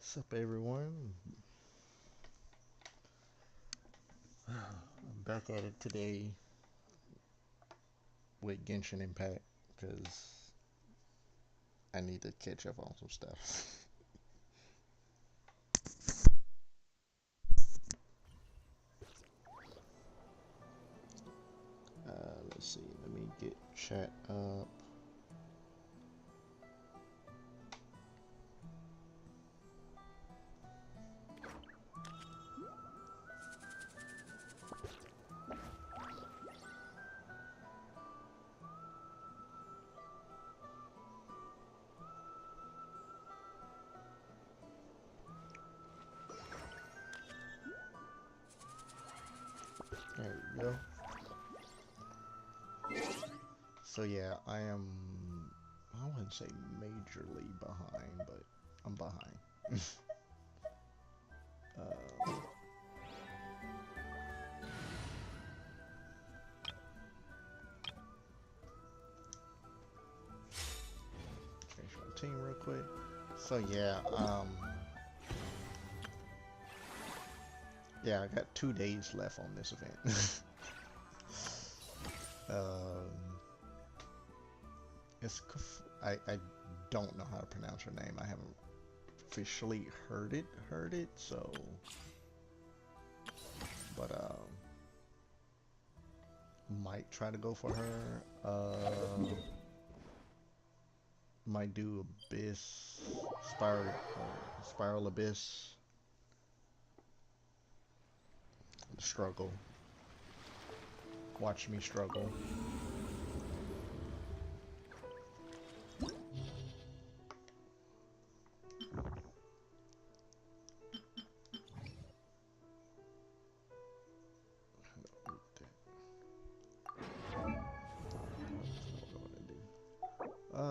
What's up, everyone? I'm back at it today with Genshin Impact because I need to catch up on some stuff. Let's see. Let me get chat up. There we go. So yeah, I wouldn't say majorly behind, but I'm behind. Change my team real quick. So yeah, yeah, I got 2 days left on this event. I don't know how to pronounce her name. I haven't officially heard it, so but might try to go for her. Might do Abyss, Spiral Abyss. Struggle. Watch me struggle.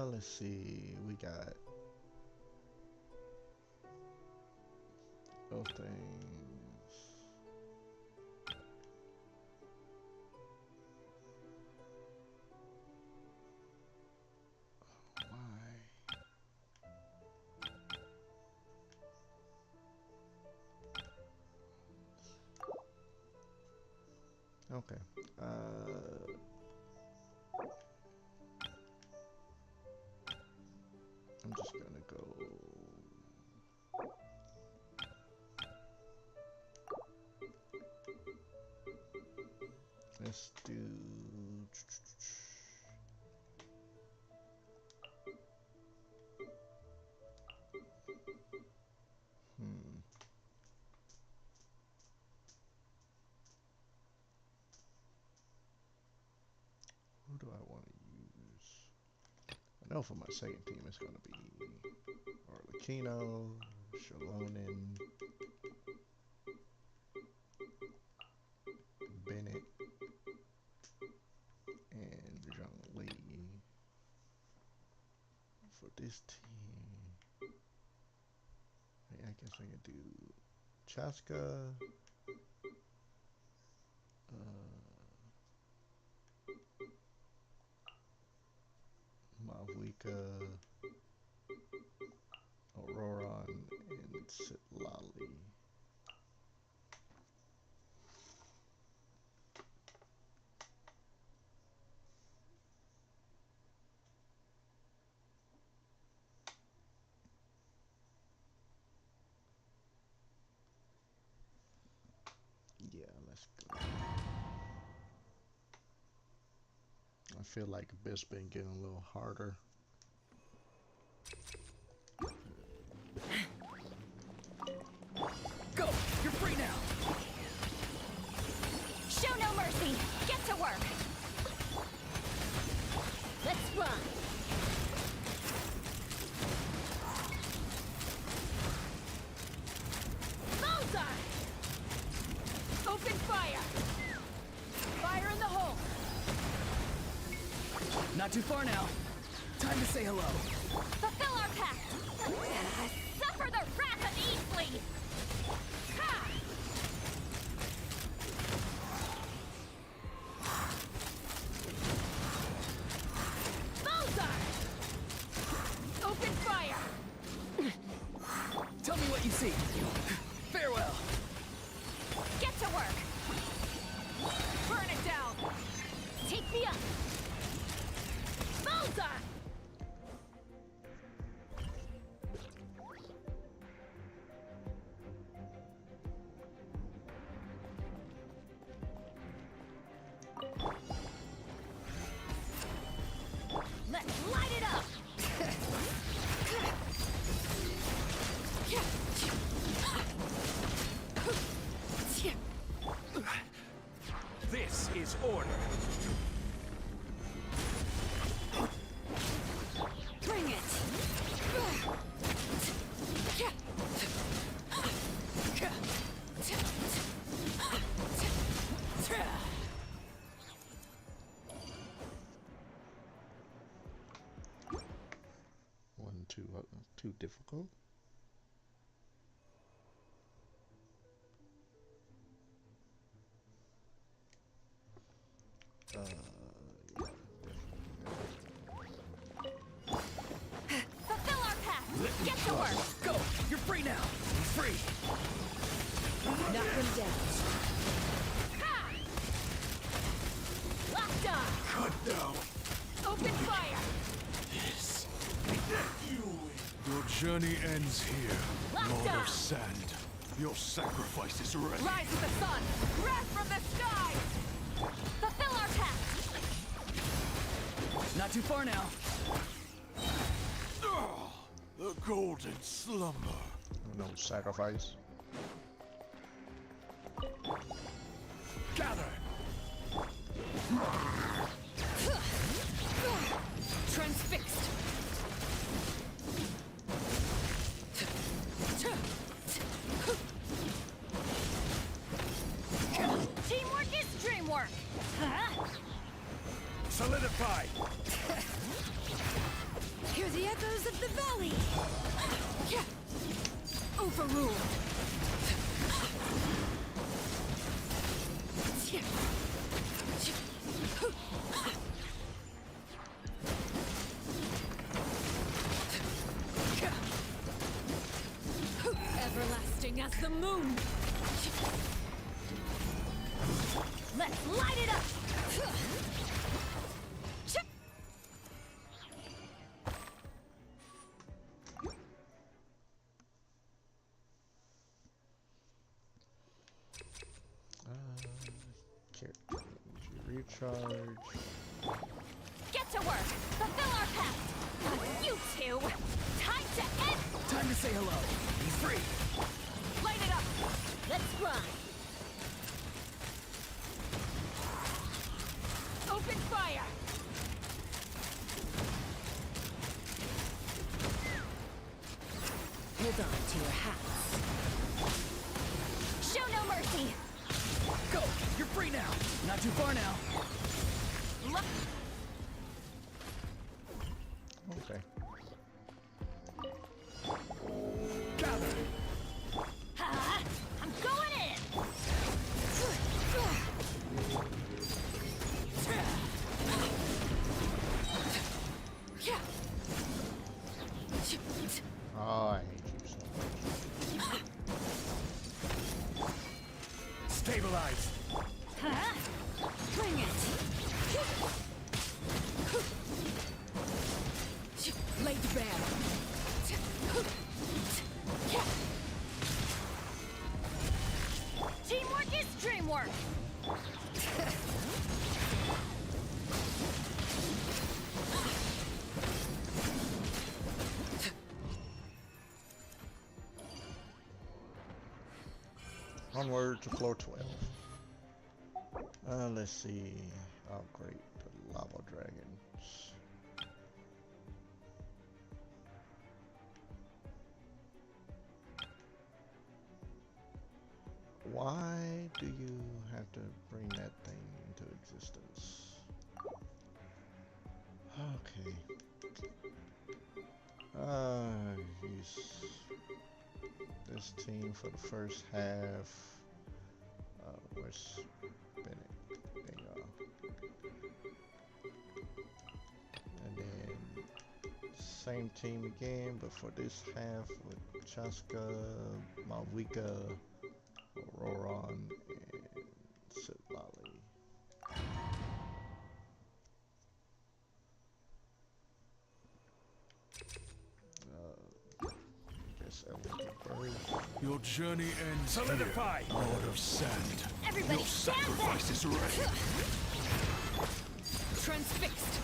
Let's see. We got those things. Why? Okay. I'm just gonna go. Let's do. Who do I want to use? I know for my second team it's gonna be Arlecchino, Shalonen, Bennett, and Zhongli. For this team, I guess I could do Chaska, Mavuika, Auroron, and Sitlali. Yeah, let's go. I feel like Abyss been getting a little harder. Go! You're free now! Show no mercy! Get to work! Let's run! Bullseye! Open fire! Fire in the hole! Not too far now. Time to say hello. Fulfill our pact! Suffer the wrath of Eastleigh! Ha! Bullseye! Open fire! Tell me what you ya! Bullseye! Let's light it up! This is order. Bring it! Wasn't too difficult. Yeah, Fulfill our pact! Get to work! Go! You're free now! Free! Knock them down. Ha! Locked on! Cut down. Open fire! This. Your journey ends here, Locked Lord on. of Sand. Your sacrifice is ready. Rise with the sun! Wrath from the sky! Fulfill our pact! Not too far now. The golden slumber. no sacrifice. Gather. Transfixed! Teamwork is dreamwork! Huh? Solidify. Hear the echoes of the valley! Overruled! Everlasting as the moon! Let's light it up! Character recharge. Get to work! Fulfill our pact! You two! Time to end! Time to say hello. Be free. Light it up! Let's grind! Open fire! Hold on to your hats. Show no mercy! Go! You're free now. Not too far now. Okay. Gather. Ha! I'm going in! Oh, I hate you so much. Stabilize. Huh? Bring it! Laid bare. Teamwork is dreamwork! Onward to floor 12. Let's see. Oh, great. The lava dragons. Why do you have to bring that thing into existence? Okay. Use this team for the first half. Where's Bennett? There you go. And then same team again, but for this half with Chaska, Malvika, Auroron, and Sitlali. Your journey ends Solidify! here, Lord of Sand. Everybody Your stand sacrifice is ready. Transfixed.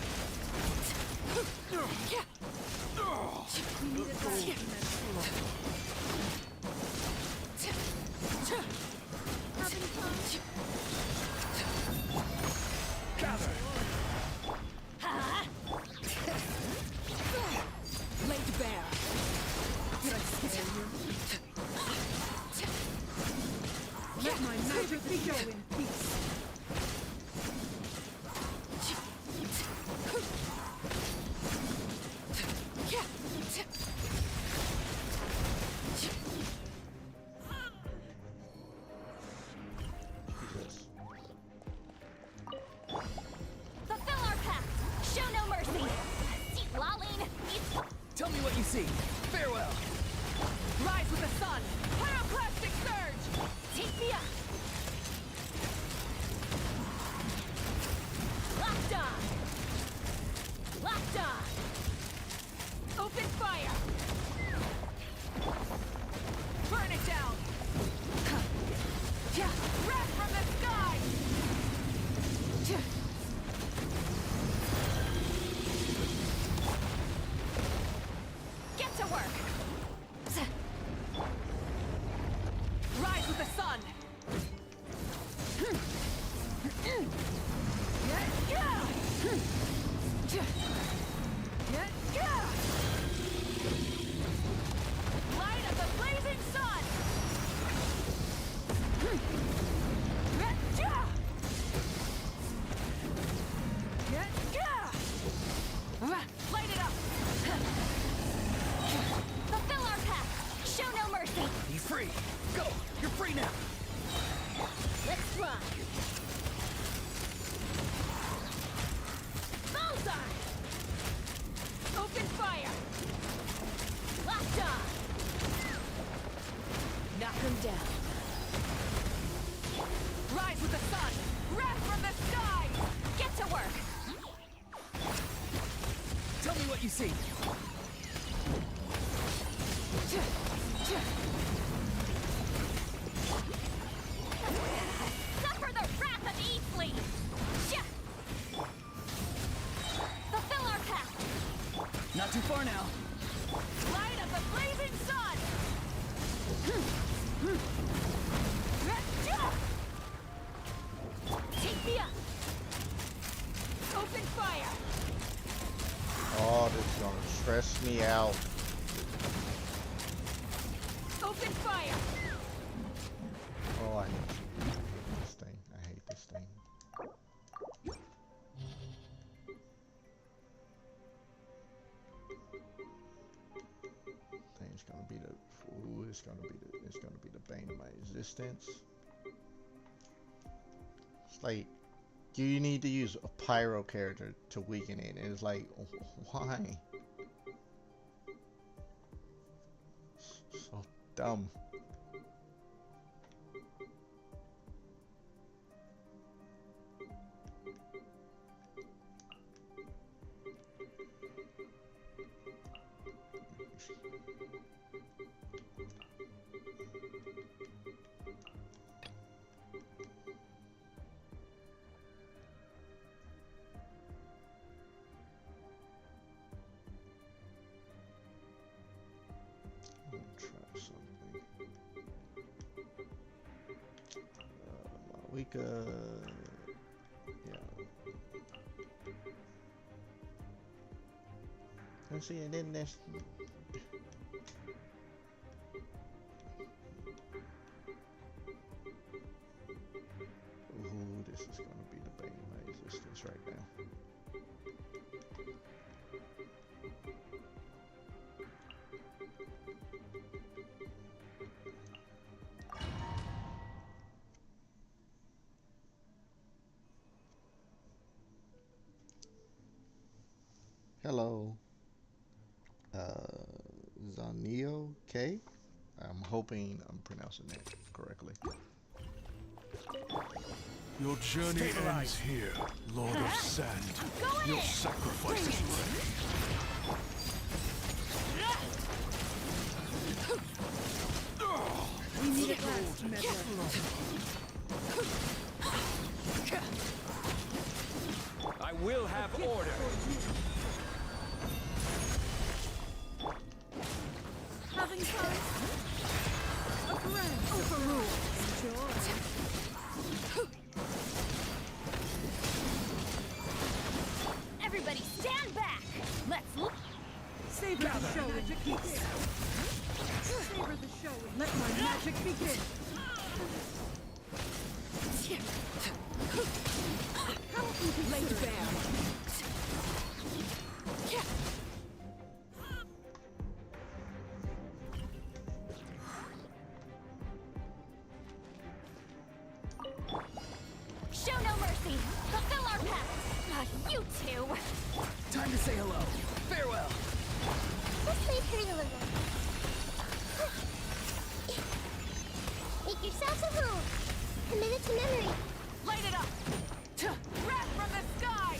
Gather! Laid bare. Let my magic be go in peace. Fulfill our pact. Show no mercy. Lolling. Tell me what you see. Farewell. Rise with the sun. Pyroclastic surge. Take me up. Locked on. Locked on. Open fire. Burn it down. Wrath from the sky. Get to work. Rise with the sun. Light of the blazing sun. Light it up. Fulfill our pact. Show no mercy. Be free. Go. You're free now. Let's run. Bullseye. Open fire. Locked on. Knock him down. Rise with the sun. Wrath from the sky. Get to work. Tell me what you see. Suffer the wrath of E-Fleet! Fulfill our pact! Not too far now. Light of the blazing sun! Take me up! Open fire! Oh, this is gonna stress me out. Open fire! Oh, I hate this thing. I hate this thing. Thing's gonna be the. Ooh, it's gonna be the bane of my existence. It's like, do you need to use a pyro character to weaken it? And it's like, why? So dumb. Try something. Malika. Yeah. And see, and then there's. Ooh, this is gonna be the bane of my existence right now. Hello, Zanio K. I'm hoping I'm pronouncing that correctly. Your journey Stabilize. ends here, Lord of Sand. Go Your in! sacrifice is ready. need it last, meddler. I will have order. Having fun? A grand overrule. Enjoy. Everybody stand back! Let's Savor the show and begin. Savor the show and let my magic begin. How can you lay bare? show no mercy! Fulfill our pact! You two! Time to say hello. Farewell. Let's leave pretty little. Make yourselves at home. Commit it to memory. Light it up! Wrath from the sky!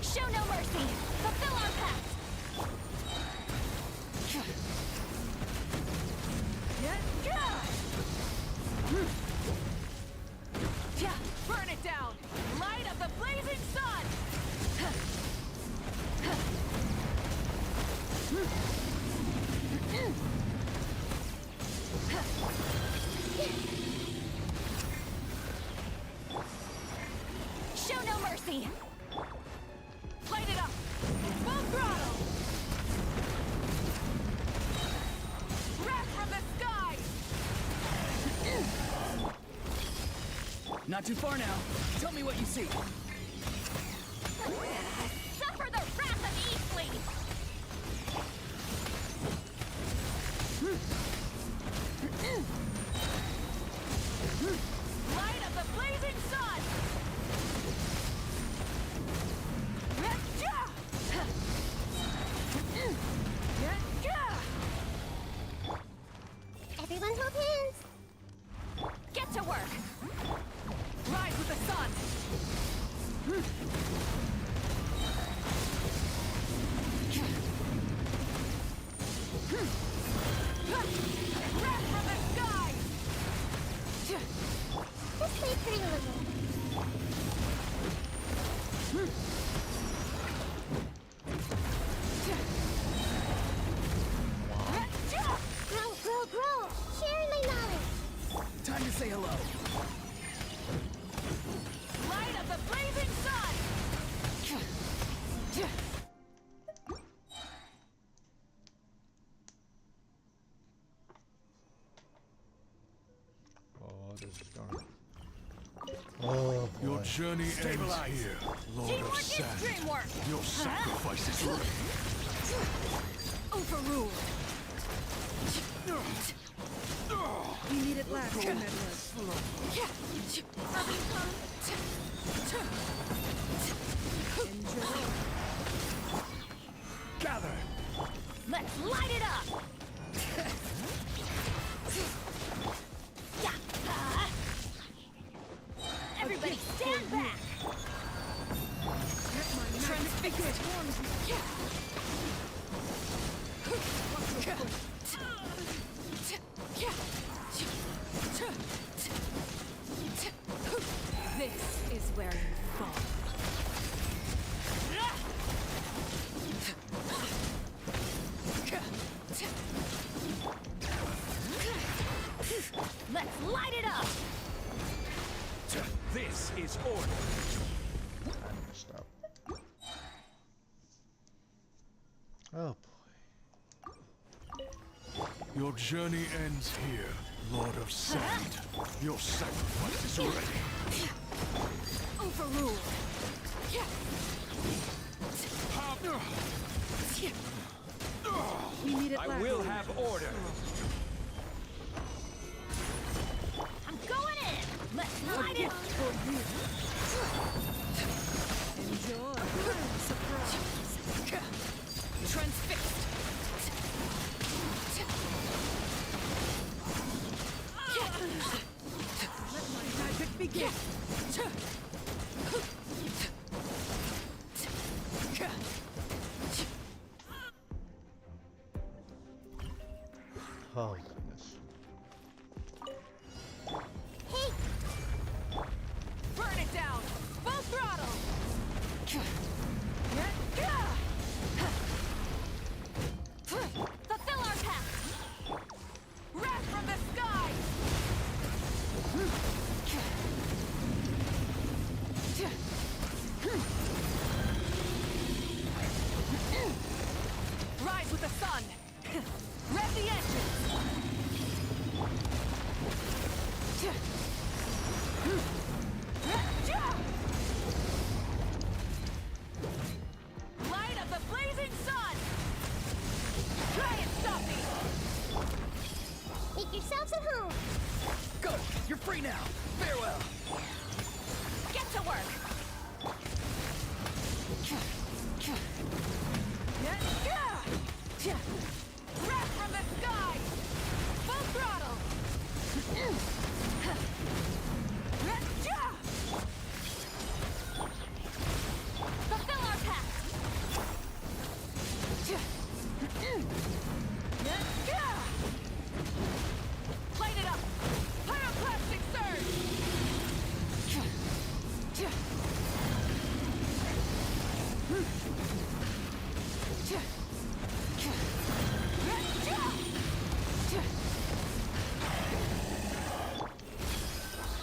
Show no mercy! Fulfill our pact! Burn it down! Light of the blazing sun! Show no mercy! Light it up! Full throttle! Wrath from the sky! Not too far now. Tell me what you see. Suffer the wrath of Eastleaf! Light of the blazing sun! Everyone hold hands! Get to work! Rise with the sun! Wrath from the sky! Let's play pretty little. Grow! Sharing my knowledge! Time to say hello. Light of the blazing sun! Oh, this is going. Oh, Your boy. journey Stabilize. ends here, Lord Teamwork of is Sand. dreamwork! Your sacrifice is ready. Overruled! We need it last, meddler. Having fun? Enjoy. Gather. Let's light it up! Everybody stand back! Let my magic begin. This is where you fall. Let's light it up! This is order. I messed up. Oh boy. Your journey ends here, Lord of Sand. Your sacrifice is ready. Overruled! We need it I last. will have order. I'm going in! Let's light it up! For you. Enjoy. Surprise. Transfixed! Let my magic begin. free now. Farewell. Get to work. Wrath from the sky. Full throttle. Fulfill our pact. Light it up. Pyroclastic surge.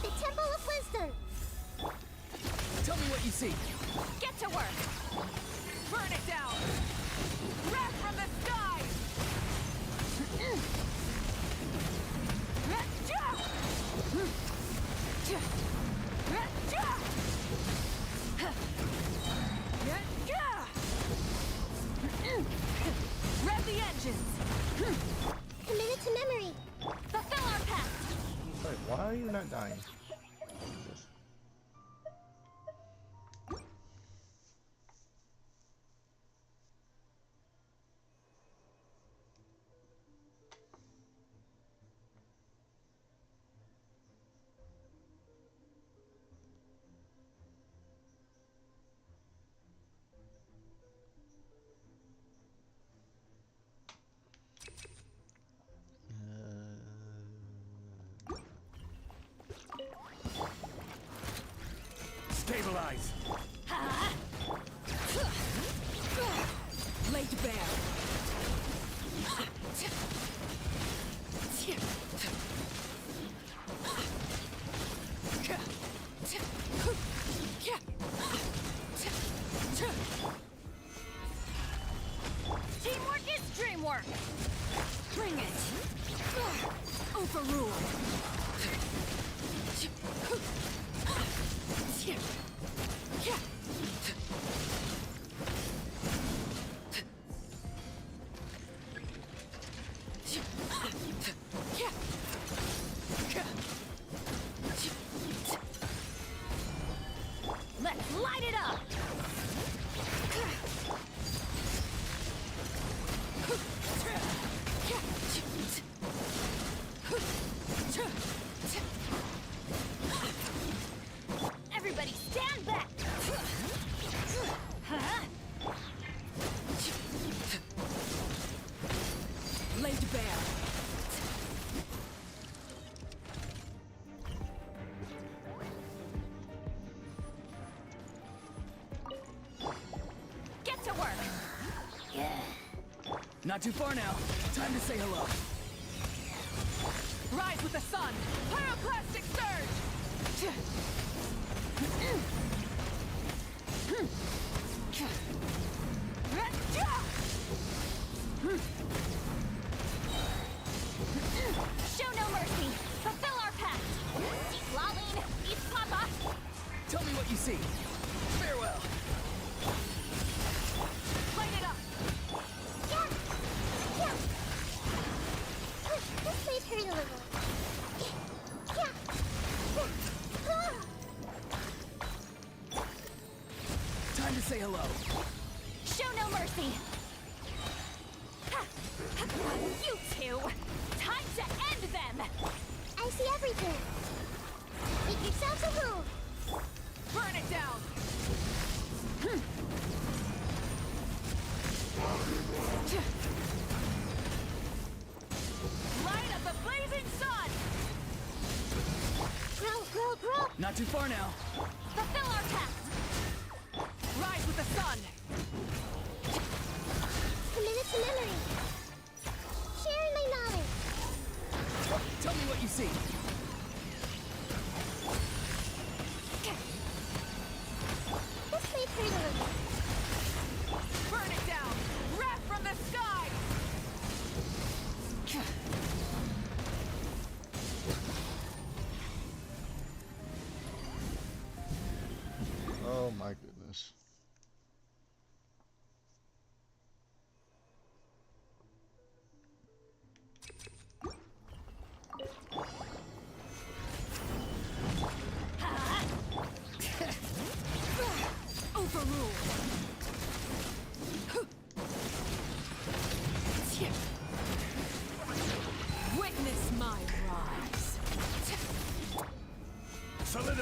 The Temple of Wisdom. Tell me what you see. Get to work. Burn it down. Wrath from the sky. Rev the engines. Committed to memory. Fulfill our pact. Wait, why are you not dying? Stabilize. Laid bare. Teamwork is dreamwork. Bring it. Overrule. Let's light it up! Everybody stand back! Laid bare. Get to work! Not too far now. Time to say hello. Rise with the sun! Pyroclastic surge! Show no mercy! Fulfill our pact! Eat Laline! Eat Papa! Tell me what you see. Farewell. Light it up! This might hurt a little. Time to say hello. Show no mercy! You two! Time to end them! I see everything. Make yourselves a home. Burn it down! Light up the blazing sun! Grow. Not too far now. Fulfill our pact! Rise with the sun! Committed to memory. Sharing my knowledge. Tell me what you see. This might hurt a little. Burn it down! Wrath from the sky! Oh my goodness.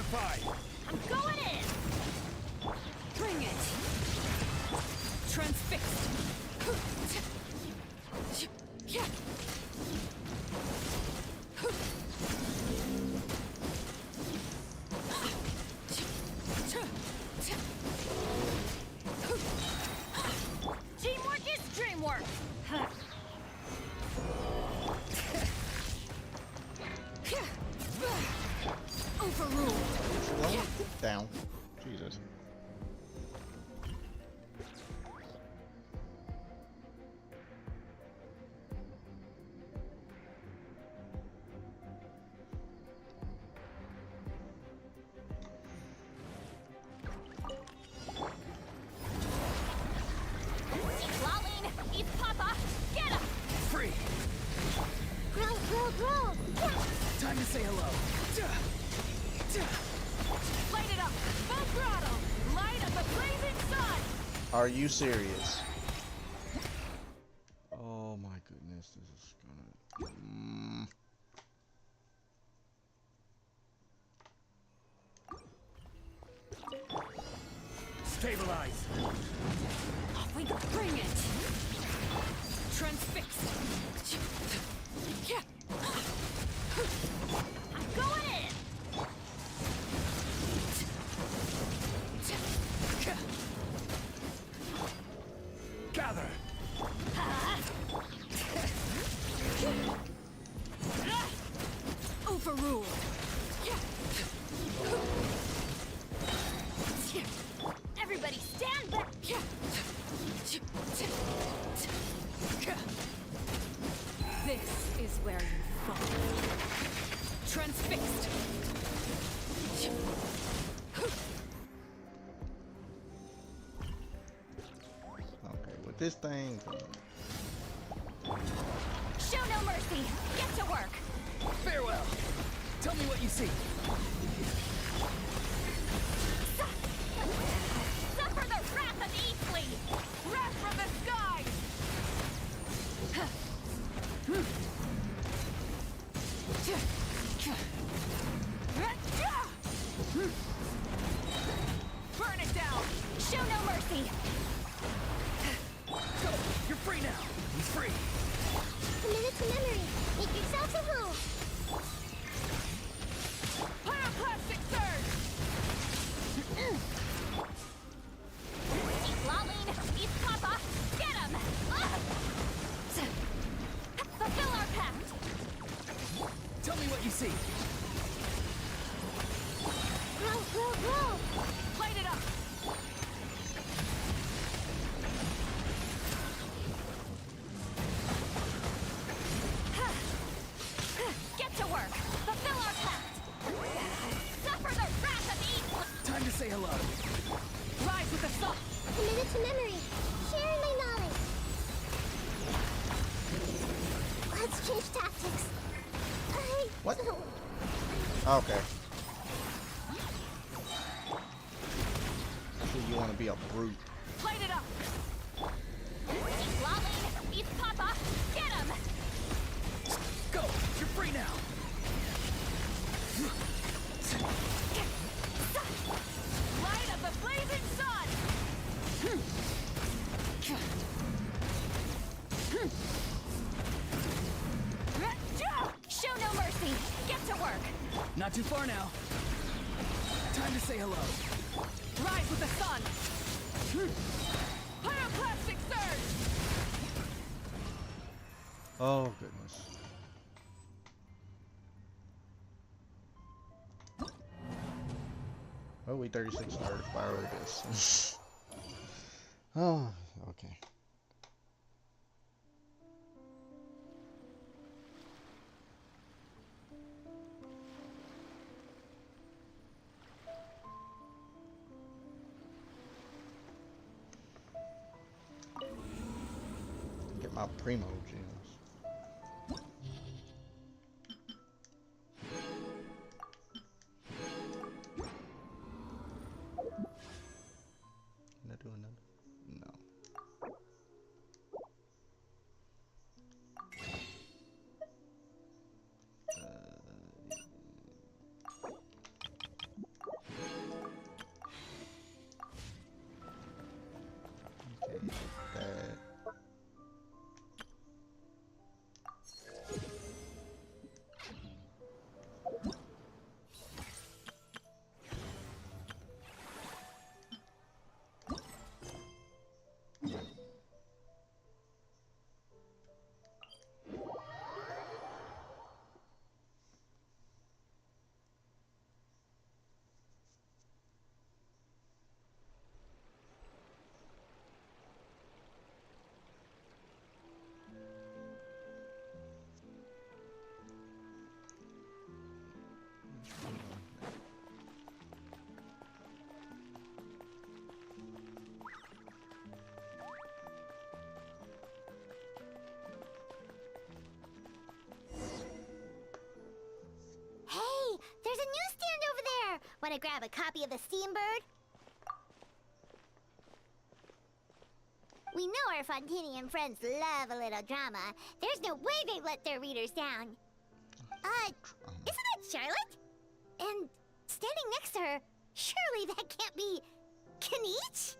Solidified! I'm going in! Bring it! Transfixed! Teamwork is dreamwork! Overruled! Slow down. Jesus. Lolling! Eat Papa! Get him! Free! Growl, growl, growl. Time to say hello. Light it up! Full throttle! Light up the blazing sun! Are you serious? Oh my goodness, this is gonna. Stabilize! Off we go! Bring it! Transfixed! I'm going in! Gather! Overruled! Everybody stand back! This is where you fall. Transfixed! Okay, with this thing. Show no mercy! Get to work! Farewell! Tell me what you see. Suffer the wrath of Eastly! Wrath from the sky! Burn it down! Show no mercy! Go! You're free now! He's free! A minute to memory. Make yourself at home. Pyroclastic surge! Eat Lolling! Eat Papa! Get him! Fulfill our pact! Tell me what you see. Growl, growl, growl. Light it up! Get to work! Fulfill our pact! Suffer the wrath of evil! Time to say hello. Rise with the sun! A minute to memory. Sharing my knowledge. Let's change tactics. What? Okay. So you want to be a brute? Light it up! Lolling! Eat Papa! Get him! Go! You're free now! Light of the blazing sun! Show no mercy! Get to work! Not too far now. Time to say hello. Rise with the sun! Pyroclastic surge! Oh goodness. Oh, we 36 started fire this. Oh, okay. Get my primo gems. Can I do another? No. Want to grab a copy of the Steambird? We know our Fontanian friends love a little drama. There's no way they let their readers down. Isn't that Charlotte? And standing next to her, surely that can't be Kinich?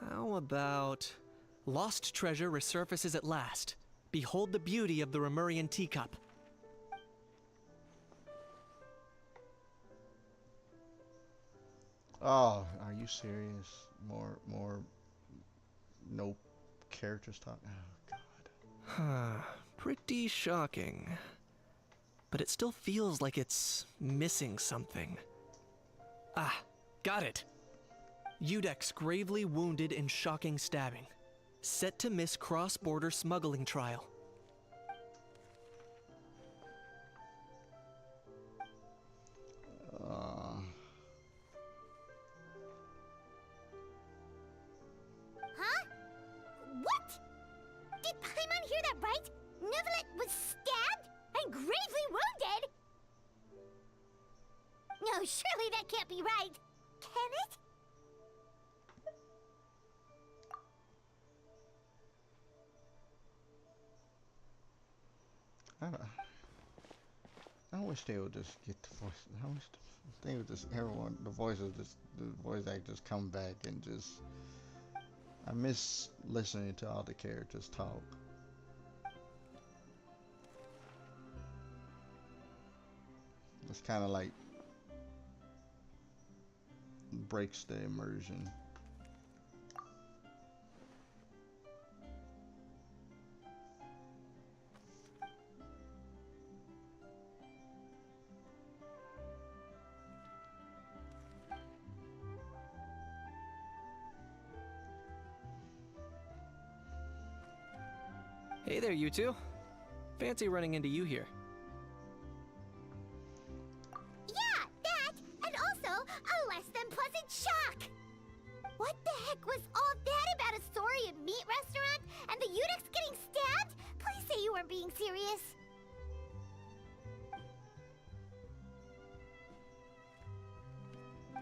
How about... Lost treasure resurfaces at last. Behold the beauty of the Remurian teacup. Oh, are you serious? More, no characters talk. Oh God. Pretty shocking. But it still feels like it's missing something. Ah, got it. Udex gravely wounded in shocking stabbing. Set to miss cross-border smuggling trial. Huh? What? Did Paimon hear that right? Neuvillette was stabbed and gravely wounded? No, surely that can't be right. Can it? I wish they would just get the voice. I wish they would just everyone the voice actors come back and just. I miss listening to all the characters talk. It's kind of like breaks the immersion. Hey there, you two. Fancy running into you here. Yeah, that, and also a less than pleasant shock. What the heck was all that about a Saurian meat restaurant and the Udex getting stabbed? Please say you weren't being serious.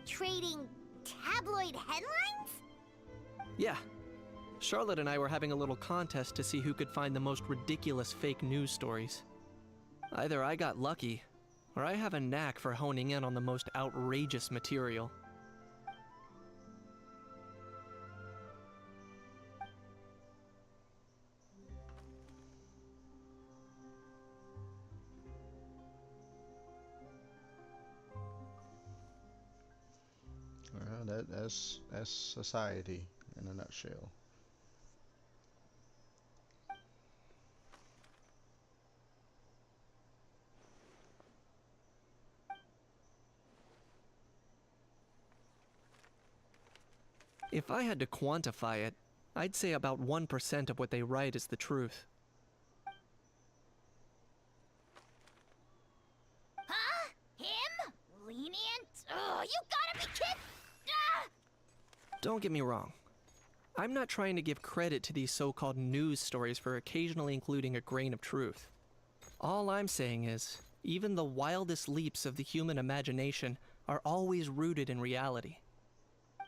Trading tabloid headlines? Yeah. Charlotte and I were having a little contest to see who could find the most ridiculous fake news stories. Either I got lucky, or I have a knack for honing in on the most outrageous material. Well, that's society in a nutshell. If I had to quantify it, I'd say about 1% of what they write is the truth. Huh? Him? Lenient? Oh, you gotta be kidding! Ah! Don't get me wrong. I'm not trying to give credit to these so-called news stories for occasionally including a grain of truth. All I'm saying is, even the wildest leaps of the human imagination are always rooted in reality.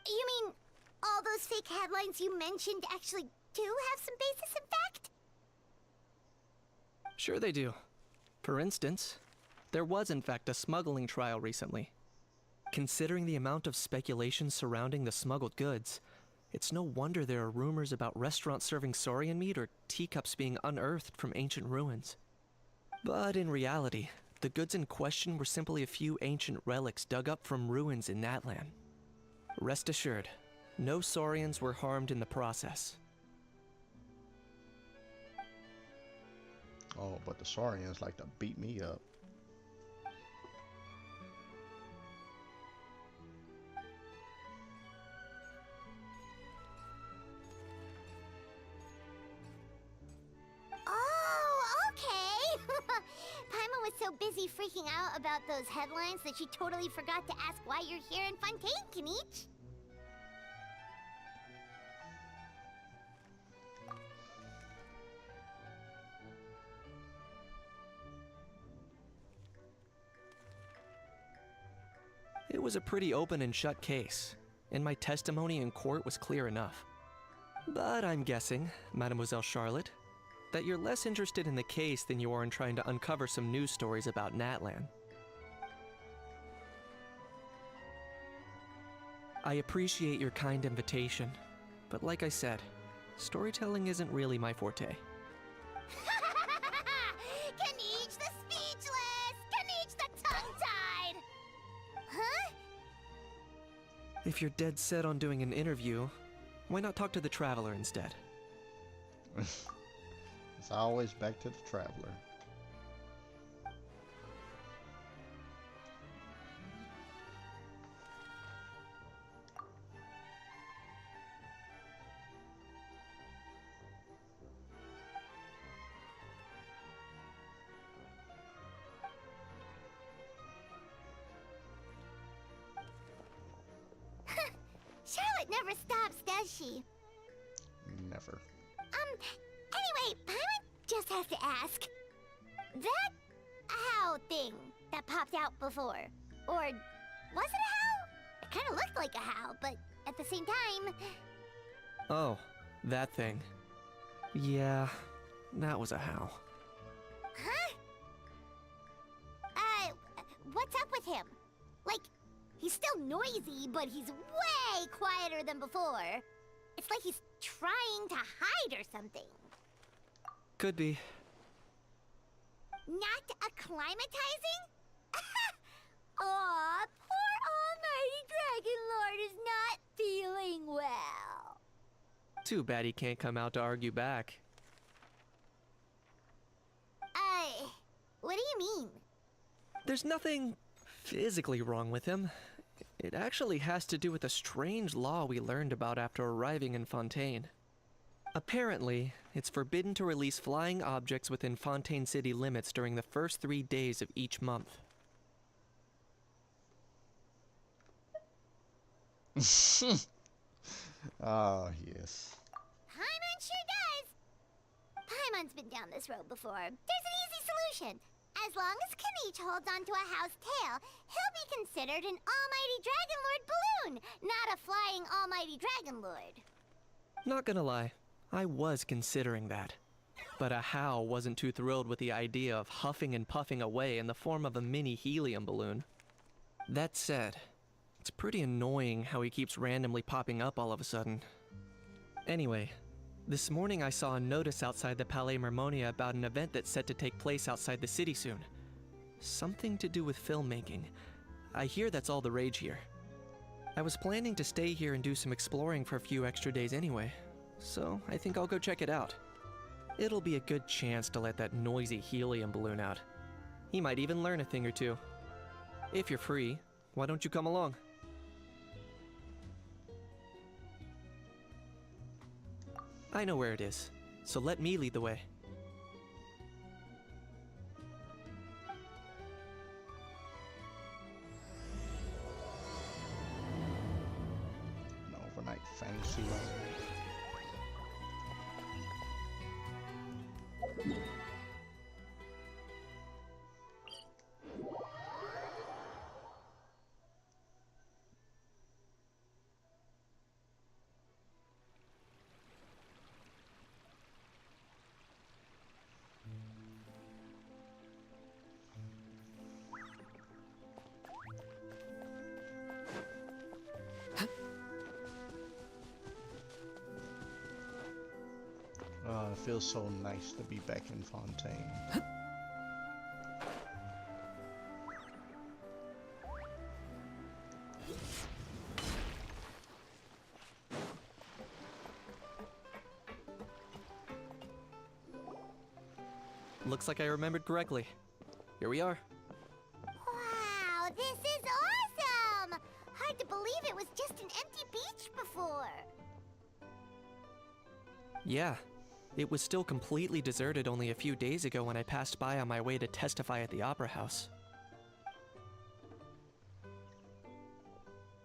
You mean all those fake headlines you mentioned actually do have some basis in fact? Sure they do. For instance, there was in fact a smuggling trial recently. Considering the amount of speculation surrounding the smuggled goods, it's no wonder there are rumors about restaurants serving saurian meat or teacups being unearthed from ancient ruins. But in reality, the goods in question were simply a few ancient relics dug up from ruins in Natlan. Rest assured, no saurians were harmed in the process. Oh, but the Saurians like to beat me up. Oh, okay. Paimon was so busy freaking out about those headlines that she totally forgot to ask why you're here in Fontaine, Kinich. it was a pretty open and shut case, and my testimony in court was clear enough. But I'm guessing, Mademoiselle Charlotte, that you're less interested in the case than you are in trying to uncover some news stories about Natlan. I appreciate your kind invitation, but like I said, storytelling isn't really my forte. Kaniche the speechless! Kaniche the tongue-tied! Huh? If you're dead set on doing an interview, why not talk to the Traveler instead? It's always back to the Traveler. Charlotte never stops, does she? Never. Anyway, Paimon just has to ask. That how thing that popped out before, or was it a how? It kind of looked like a how, but at the same time... Oh, that thing. Yeah, that was a how. Huh? What's up with him? Like, he's still noisy, but he's way quieter than before. It's like he's trying to hide or something. Could be. Not acclimatizing? Aw, poor Almighty Dragon Lord is not feeling well. Too bad he can't come out to argue back. What do you mean? There's nothing physically wrong with him. It actually has to do with a strange law we learned about after arriving in Fontaine. Apparently, it's forbidden to release flying objects within Fontaine city limits during the first 3 days of each month. Oh, yes. Paimon sure does. Paimon's been down this road before. There's an easy solution. As long as Kaniche holds onto a house tail, he'll be considered an Almighty Dragon Lord balloon, not a flying Almighty Dragon Lord. Not gonna lie, I was considering that. But a How wasn't too thrilled with the idea of huffing and puffing away in the form of a mini helium balloon. That said, it's pretty annoying how he keeps randomly popping up all of a sudden. Anyway, this morning I saw a notice outside the Palais Mermonia about an event that's set to take place outside the city soon. Something to do with filmmaking. I hear that's all the rage here. I was planning to stay here and do some exploring for a few extra days anyway, so I think I'll go check it out. It'll be a good chance to let that noisy helium balloon out. He might even learn a thing or two. If you're free, why don't you come along? I know where it is, so let me lead the way. An overnight fantasy land. Oh, it feels so nice to be back in Fontaine. Looks like I remembered correctly. Here we are. Wow, this is awesome! Hard to believe it was just an empty beach before. Yeah, it was still completely deserted only a few days ago when I passed by on my way to testify at the Opera House.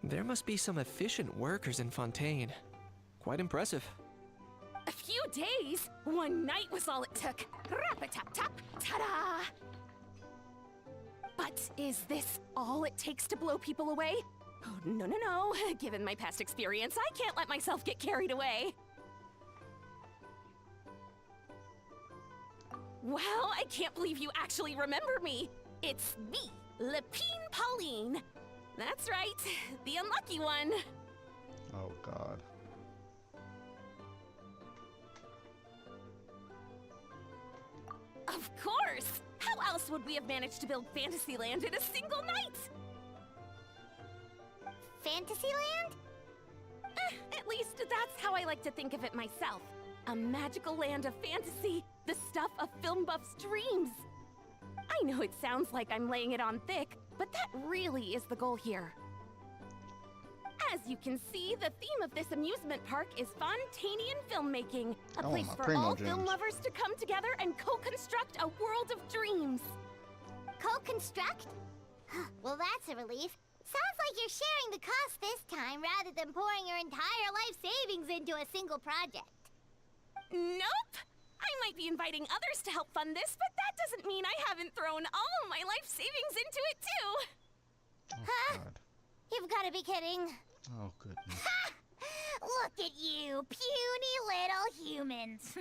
There must be some efficient workers in Fontaine. Quite impressive. A few days? One night was all it took. Rap-a-tap-tap, ta-da! But is this all it takes to blow people away? Oh, no, no, no. Given my past experience, I can't let myself get carried away. Wow, I can't believe you actually remember me. It's me, Lepine Pauline. That's right, the unlucky one. Oh God. Of course! How else would we have managed to build Fantasyland in a single night? Fantasyland? At least that's how I like to think of it myself. A magical land of fantasy, the stuff of film buffs' dreams. I know it sounds like I'm laying it on thick, but that really is the goal here. As you can see, the theme of this amusement park is Fontanian filmmaking, a place my for primo all gems. film lovers to come together and co-construct a world of dreams. Co-construct? Well, that's a relief. Sounds like you're sharing the cost this time rather than pouring your entire life savings into a single project. Nope! I might be inviting others to help fund this, but that doesn't mean I haven't thrown all my life savings into it too! Oh Huh? God. You've got to be kidding. Oh goodness. Look at you, puny little humans.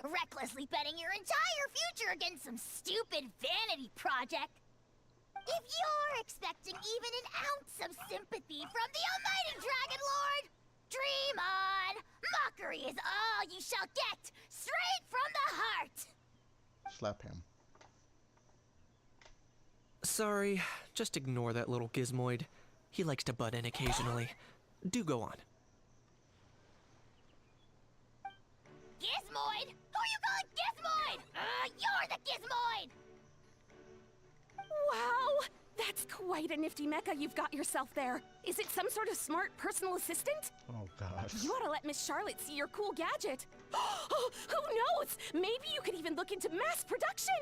Recklessly betting your entire future against some stupid vanity project. If you're expecting even an ounce of sympathy from the almighty Dragon Lord, dream on! Mockery is all you shall get, straight from the heart! Slap him. Sorry, just ignore that little gizmoid. He likes to butt in occasionally. Do go on. Gizmoid? Who you calling Gizmoid? You're the Gizmoid! Wow! That's quite a nifty mecha you've got yourself there. Is it some sort of smart personal assistant? Oh God. You ought to let Miss Charlotte see your cool gadget. Oh, who knows? Maybe you could even look into mass production.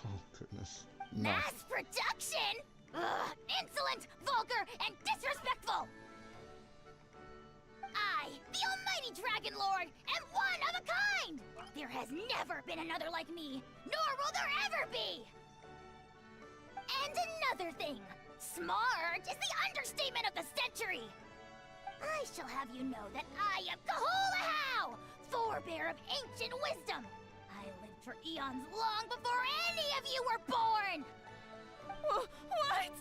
Oh goodness. No. Mass production? Ugh, insolent, vulgar, and disrespectful! I, the almighty Dragon Lord, am one of a kind! There has never been another like me, nor will there ever be! And another thing, smart is the understatement of the century! I shall have you know that I am Kahulahau, forebear of ancient wisdom! I lived for eons long before any of you were born! What?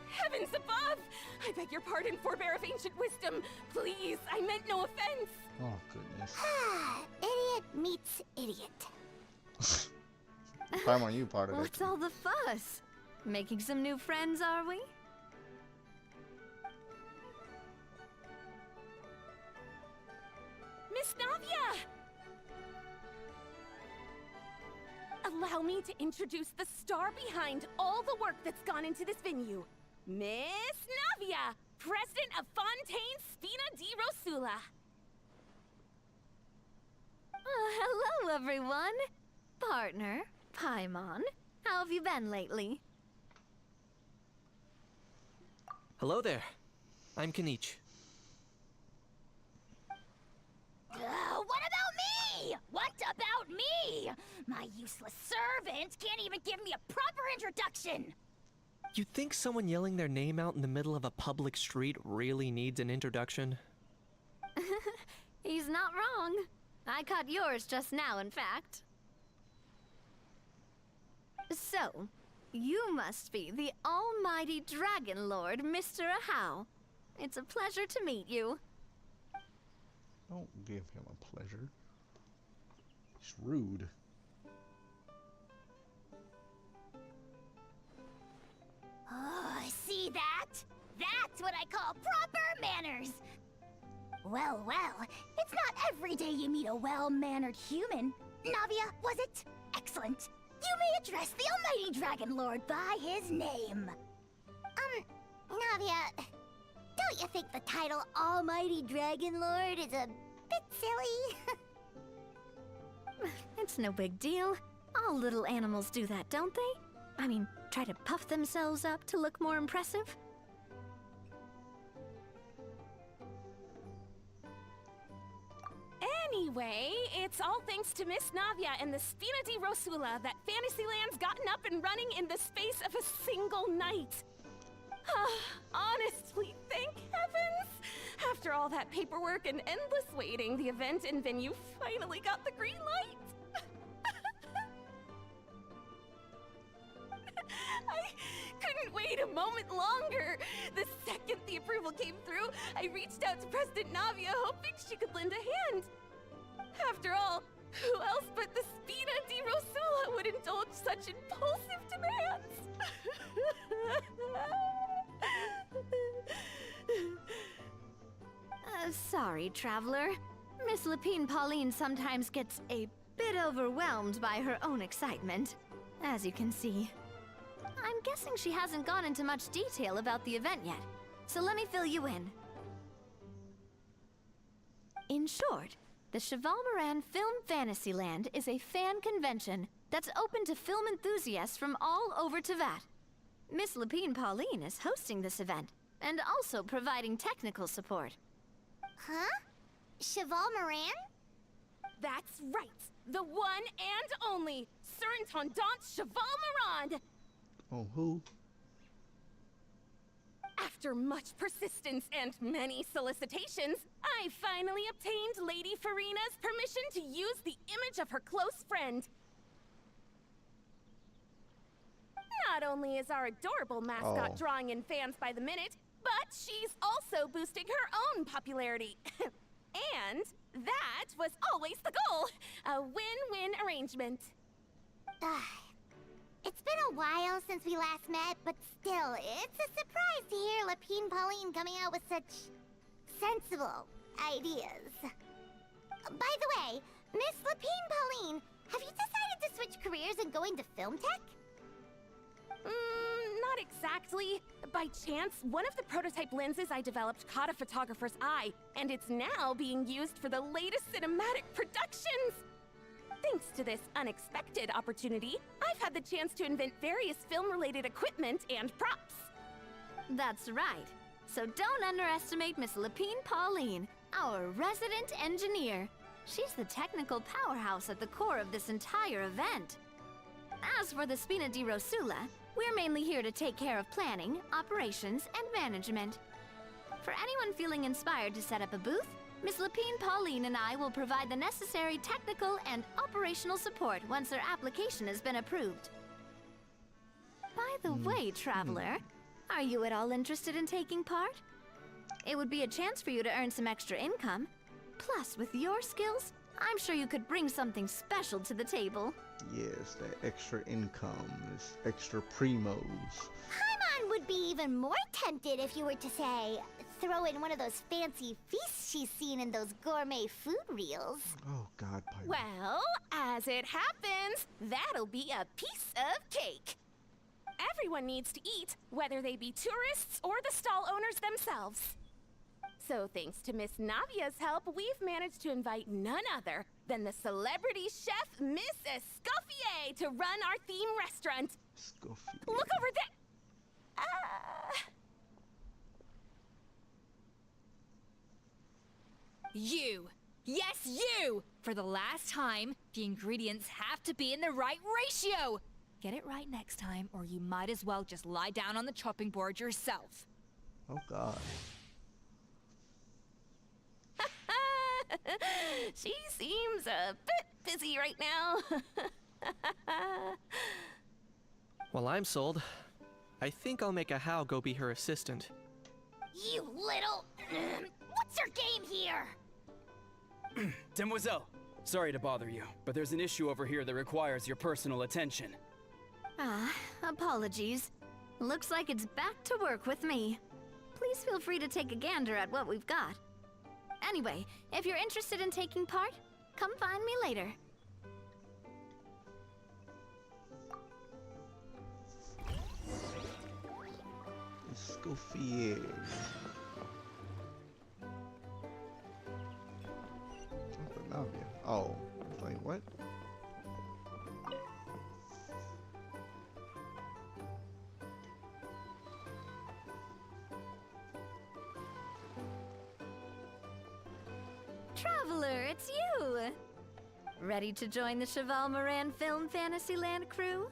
Heavens above! I beg your pardon, forebear of ancient wisdom. Please, I meant no offense. Oh goodness. Idiot meets idiot. Time on you, part of it. What's all the fuss? Making some new friends, are we? Miss Navia! Allow me to introduce the star behind all the work that's gone into this venue. Miss Navia, president of Fontaine Spina di Rosula. Hello, everyone. Partner, Paimon, how have you been lately? Hello there. I'm Kanich. What about me? What about me? My useless servant can't even give me a proper introduction. You think someone yelling their name out in the middle of a public street really needs an introduction? He's not wrong. I caught yours just now, in fact. So, you must be the almighty Dragon Lord, Mr. Ahau. It's a pleasure to meet you. Don't give him a pleasure. He's rude. Oh, see that? That's what I call proper manners. Well, it's not every day you meet a well-mannered human. Navia, was it? Excellent. You may address the almighty Dragon Lord by his name. Navia, don't you think the title Almighty Dragon Lord is a bit silly? It's no big deal. All little animals do that, don't they? I mean, try to puff themselves up to look more impressive. Anyway, it's all thanks to Miss Navia and the Spina di Rosula that Fantasyland's gotten up and running in the space of a single night. Honestly, thank heavens! After all that paperwork and endless waiting, the event and venue finally got the green light. I couldn't wait a moment longer. The second the approval came through, I reached out to President Navia, hoping she could lend a hand. After all, who else but the Spina di Rosula would indulge such impulsive demands? Sorry, traveler. Miss Lapine Pauline sometimes gets a bit overwhelmed by her own excitement, as you can see. I'm guessing she hasn't gone into much detail about the event yet, so let me fill you in. In short, the Cheval Moran Film Fantasyland is a fan convention that's open to film enthusiasts from all over Teyvat. Miss Lapine Pauline is hosting this event, and also providing technical support. Huh? Cheval Moran? That's right! The one and only Surintendant Cheval Moran! Oh, who? After much persistence and many solicitations, I finally obtained Lady Farina's permission to use the image of her close friend. Not only is our adorable mascot drawing in fans by the minute, but she's also boosting her own popularity. And that was always the goal, a win-win arrangement. It's been a while since we last met, but still, it's a surprise to hear Lapine Pauline coming out with such sensible ideas. By the way, Miss Lapine Pauline, have you decided to switch careers and go into film tech? Not exactly. By chance, one of the prototype lenses I developed caught a photographer's eye, and it's now being used for the latest cinematic productions. Thanks to this unexpected opportunity, I've had the chance to invent various film-related equipment and props. That's right. So don't underestimate Miss Lapine Pauline, our resident engineer. She's the technical powerhouse at the core of this entire event. As for the Spina di Rosula, we're mainly here to take care of planning, operations, and management. For anyone feeling inspired to set up a booth, Miss Lapine Pauline and I will provide the necessary technical and operational support once their application has been approved. By the way, traveler, are you at all interested in taking part? It would be a chance for you to earn some extra income. Plus, with your skills, I'm sure you could bring something special to the table. Yes, that extra income, this extra primos. Paimon would be even more tempted if you were to, say, throw in one of those fancy feasts she's seen in those gourmet food reels. Oh, God, Paimon. Well, as it happens, that'll be a piece of cake. Everyone needs to eat, whether they be tourists or the stall owners themselves. So thanks to Miss Navia's help, we've managed to invite none other than the celebrity chef, Miss Escoffier, to run our theme restaurant. Escoffier. Look over there! You! Yes, you! For the last time, the ingredients have to be in the right ratio! Get it right next time, or you might as well just lie down on the chopping board yourself. Oh, God. She seems a bit busy right now. Well, I'm sold. I think I'll make a How go be her assistant. You little... What's your game here? Demoiselle, sorry to bother you, but there's an issue over here that requires your personal attention. Apologies. Looks like it's back to work with me. Please feel free to take a gander at what we've got. Anyway, if you're interested in taking part, come find me later. Escoffier. Oh, wait, what? Traveler, it's you! Ready to join the Cheval Moran Film Fantasyland crew?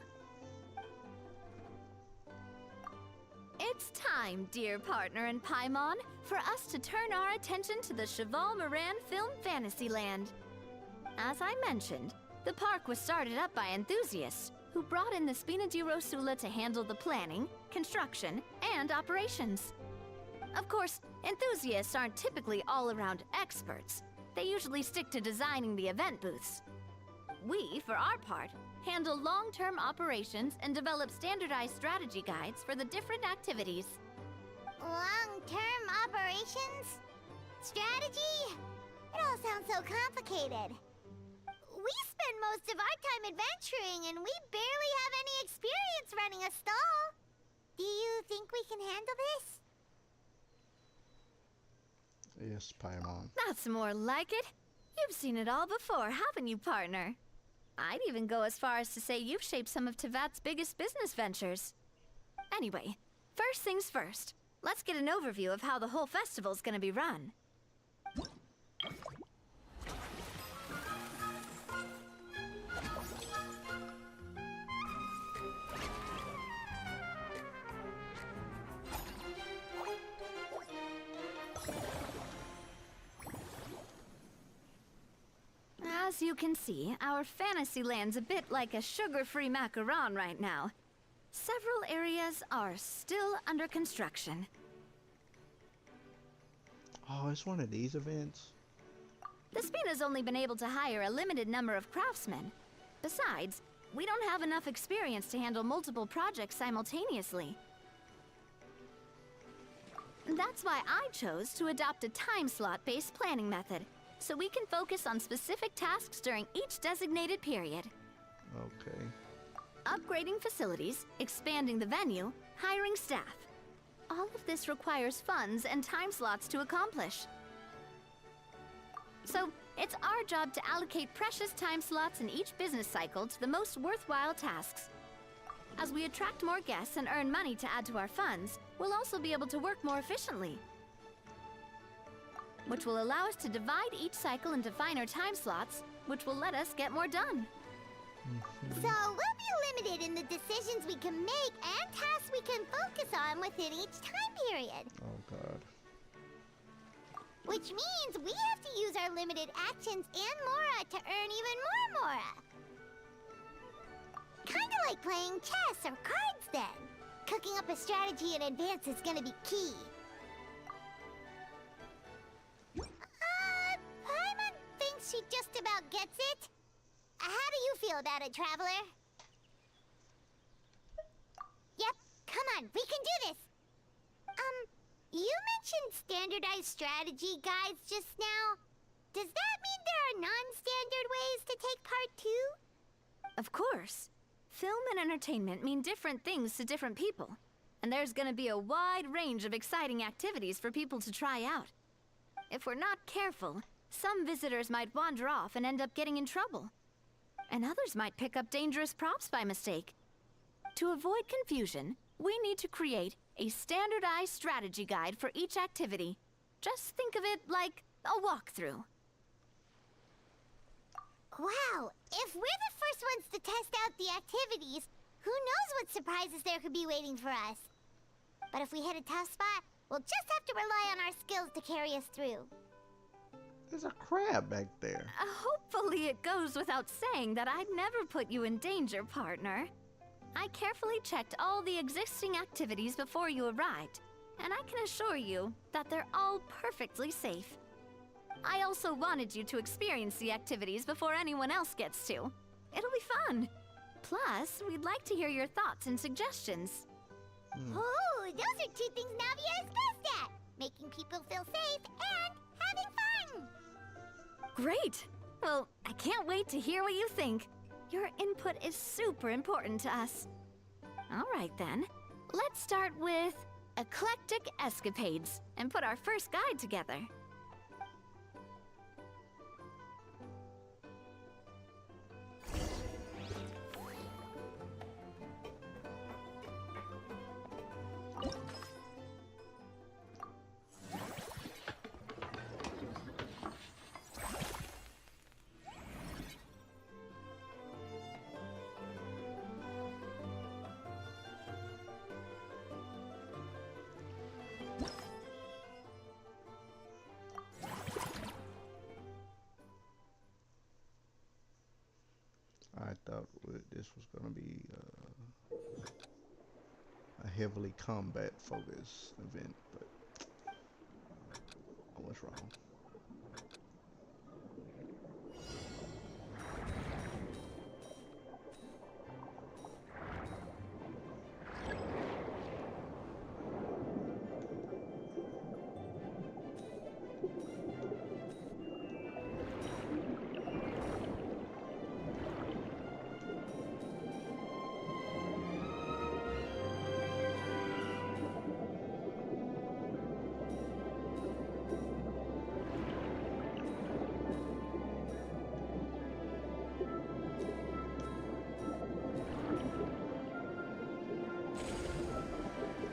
It's time, dear partner in Paimon, for us to turn our attention to the Cheval Moran Film Fantasyland. As I mentioned, the park was started up by enthusiasts who brought in the Spina di Rosula to handle the planning, construction, and operations. Of course, enthusiasts aren't typically all-around experts. They usually stick to designing the event booths. We, for our part, handle long-term operations and develop standardized strategy guides for the different activities. Long-term operations? Strategy? It all sounds so complicated. We spend most of our time adventuring, and we barely have any experience running a stall. Do you think we can handle this? Yes, Paimon. That's more like it. You've seen it all before, haven't you, partner? I'd even go as far as to say you've shaped some of Tevat's biggest business ventures. Anyway, first things first. Let's get an overview of how the whole festival's gonna be run. As you can see, our Fantasyland's a bit like a sugar-free macaron right now. Several areas are still under construction. Oh, it's one of these events? The Spina's only been able to hire a limited number of craftsmen. Besides, we don't have enough experience to handle multiple projects simultaneously. That's why I chose to adopt a time slot-based planning method, so we can focus on specific tasks during each designated period. Okay. Upgrading facilities, expanding the venue, hiring staff. All of this requires funds and time slots to accomplish. So, it's our job to allocate precious time slots in each business cycle to the most worthwhile tasks. As we attract more guests and earn money to add to our funds, we'll also be able to work more efficiently, which will allow us to divide each cycle into finer time slots, which will let us get more done. So we'll be limited in the decisions we can make and tasks we can focus on within each time period. Oh, God. Which means we have to use our limited actions and Mora to earn even more Mora. Kinda like playing chess or cards then. Cooking up a strategy in advance is gonna be key. Paimon thinks she just about gets it. How do you feel about it, Traveler? Yep, come on, we can do this. You mentioned standardized strategy guides just now. Does that mean there are non-standard ways to take part too? Of course. Film and entertainment mean different things to different people, and there's gonna be a wide range of exciting activities for people to try out. If we're not careful, some visitors might wander off and end up getting in trouble, and others might pick up dangerous props by mistake. To avoid confusion, we need to create a standardized strategy guide for each activity. Just think of it like a walkthrough. Wow, if we're the first ones to test out the activities, who knows what surprises there could be waiting for us. But if we hit a tough spot, we'll just have to rely on our skills to carry us through. There's a crab back there. Hopefully it goes without saying that I'd never put you in danger, partner. I carefully checked all the existing activities before you arrived, and I can assure you that they're all perfectly safe. I also wanted you to experience the activities before anyone else gets to. It'll be fun. Plus, we'd like to hear your thoughts and suggestions. Oh, those are two things Navia is best at. Making people feel safe and having fun. Great! Well, I can't wait to hear what you think. Your input is super important to us. All right then, let's start with Eclectic Escapades and put our first guide together. thought this was gonna be a heavily combat focused event, but I was wrong.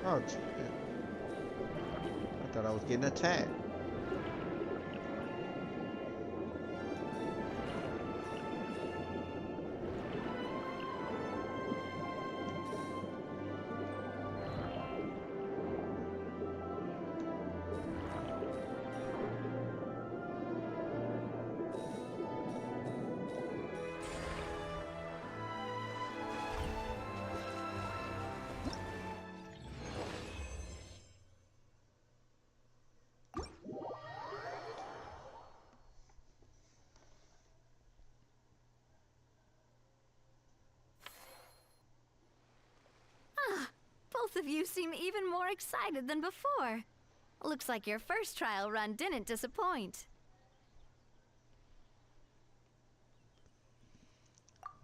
Oh, shit. I thought I was getting attacked. Both of you seem even more excited than before. Looks like your first trial run didn't disappoint.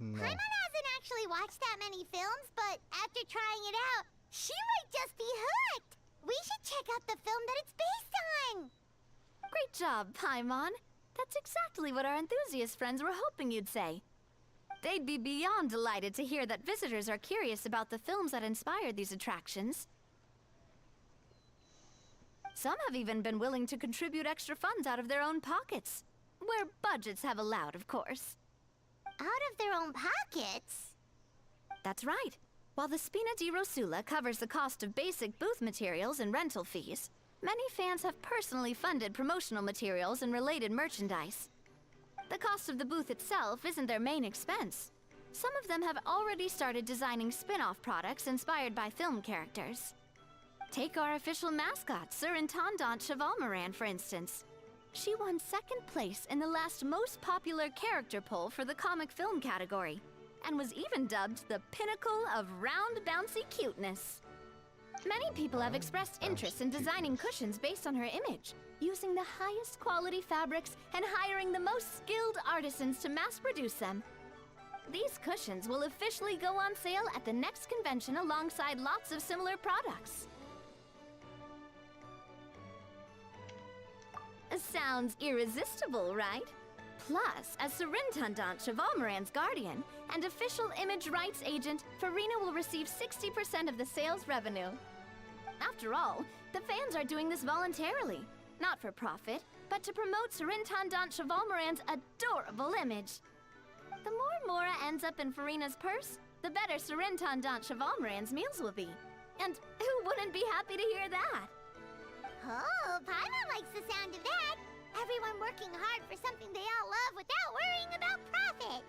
No. Paimon hasn't actually watched that many films, but after trying it out, she might just be hooked. We should check out the film that it's based on. Great job, Paimon. That's exactly what our enthusiast friends were hoping you'd say. They'd be beyond delighted to hear that visitors are curious about the films that inspired these attractions. Some have even been willing to contribute extra funds out of their own pockets. Where budgets have allowed, of course. Out of their own pockets? That's right. While the Spina di Rosula covers the cost of basic booth materials and rental fees, many fans have personally funded promotional materials and related merchandise. The cost of the booth itself isn't their main expense. Some of them have already started designing spin-off products inspired by film characters. Take our official mascot, Surintendant Chevalmoran, for instance. She won second place in the last most popular character poll for the comic film category, and was even dubbed the pinnacle of round, bouncy cuteness. Many people have expressed interest in designing cushions based on her image, using the highest quality fabrics and hiring the most skilled artisans to mass produce them. These cushions will officially go on sale at the next convention alongside lots of similar products. Sounds irresistible, right? Plus, as Surintendant Chevalmoran's guardian and official image rights agent, Farina will receive 60% of the sales revenue. After all, the fans are doing this voluntarily, not for profit, but to promote Surintendant Chevalmoran's adorable image. The more Mora ends up in Farina's purse, the better Surintendant Chevalmoran's meals will be. And who wouldn't be happy to hear that? Oh, Paimon likes the sound of that. Everyone working hard for something they all love without worrying about profit.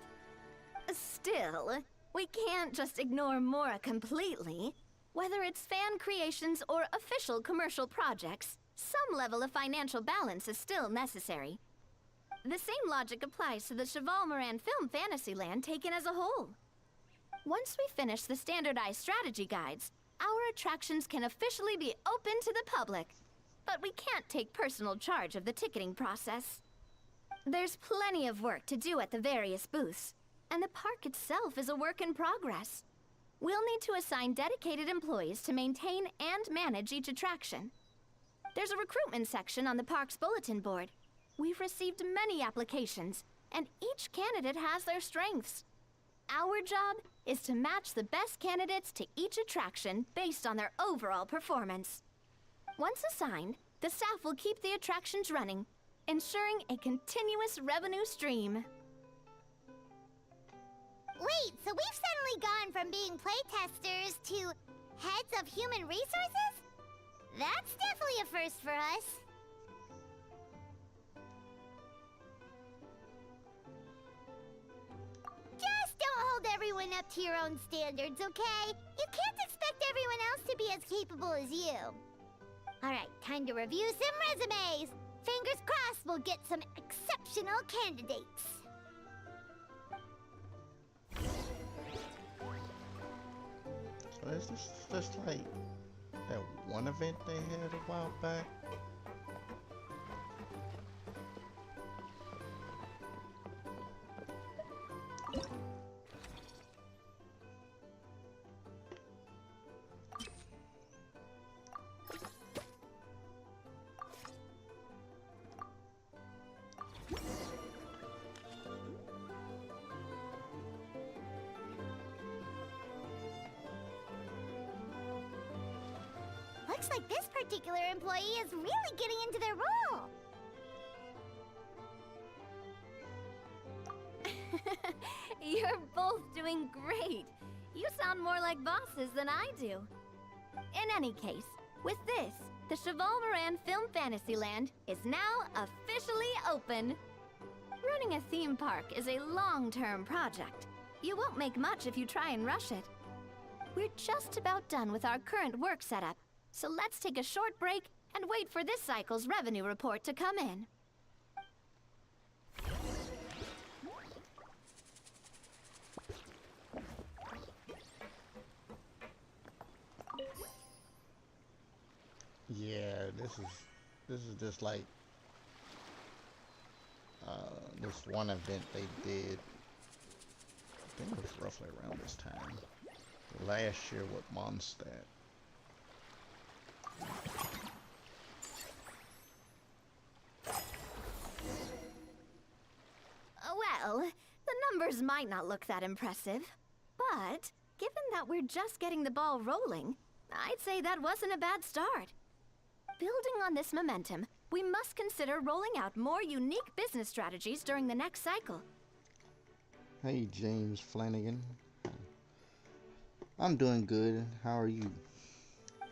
Still, we can't just ignore Mora completely. Whether it's fan creations or official commercial projects, some level of financial balance is still necessary. The same logic applies to the Chevalmoran Film Fantasyland taken as a whole. Once we finish the standardized strategy guides, our attractions can officially be open to the public. But we can't take personal charge of the ticketing process. There's plenty of work to do at the various booths, and the park itself is a work in progress. We'll need to assign dedicated employees to maintain and manage each attraction. There's a recruitment section on the park's bulletin board. We've received many applications, and each candidate has their strengths. Our job is to match the best candidates to each attraction based on their overall performance. Once assigned, the staff will keep the attractions running, ensuring a continuous revenue stream. Wait, so we've suddenly gone from being playtesters to heads of human resources? That's definitely a first for us. Just don't everyone up to your own standards, okay? You can't expect everyone else to be as capable as you. Alright, time to review some resumes. Fingers crossed we'll get some exceptional candidates. So is this just like that one event they had a while back? Looks like this particular employee is really getting into their role. You're both doing great. You sound more like bosses than I do. In any case, with this, the Chevalmoran Film Fantasyland is now officially open. Running a theme park is a long-term project. You won't make much if you try and rush it. We're just about done with our current work setup, so let's take a short break and wait for this cycle's revenue report to come in. Yeah, this is just like this one event they did. I think it was roughly around this time. Last year with Mondstadt. Well, the numbers might not look that impressive, but given that we're just getting the ball rolling, I'd say that wasn't a bad start. Building on this momentum, we must consider rolling out more unique business strategies during the next cycle. Hey, James Flanagan. I'm doing good. How are you?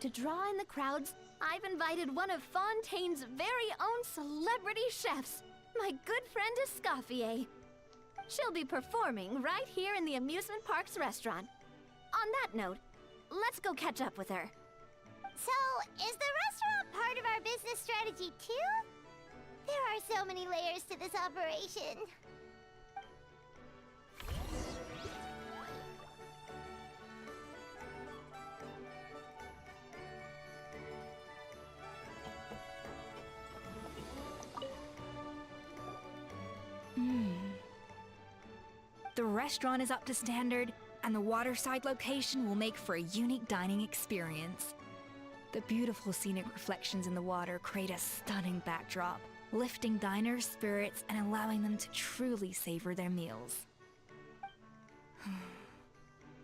To draw in the crowds, I've invited one of Fontaine's very own celebrity chefs, my good friend Escoffier. She'll be performing right here in the amusement park's restaurant. On that note, let's go catch up with her. So, is the restaurant part of our business strategy too? There are so many layers to this operation. The restaurant is up to standard, and the waterside location will make for a unique dining experience. The beautiful scenic reflections in the water create a stunning backdrop, lifting diners' spirits and allowing them to truly savor their meals.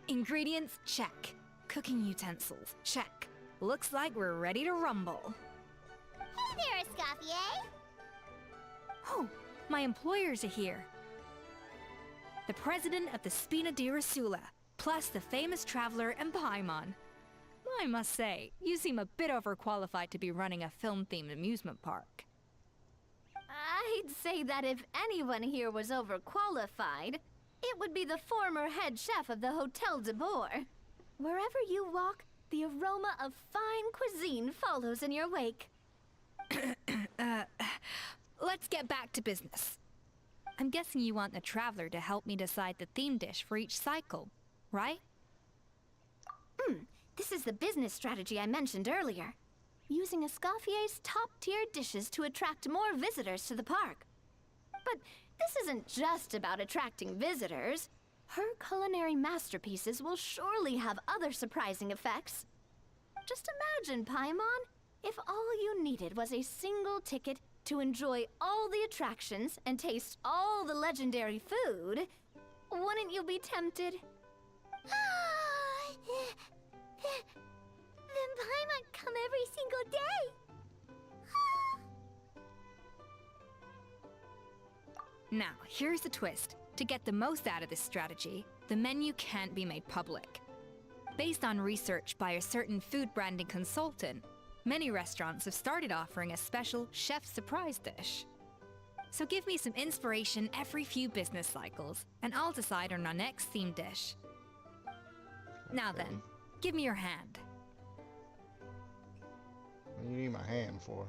Ingredients, check. Cooking utensils, check. Looks like we're ready to rumble. Hey there, Escoffier! Oh, my employers are here. The president of the Spina di Rasula, plus the famous traveler and Paimon. I must say, you seem a bit overqualified to be running a film-themed amusement park. I'd say that if anyone here was overqualified, it would be the former head chef of the Hotel de Boer. Wherever you walk, the aroma of fine cuisine follows in your wake. Let's get back to business. I'm guessing you want the traveler to help me decide the theme dish for each cycle, right? This is the business strategy I mentioned earlier. Using Escoffier's top-tier dishes to attract more visitors to the park. But this isn't just about attracting visitors. Her culinary masterpieces will surely have other surprising effects. Just imagine, Paimon, if all you needed was a single ticket to enjoy all the attractions and taste all the legendary food. Wouldn't you be tempted? Then Paimon come every single day. Now, here's the twist. To get the most out of this strategy, the menu can't be made public. Based on research by a certain food branding consultant, many restaurants have started offering a special chef surprise dish. So give me some inspiration every few business cycles, and I'll decide on our next theme dish. Now then, give me your hand. What do you need my hand for?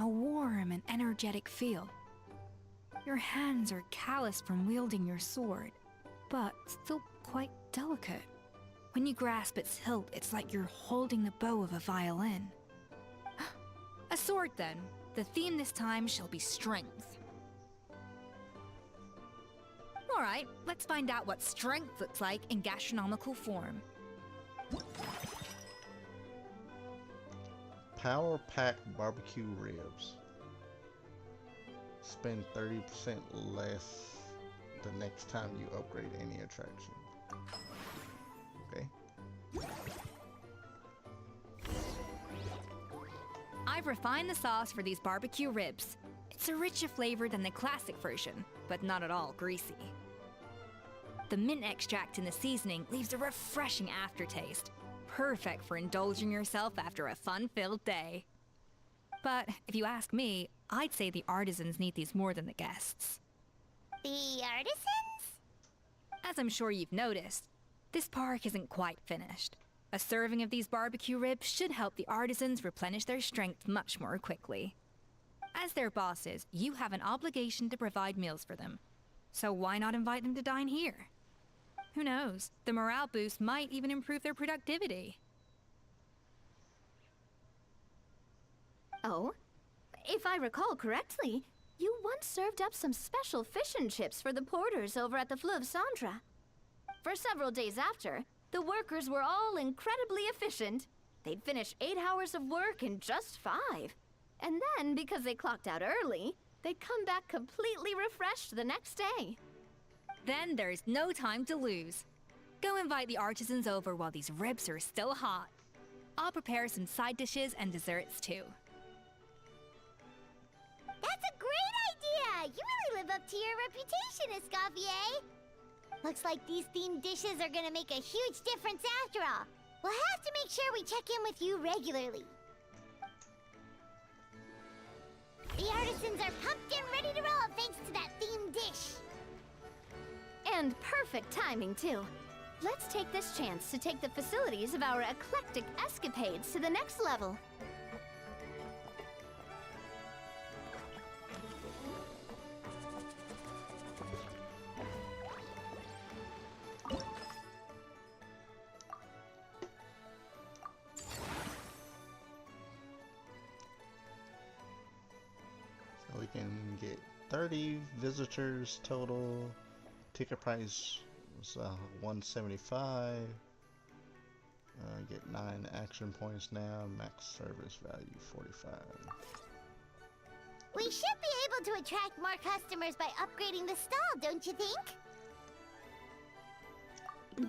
A warm and energetic feel. Your hands are calloused from wielding your sword, but still quite delicate. When you grasp its hilt, it's like you're holding the bow of a violin. A sword, then. The theme this time shall be strength. Alright, let's find out what strength looks like in gastronomical form. Power packed barbecue ribs. Spend 30% less the next time you upgrade any attraction. Okay. I've refined the sauce for these barbecue ribs. It's a richer flavor than the classic version, but not at all greasy. The mint extract in the seasoning leaves a refreshing aftertaste, perfect for indulging yourself after a fun-filled day. But if you ask me, I'd say the artisans need these more than the guests. The artisans? As I'm sure you've noticed, this park isn't quite finished. A serving of these barbecue ribs should help the artisans replenish their strength much more quickly. As their bosses, you have an obligation to provide meals for them. So why not invite them to dine here? Who knows? The morale boost might even improve their productivity. Oh, if I recall correctly, you once served up some special fish and chips for the porters over at the Fleuve Centre. For several days after, the workers were all incredibly efficient. They'd finish 8 hours of work in just 5. And then, because they clocked out early, they'd come back completely refreshed the next day. Then there's no time to lose. Go invite the artisans over while these ribs are still hot. I'll prepare some side dishes and desserts too. That's a great idea! You really live up to your reputation, Escoffier! Looks like these themed dishes are gonna make a huge difference after all. We'll have to make sure we check in with you regularly. The artisans are pumped and ready to roll thanks to that themed dish. And perfect timing, too. Let's take this chance to take the facilities of our eclectic escapades to the next level. So we can get 30 visitors total. Ticket price was $175. Get 9 action points now. Max service value 45. We should be able to attract more customers by upgrading the stall, don't you think?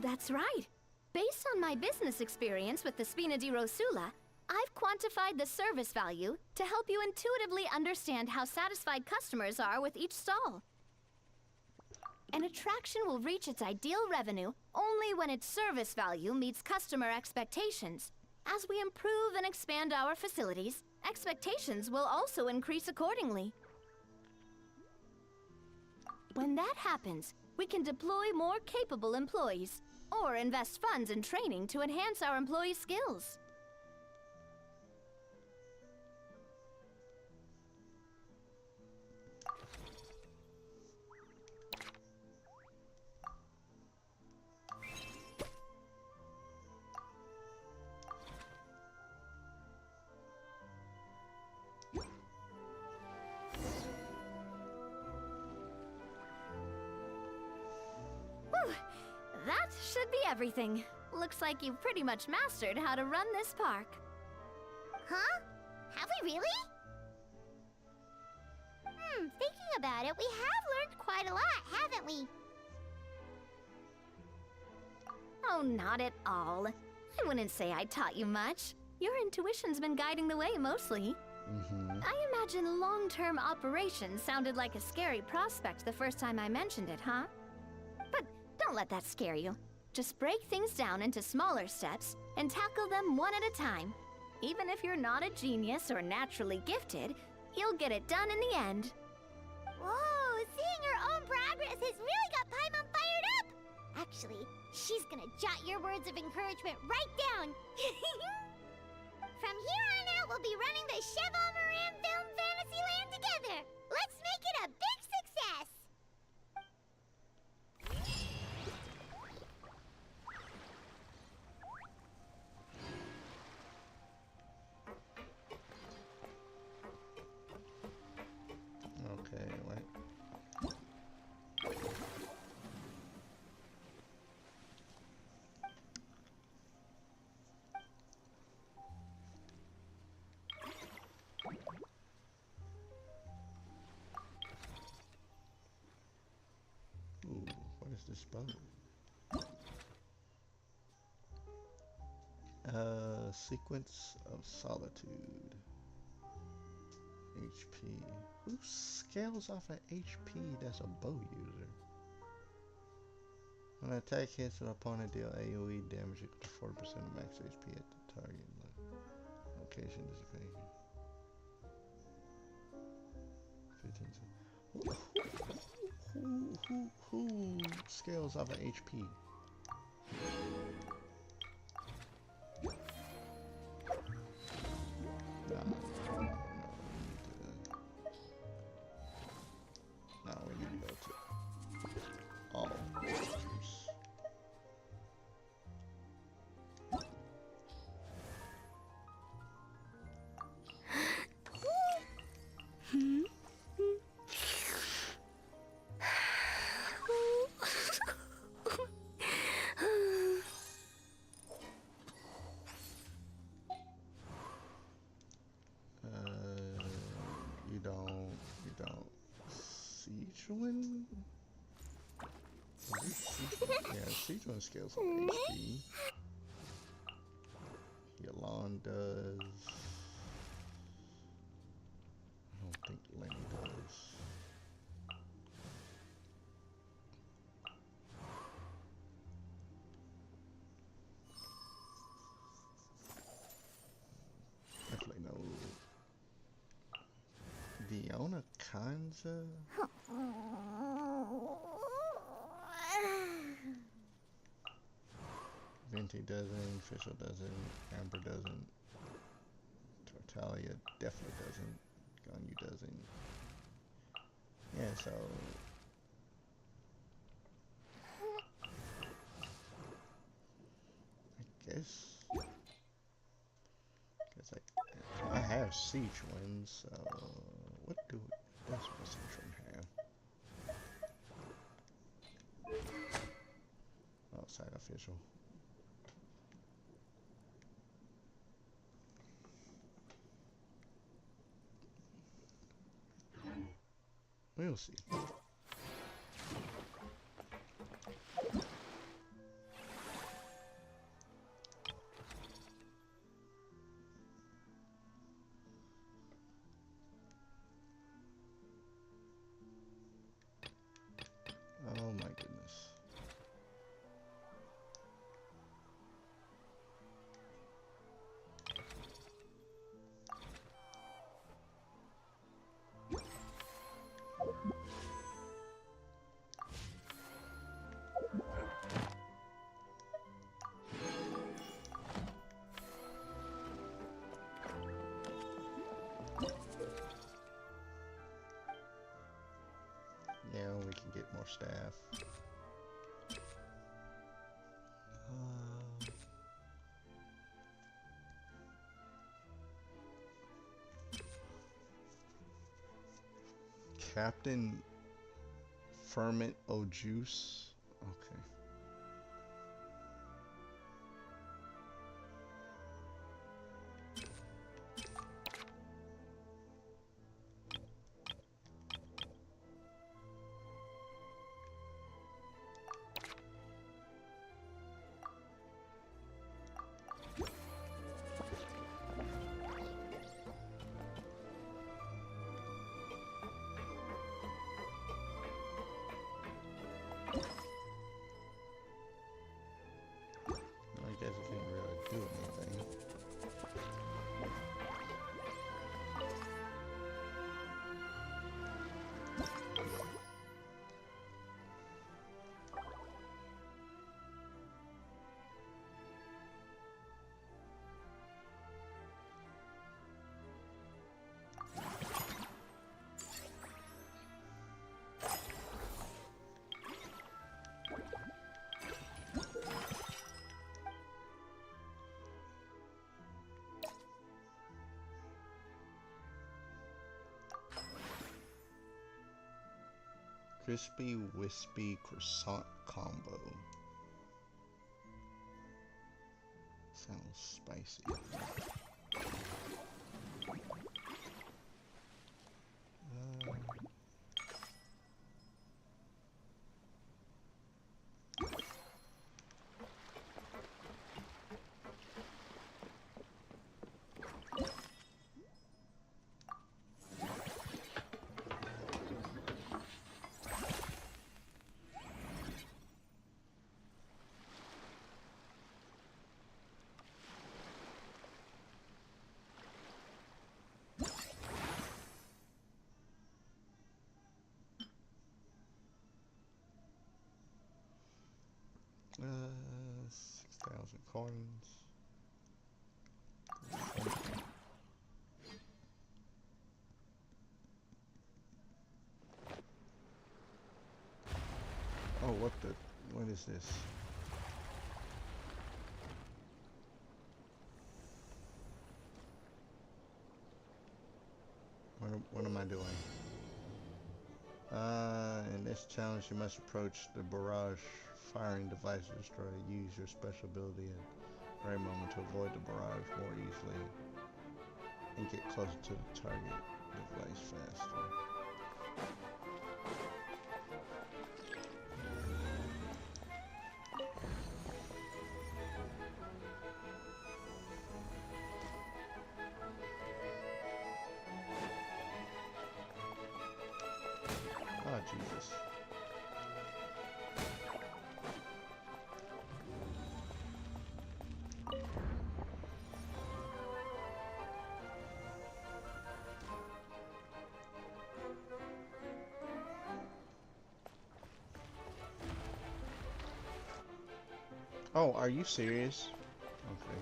That's right. Based on my business experience with the Spina di Rosula, I've quantified the service value to help you intuitively understand how satisfied customers are with each stall. An attraction will reach its ideal revenue only when its service value meets customer expectations. As we improve and expand our facilities, expectations will also increase accordingly. When that happens, we can deploy more capable employees, or invest funds in training to enhance our employees' skills. That should be everything. Looks like you've pretty much mastered how to run this park. Huh? Have we really? Thinking about it, we have learned quite a lot, haven't we? Oh, not at all. I wouldn't say I taught you much. Your intuition's been guiding the way mostly. I imagine long-term operations sounded like a scary prospect the first time I mentioned it, huh? But don't let that scare you. Just break things down into smaller steps and tackle them one at a time. Even if you're not a genius or naturally gifted, you'll get it done in the end. Whoa, seeing your own progress has really got Paimon fired up! Actually, she's gonna jot your words of encouragement right down. From here on out, we'll be running the Cheval Moran Film Fantasyland together. Let's make it a big success. Okay, wait. Ooh, what is this bow? Sequence of Solitude. HP. Who scales off of HP that's a bow user? When an attack hits an opponent, deal AoE damage equal to 40% of max HP at the target location dissipation. 15 who scales off of HP? Now we need to go to all monsters. You don't siege one? Yeah, siege one scales on HP. Yolon does. I don't think Lenny does. Definitely no. Diona Kanza? Venti doesn't, Fischl doesn't, Amber doesn't, Tortalia definitely doesn't, Ganyu doesn't. Yeah, so I guess I have siege wins, so what does my siege one have? Outside official. We'll see. Oh my goodness. Yeah, we can get more staff. Captain Ferment O Juice. Okay. Crispy Wispy Croissant Combo. Sounds spicy. Uh, 6,000 coins. Oh, what is this? What am I doing? In this challenge, you must approach the barrage firing device to destroy. Use your special ability at the right moment to avoid the barrage more easily and get closer to the target device faster. Oh, Jesus. Oh, are you serious? Okay.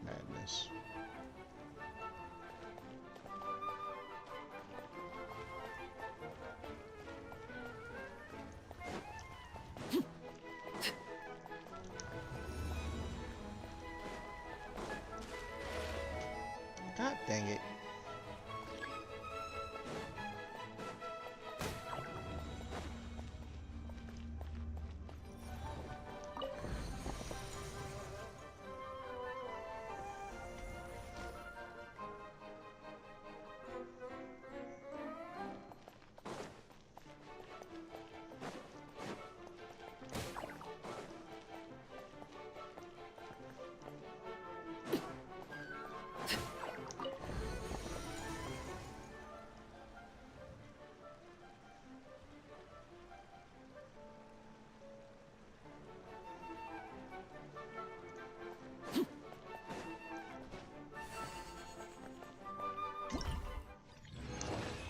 Madness. God dang it.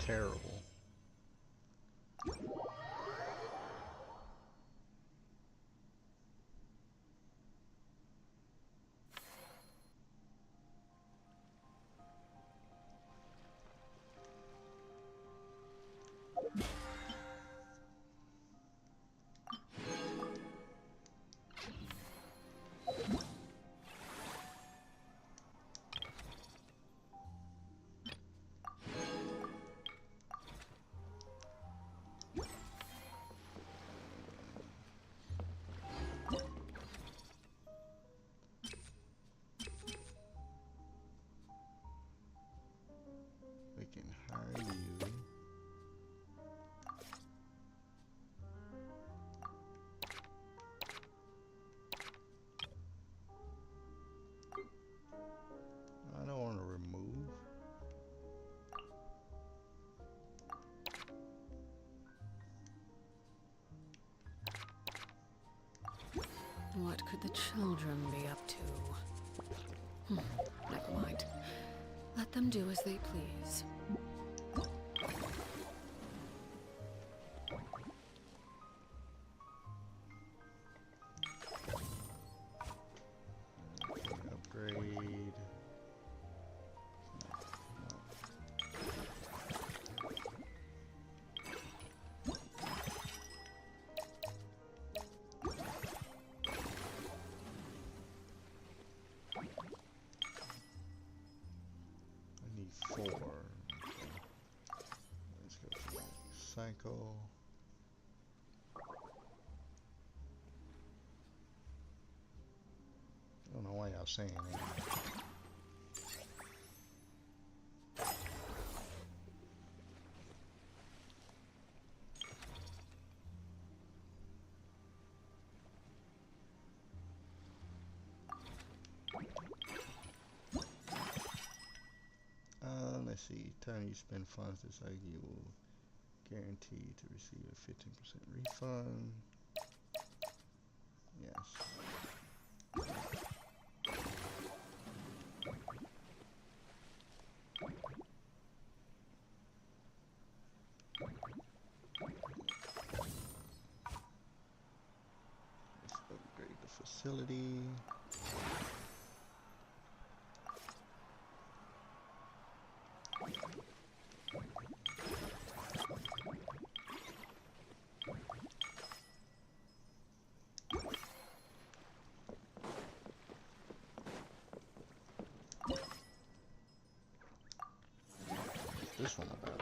Terrible. We can hire you. I don't want to remove. What could the children be up to? Never mind. Let them do as they please. Upgrade. 4. Let's go to cycle. I don't know why y'all saying that. Let's see. Time you spend funds this cycle, you will guarantee to receive a 15% refund. Yes. Let's upgrade the facility. This one about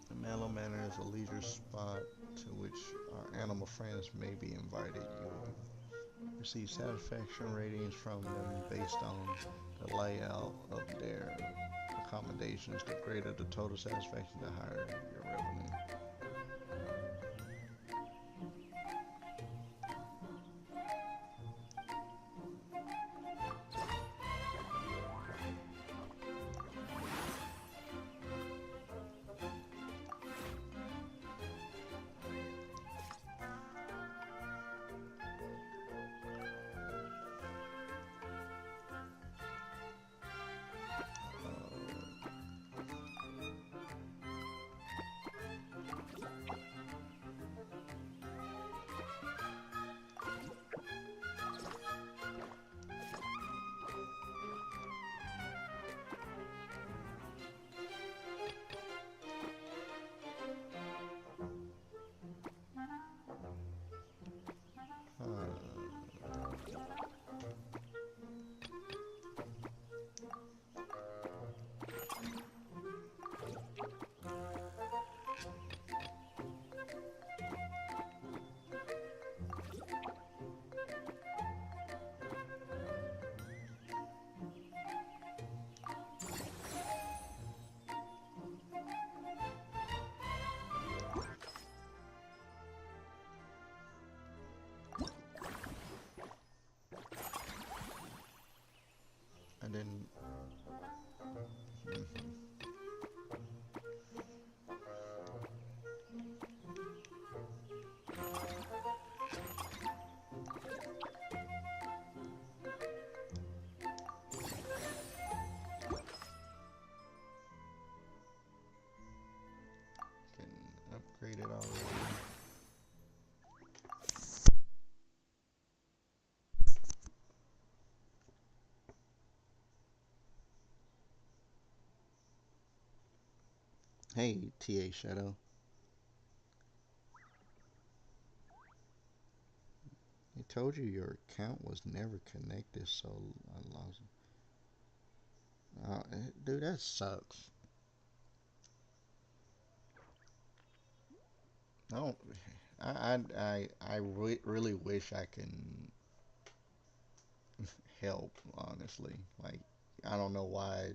the Mallow Manor is a leisure spot to which our animal friends may be invited. You will receive satisfaction ratings from them based on the layout of their accommodations. The greater the total satisfaction, the higher your revenue. And then can upgrade it already. Hey, TA Shadow. I told you your account was never connected, so I lost it. Dude, that sucks. I don't. I really wish I can help. Honestly, like I don't know why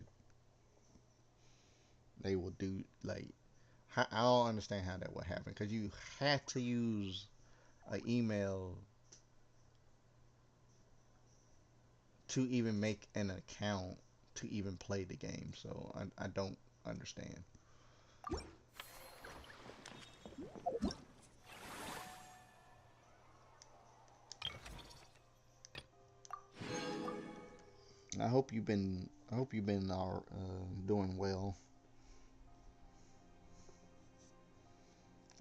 they would do like. I don't understand how that would happen because you had to use an email to even make an account to even play the game. So I don't understand. I hope you've been doing well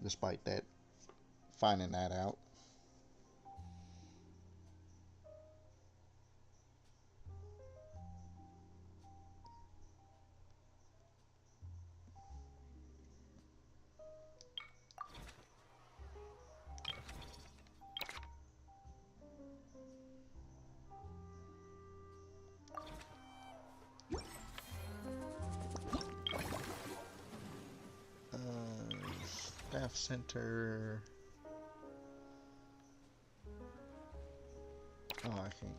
despite that finding that out. Staff center. Oh, I can't.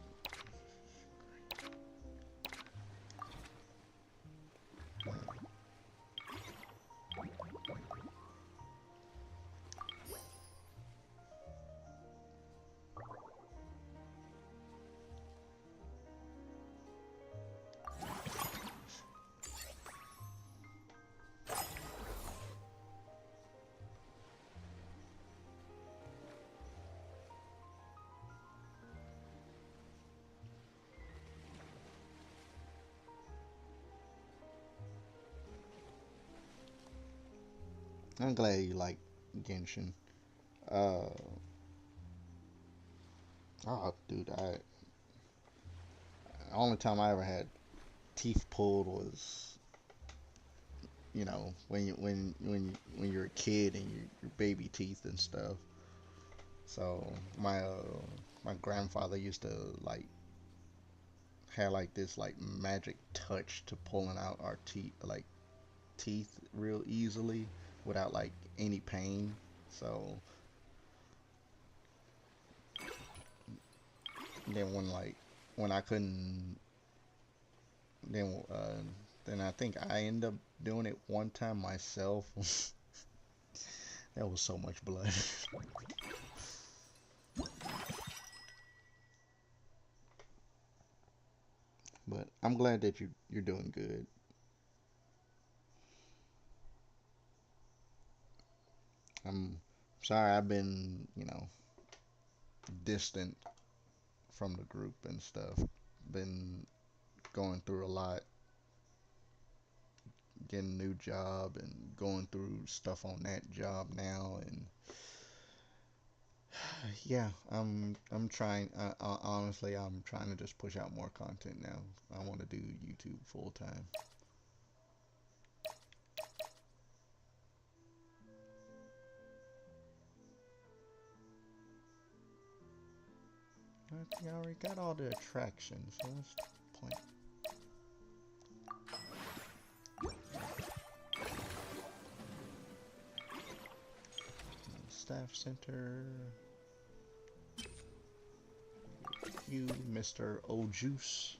I'm glad you like Genshin. Oh, dude, the only time I ever had teeth pulled was, you know, when you're a kid and your baby teeth and stuff. So my grandfather used to like had like this like magic touch to pulling out our teeth real easily without like any pain. So then when I couldn't, then I think I ended up doing it one time myself. That was so much blood. But I'm glad that you're doing good. I'm sorry I've been, distant from the group and stuff. Been going through a lot, getting a new job and going through stuff on that job now, and yeah, I'm trying. Honestly, I'm trying to just push out more content now. I want to do YouTube full time. I think I already got all the attractions, so what's the point? Staff center. You, Mr. Ojuice.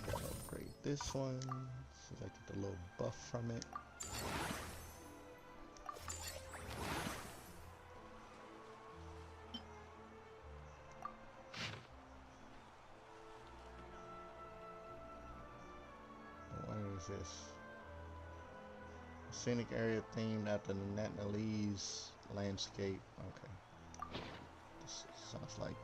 Upgrade this one, so I get the little buff from it. What is this? Scenic area themed after the Vietnamese landscape. Okay. This sounds like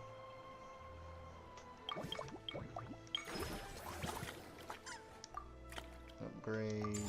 upgrade.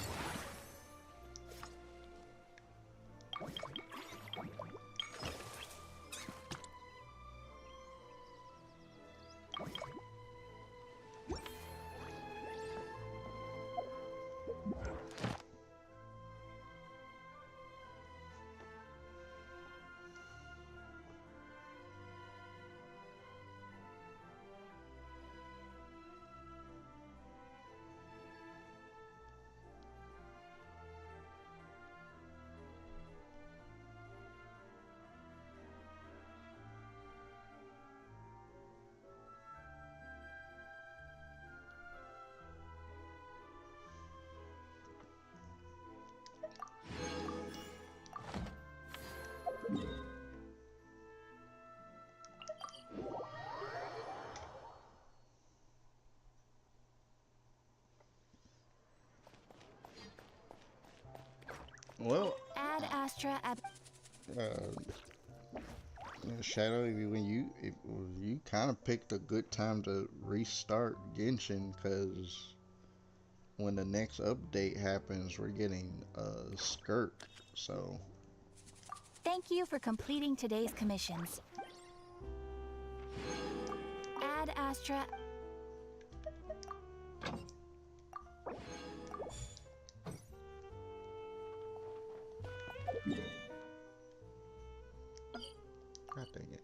Well, Ad Astra ab. Shadow, if you kind of picked a good time to restart Genshin, because when the next update happens, we're getting Skirk. So Thank you for completing today's commissions. Ad Astra. God dang it.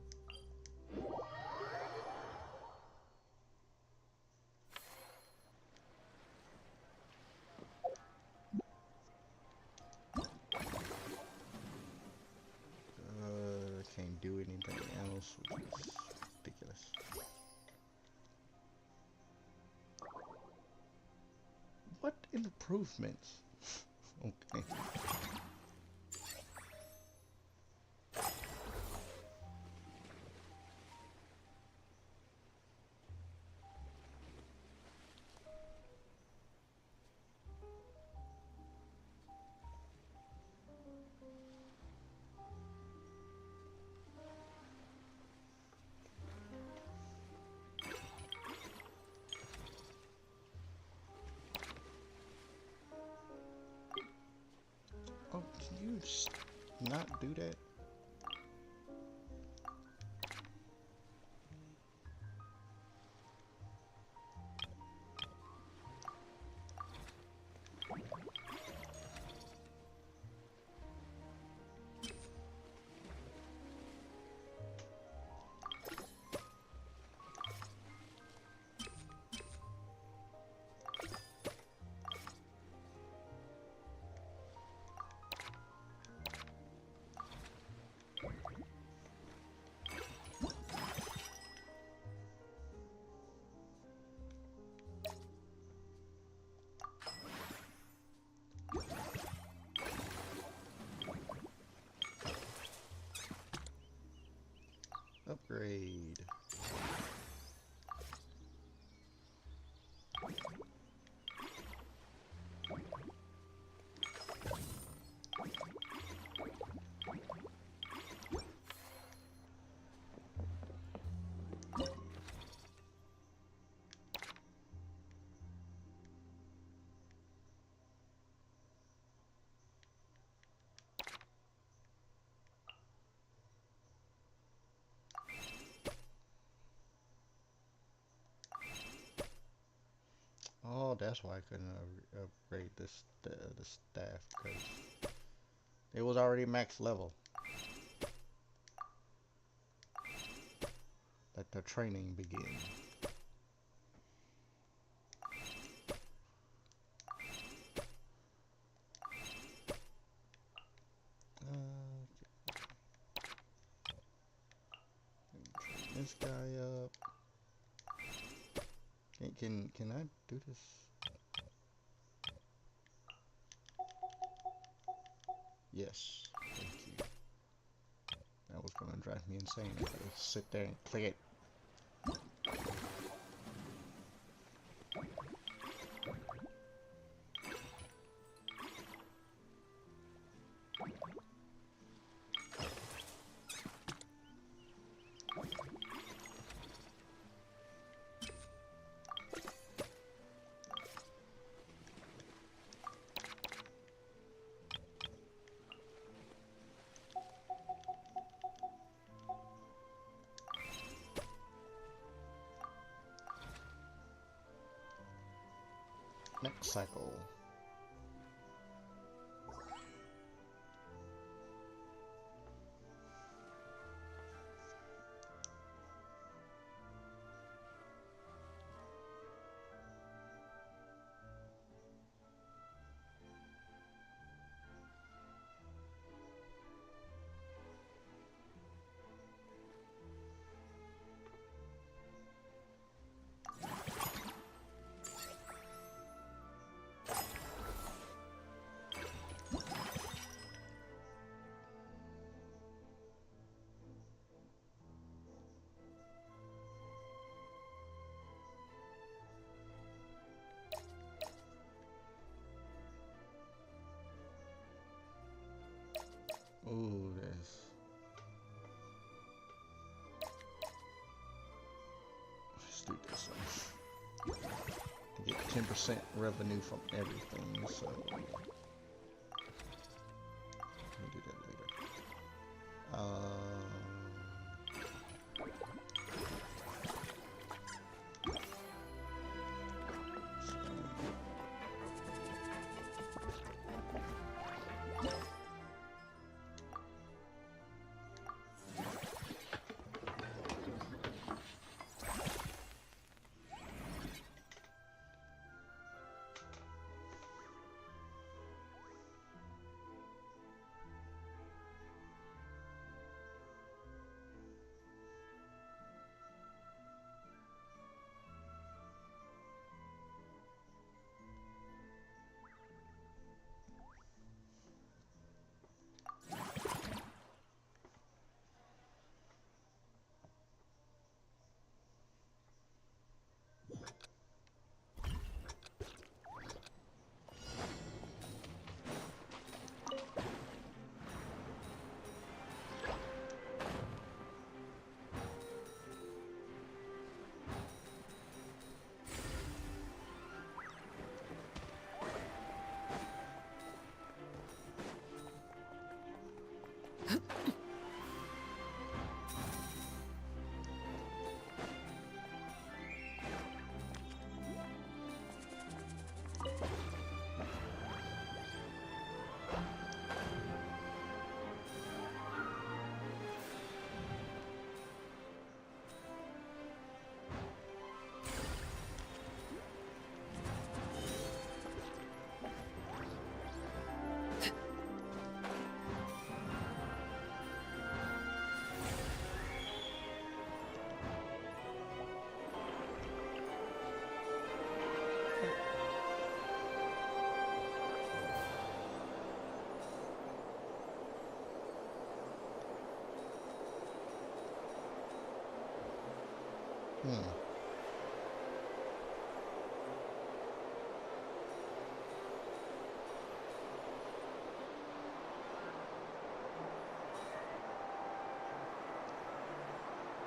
Can't do anything else, which is ridiculous. What improvements? Okay. Oh, can you just not do that? Upgrade. Oh, that's why I couldn't upgrade this the staff, because it was already max level. Let the training begin. Train this guy up. Can I do this? Yes, thank you. That was gonna drive me insane if I just sit there and click it. Next cycle. 10% revenue from everything, so we'll do that later.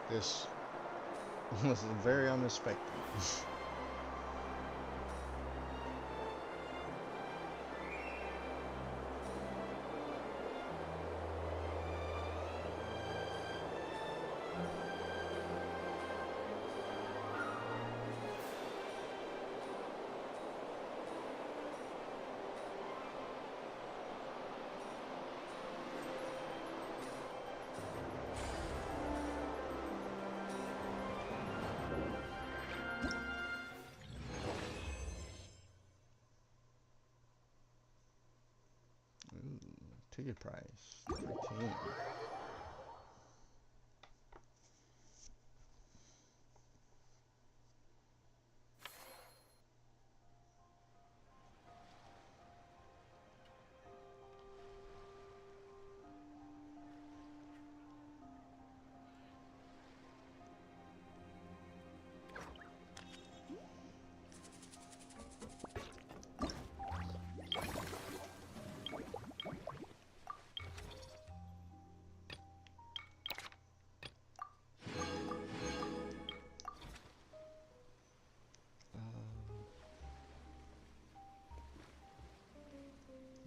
This was very unexpected. Ticket price 13.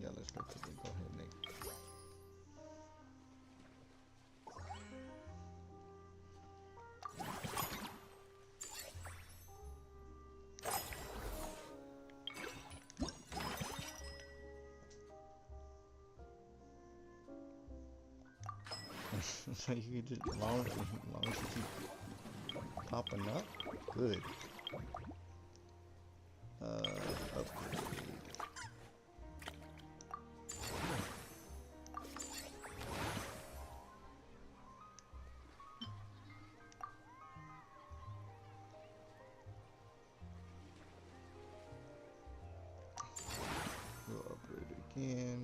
Yeah, let's go to the go ahead, Nick. So you can just long as you keep popping up, good. Upgrade. We'll upgrade it again.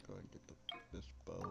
Go and get this bow.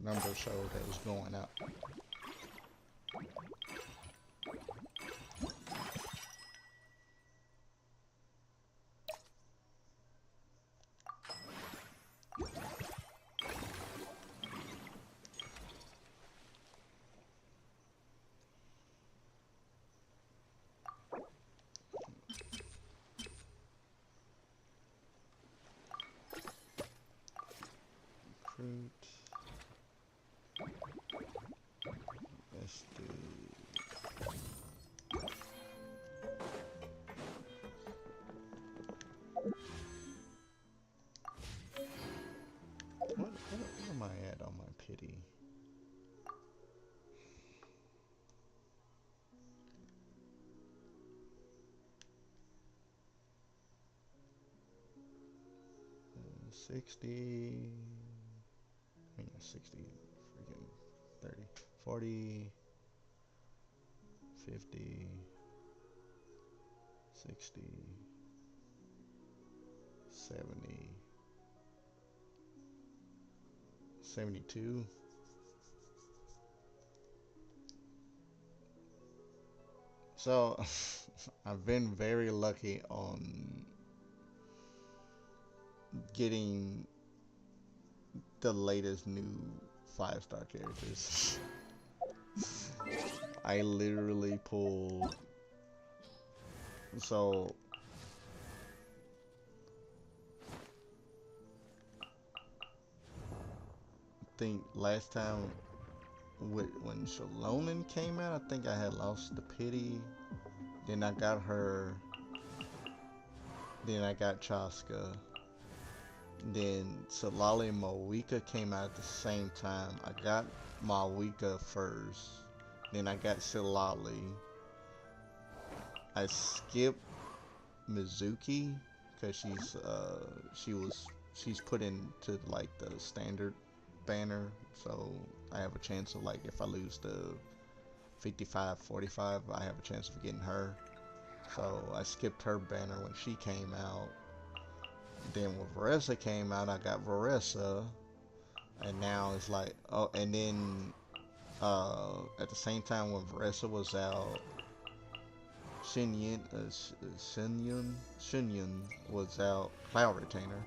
number showed that was going up. Fruit. Let's do. What am I at on my pity? Uh, 60. I mean, 60, freaking 30, 40, 50, 60, 70, 72. So, I've been very lucky on getting the latest new 5-star characters. I literally pulled. So I think last time when Shalonen came out, I think I had lost the pity. Then I got her. Then I got Chaska. Then Solali and Moika came out at the same time. I got Moika first. Then I got Solali. I skipped Mizuki because she's put into like the standard banner, so I have a chance of, like, if I lose the 55-45, I have a chance of getting her. So I skipped her banner when she came out. Then when Varessa came out, I got Varessa, and now it's like, oh, and then at the same time when Varessa was out, Shunyun was out, Cloud Retainer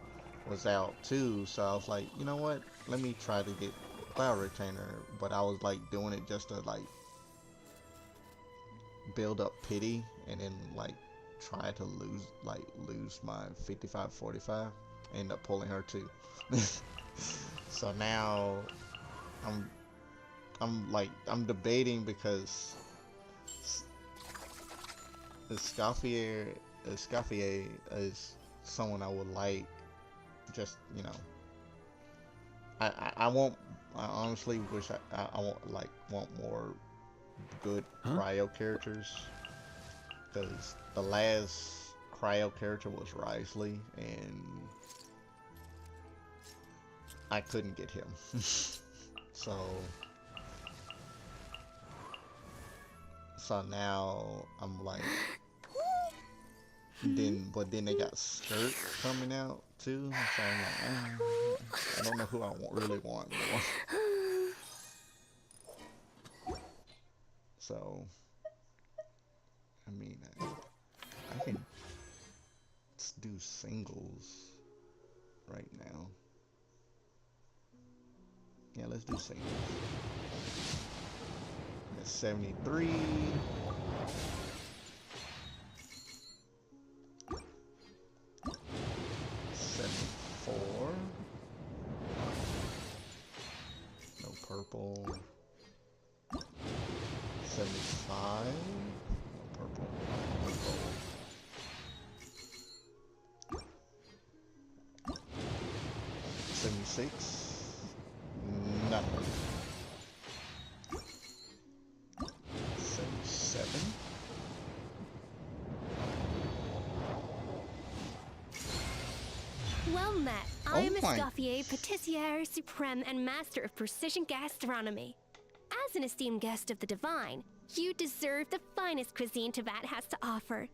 was out too, so I was like, you know what, let me try to get Cloud Retainer, but I was like doing it just to like build up pity and then like try to lose my 55-45, end up pulling her too. So now I'm debating because Escoffier is someone I would like, just, you know, I honestly wish I want more good cryo characters, because the last cryo character was Risley and I couldn't get him. So now I'm like, but then they got Skirt coming out too, so I'm like, I don't know who I really want more. So I mean, I can do singles right now. Yeah, let's do singles. That's 73. No purple. 75. No purple. No gold. 76. Nothing. 77. Well met. I am Escoffier, Patissiere Supreme, and Master of Precision Gastronomy. As an esteemed guest of the Divine, you deserve the finest cuisine Teyvat has to offer.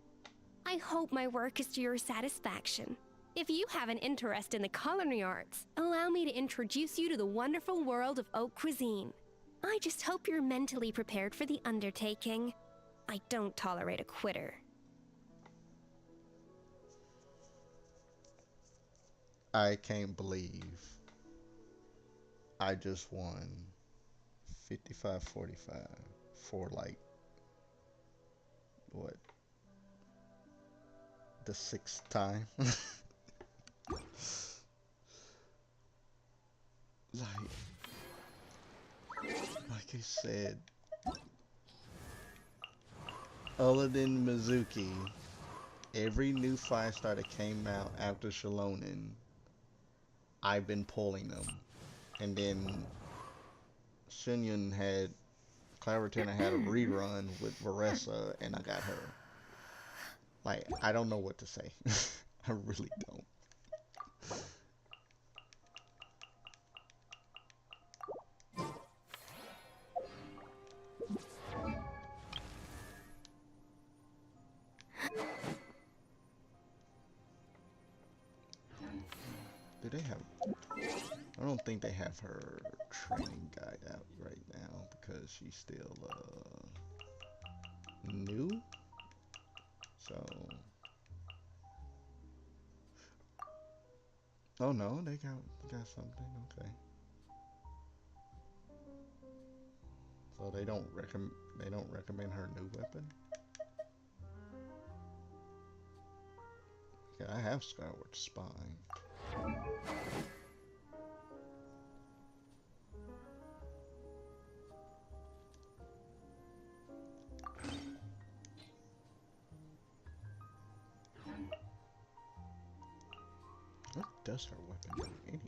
I hope my work is to your satisfaction. If you have an interest in the culinary arts, allow me to introduce you to the wonderful world of haute cuisine. I just hope you're mentally prepared for the undertaking. I don't tolerate a quitter. I can't believe I just won 55-45 for like what, the 6th time. like I said, other than Mizuki, every new 5-star that came out after Shalonen, I've been pulling them. And then Shunyun had, Claritina had a rerun with Varessa, and I got her. Like, I don't know what to say. I really don't. Do they have... I don't think they have her training guide out right now because she's still new. So, oh no, they got something. Okay. So they don't recommend her new weapon. Yeah, I have Skyward Spine. What does her weapon do anyway?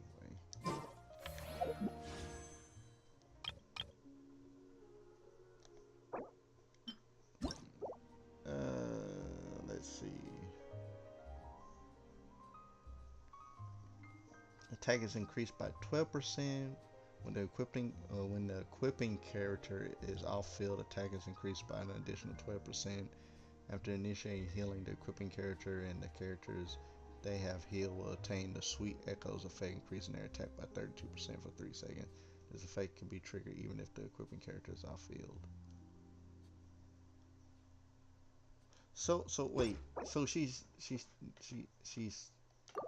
Let's see. Attack is increased by 12% when the equipping character is off field. Attack is increased by an additional 12% after initiating healing. The equipping character and the characters they have healed will attain the Sweet Echoes effect, increasing their attack by 32% for 3 seconds. This effect can be triggered even if the equipping character is off field. So wait, so she's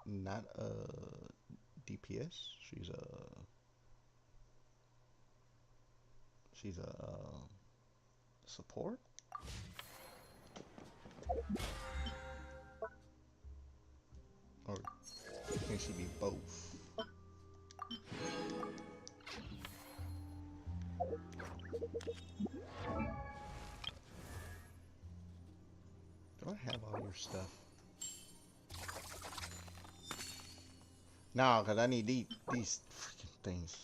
not a DPS. She's a support. Or can she be both? Do I have all your stuff? No, because I need these freaking things.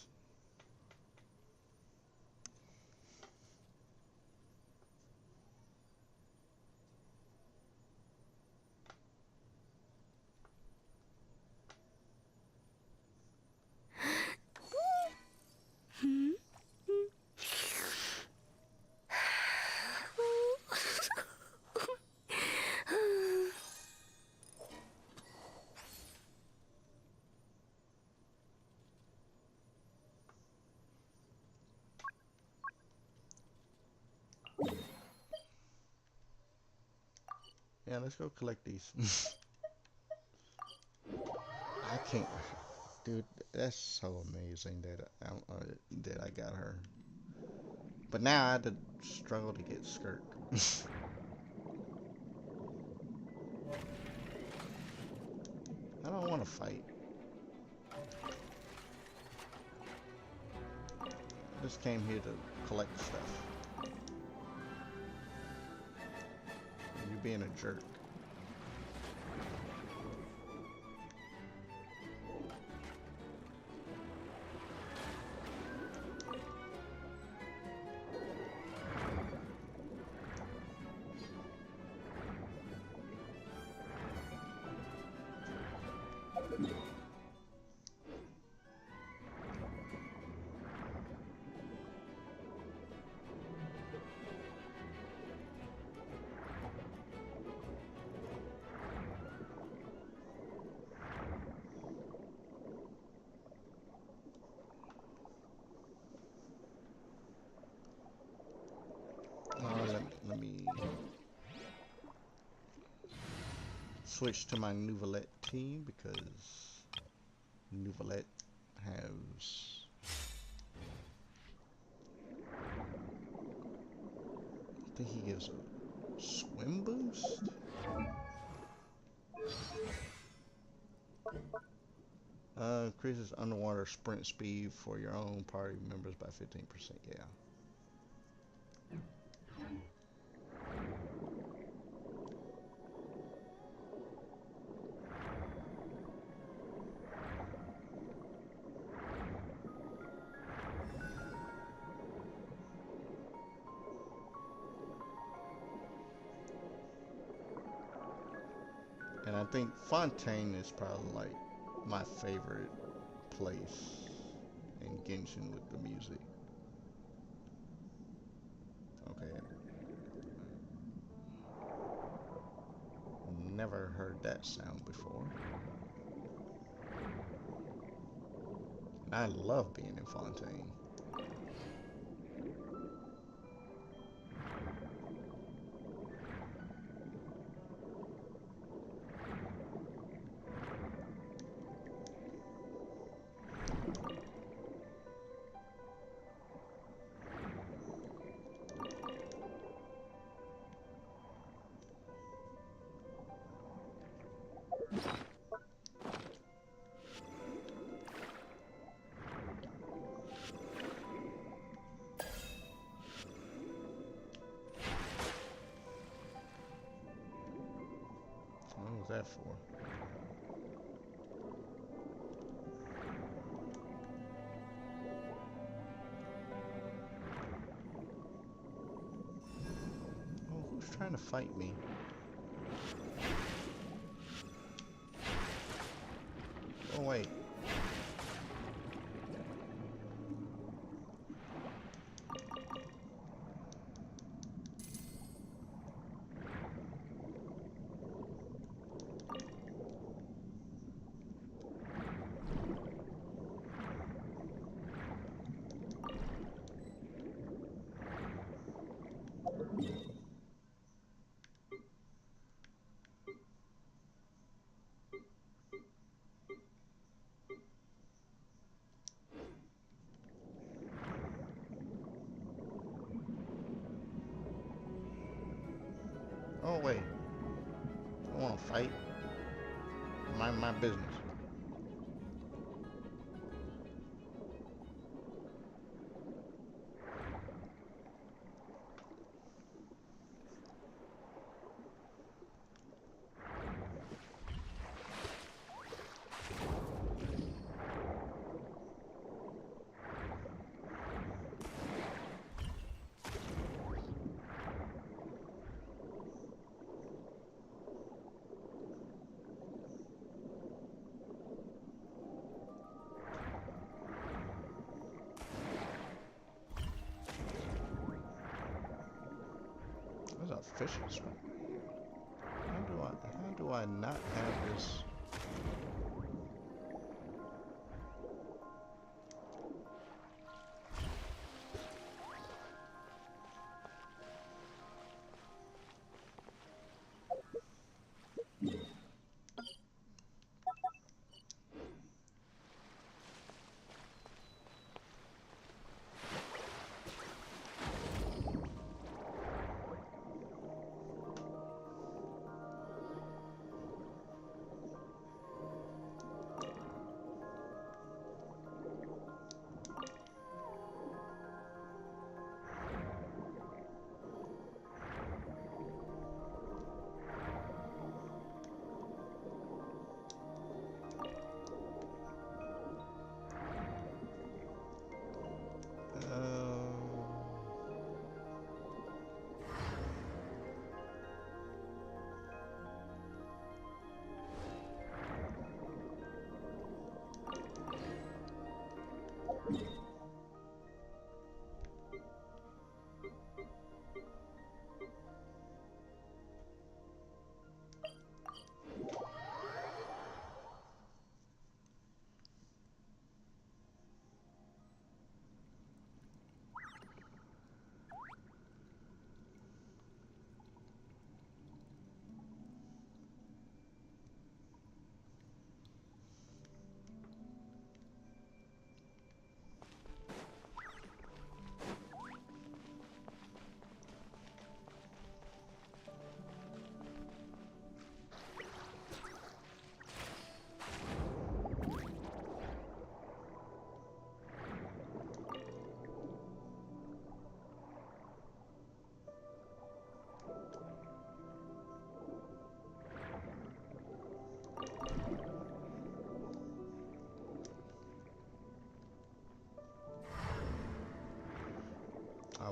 Yeah, let's go collect these. I can't, dude. That's so amazing that I got her. But now I had to struggle to get skirt. I don't want to fight. I just came here to collect stuff. You're being a jerk. switch to my Nouvelette team because Nouvelette has I think he gives a swim boost. Increases underwater sprint speed for your own party members by 15%. Yeah. And I think Fontaine is probably like my favorite place in Genshin with the music. Okay. Never heard that sound before. And I love being in Fontaine. What was that for? Oh, who's trying to fight me? Oh, wait. Oh, wait. I want to fight. Mind my business. Those are fishes. How do I not have this?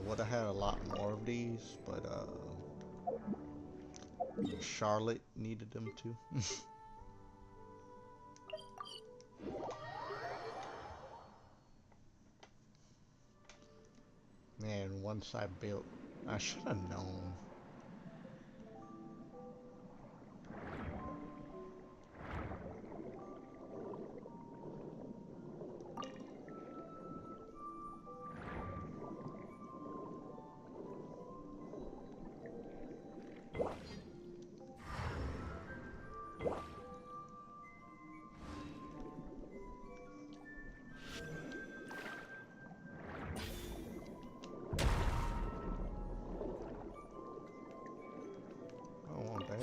would have had a lot more of these, but Charlotte needed them too. Man, once I built, I should have known. I don't want that.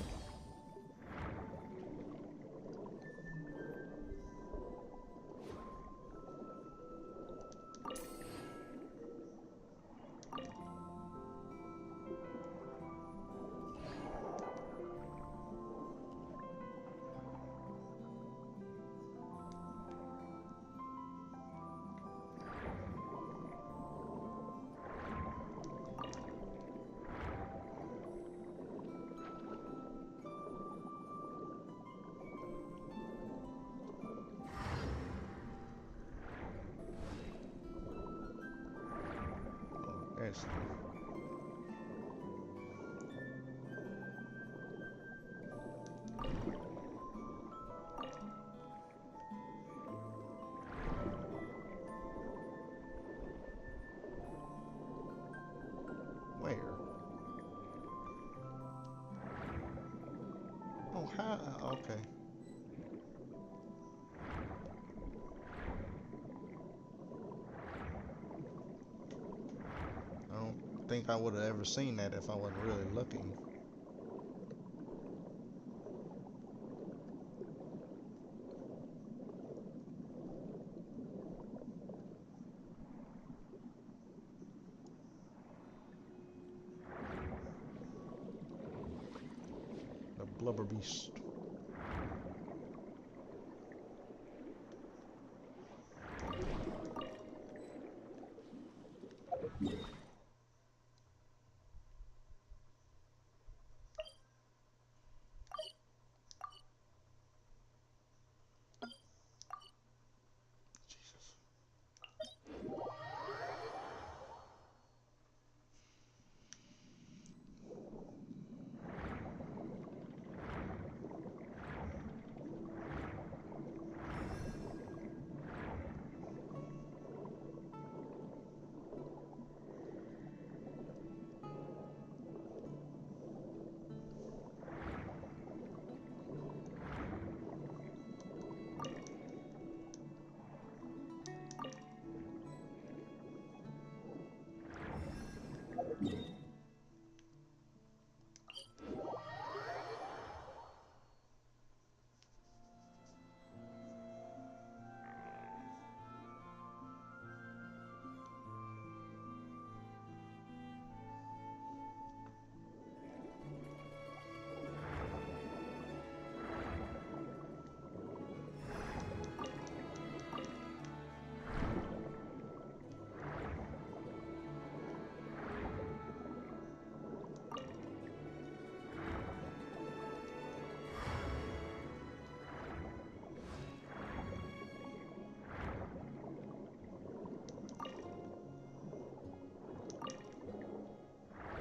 There's where? Oh, how? Okay. I don't think I would have ever seen that if I wasn't really looking. The blubber beast. Jesus.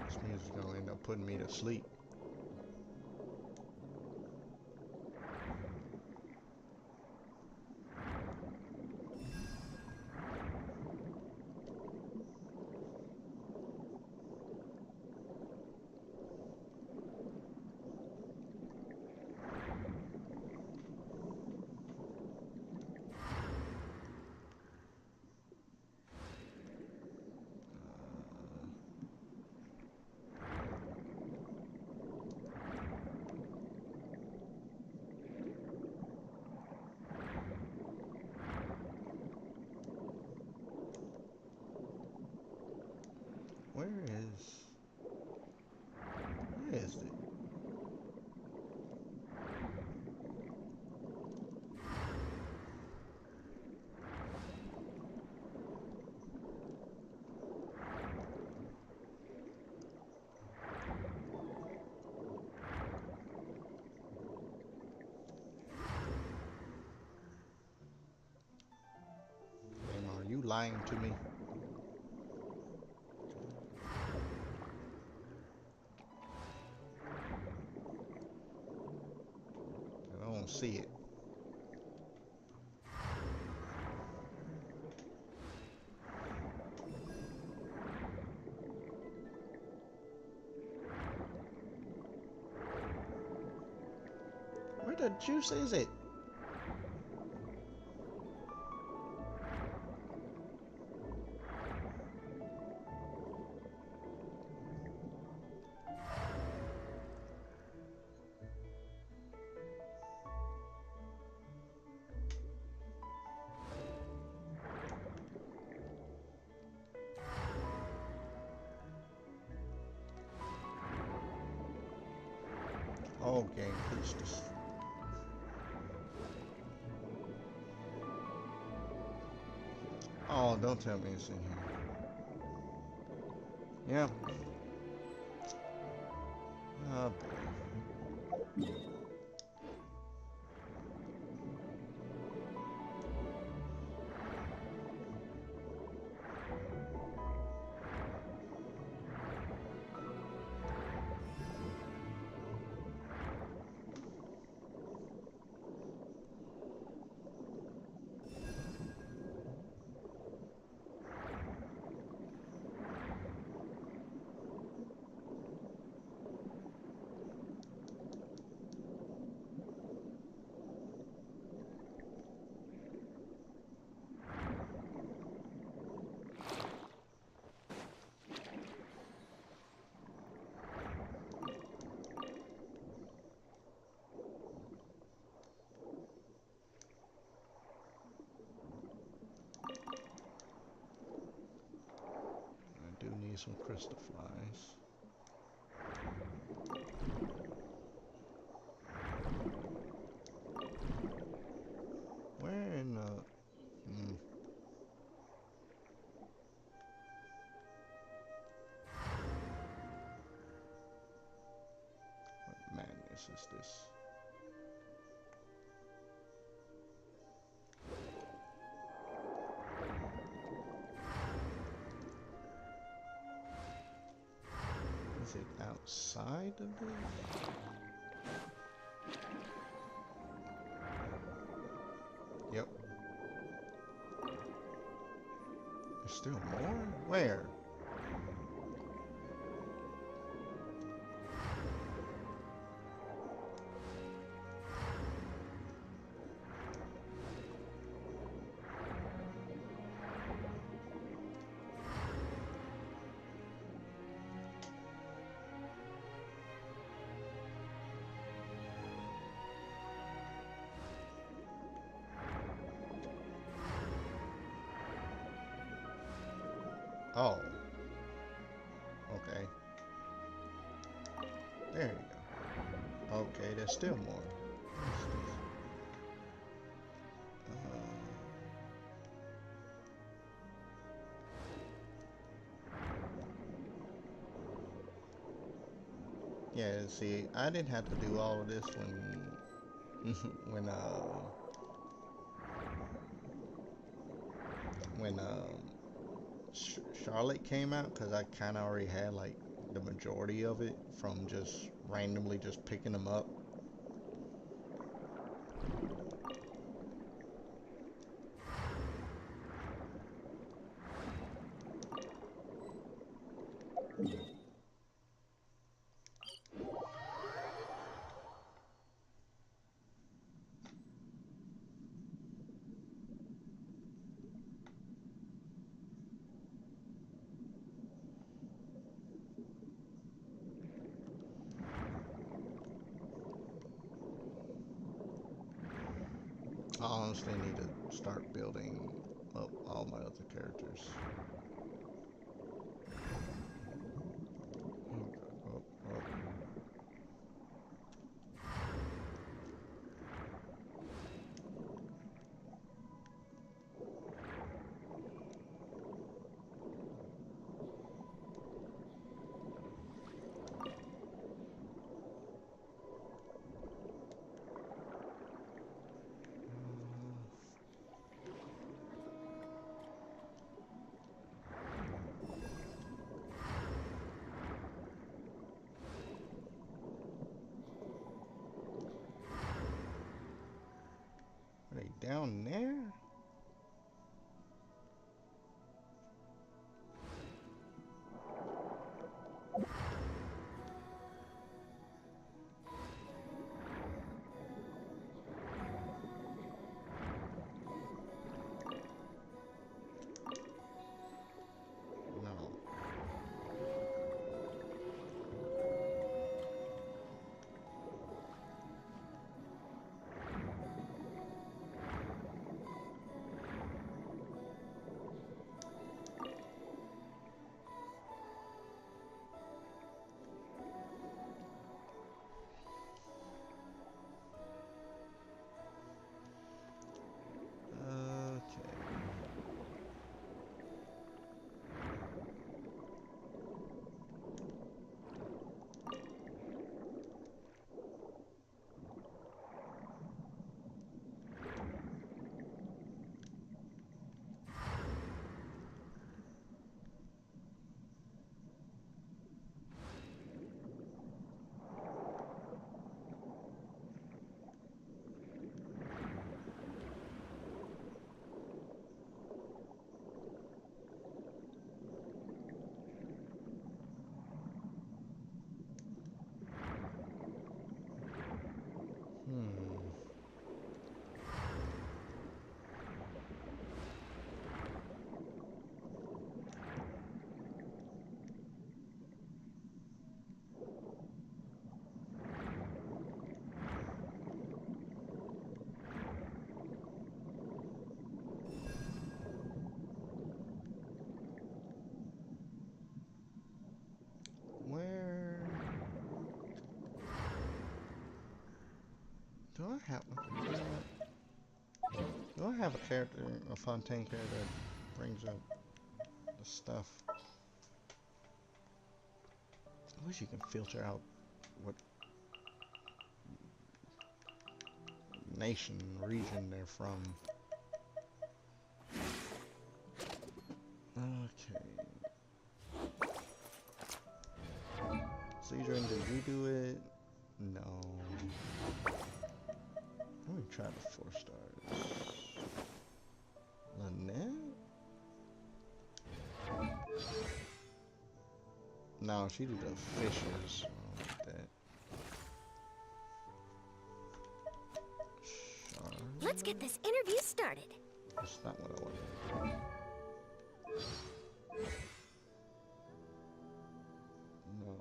This music's gonna end up putting me to sleep. Where is it? lying to me? I don't see it. Where the juice is it? Oh, game, please just. Oh, don't tell me it's in here. Yeah. Oh boy. I do need some crystal flies. Where in the... What madness is this? Is it outside of this? Yep. There's still more? Where? Oh. Okay. There you go. Okay, there's still more. What's this? Yeah, see, I didn't have to do all of this when Charlotte came out, because I kind of already had like the majority of it from just randomly just picking them up. I honestly need to start building up all my other characters. Oh, oh. down there? Do I have a character, a Fontaine character that brings up the stuff? I wish you can filter out what nation, region they're from. Okay. Cedron, did you do it? No. Let me try the 4 stars. Lynette? No, she did the fishes. I don't like that. Charlotte? Let's get this interview started. That's not what I wanted. No.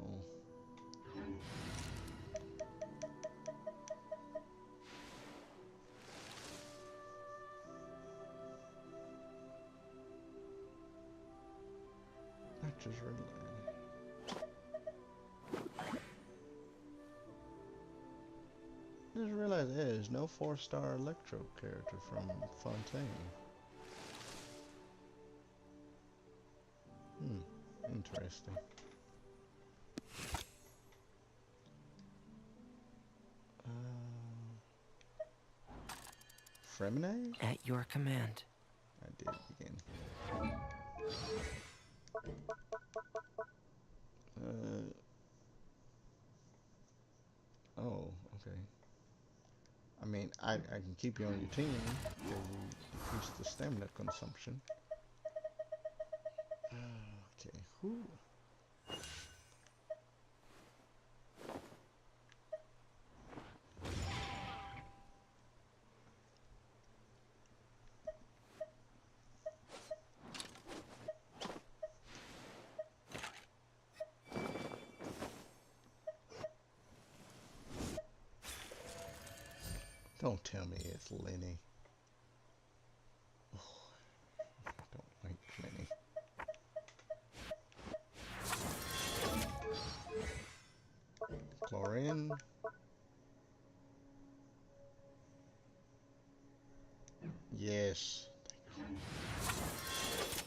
I just realized. There's no 4-star Electro character from Fontaine. Interesting. Fremine? At your command. I did it again. Oh, okay. I mean, I can keep you on your team if you decrease the stamina consumption. Okay, whew. Don't tell me it's Lenny. Oh, I don't like Lenny. Chlorine. Yes.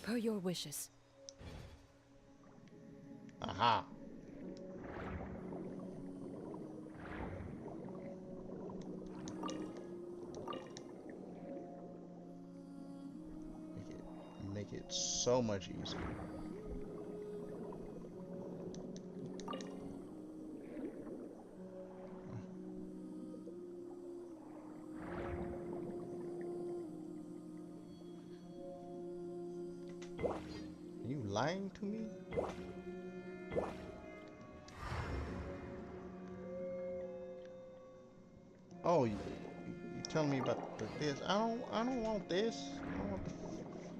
Per your wishes. Aha. Make it so much easier. Are you lying to me? Oh, you telling me about this? I don't want this.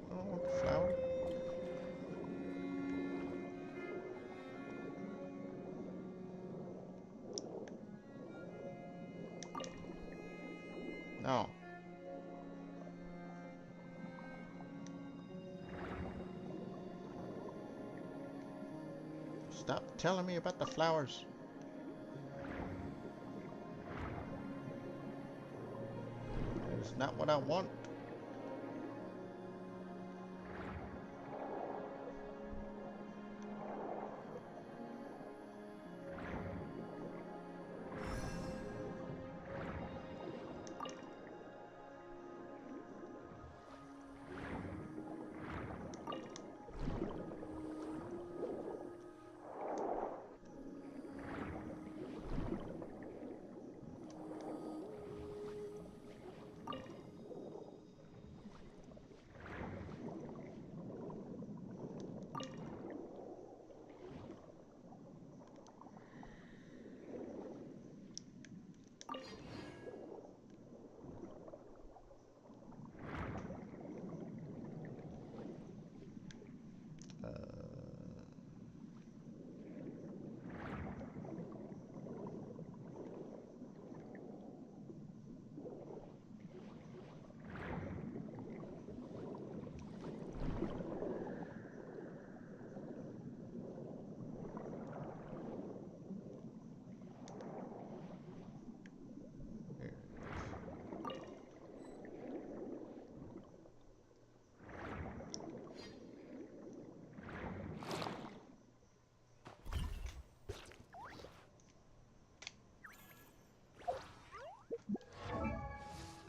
I don't want the flower. No. Stop telling me about the flowers. It's not what I want.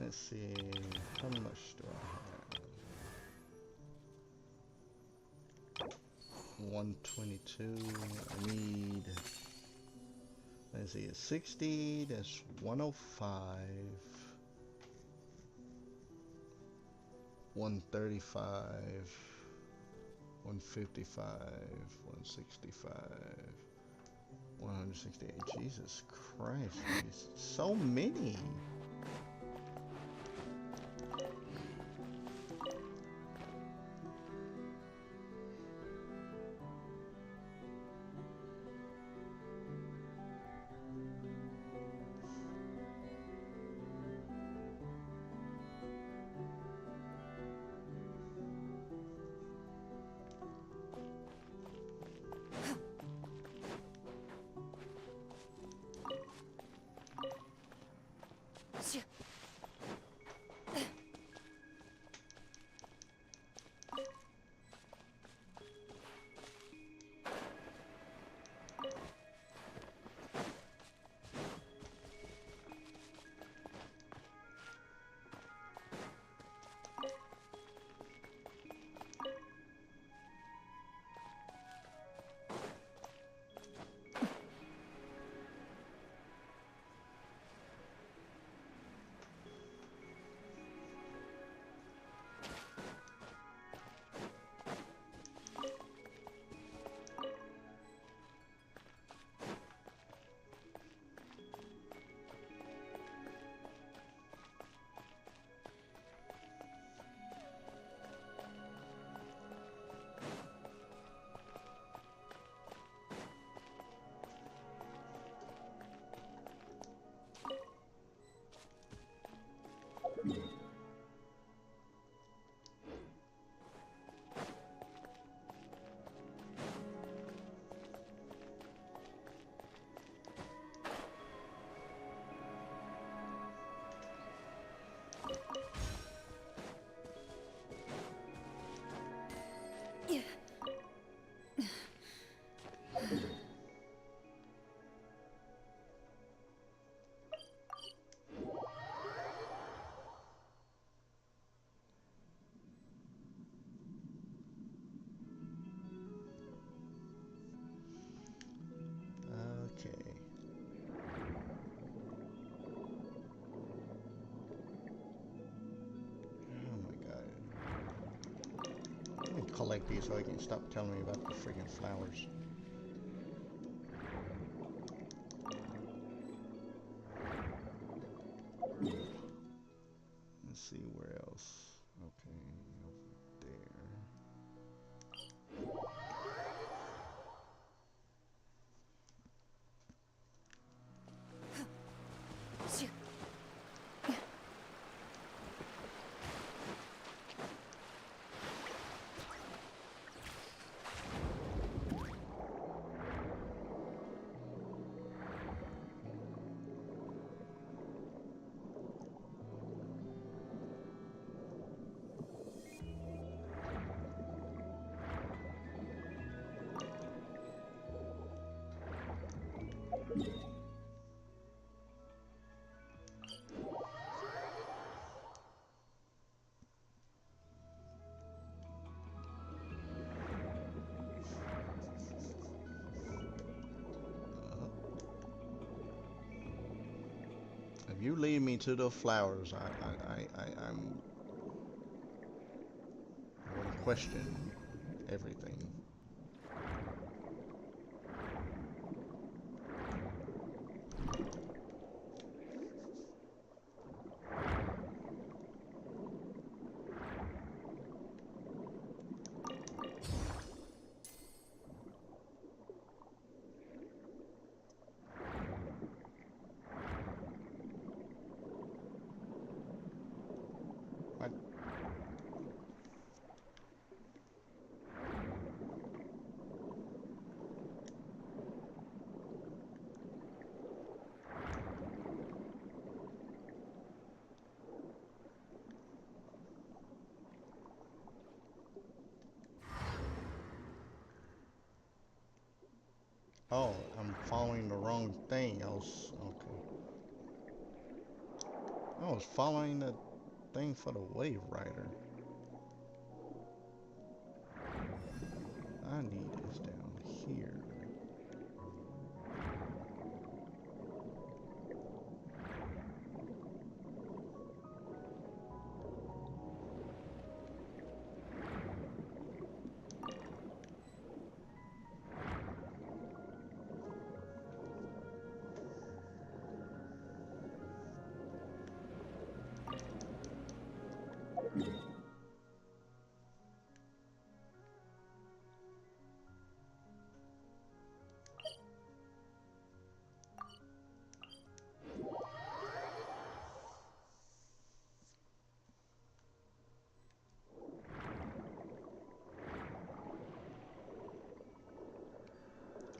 Let's see, how much do I have? 122. I need, let's see, it's 60, that's 105. 135. 155. 165. 168. Jesus Christ, there's so many. collect these so he can stop telling me about the freaking flowers. Let's see where else. Okay, over there. If you lead me to the flowers, I'm going to question everything. What? Oh, I'm following the wrong thing. Okay. I was following the thing for the wave rider. I need is down here.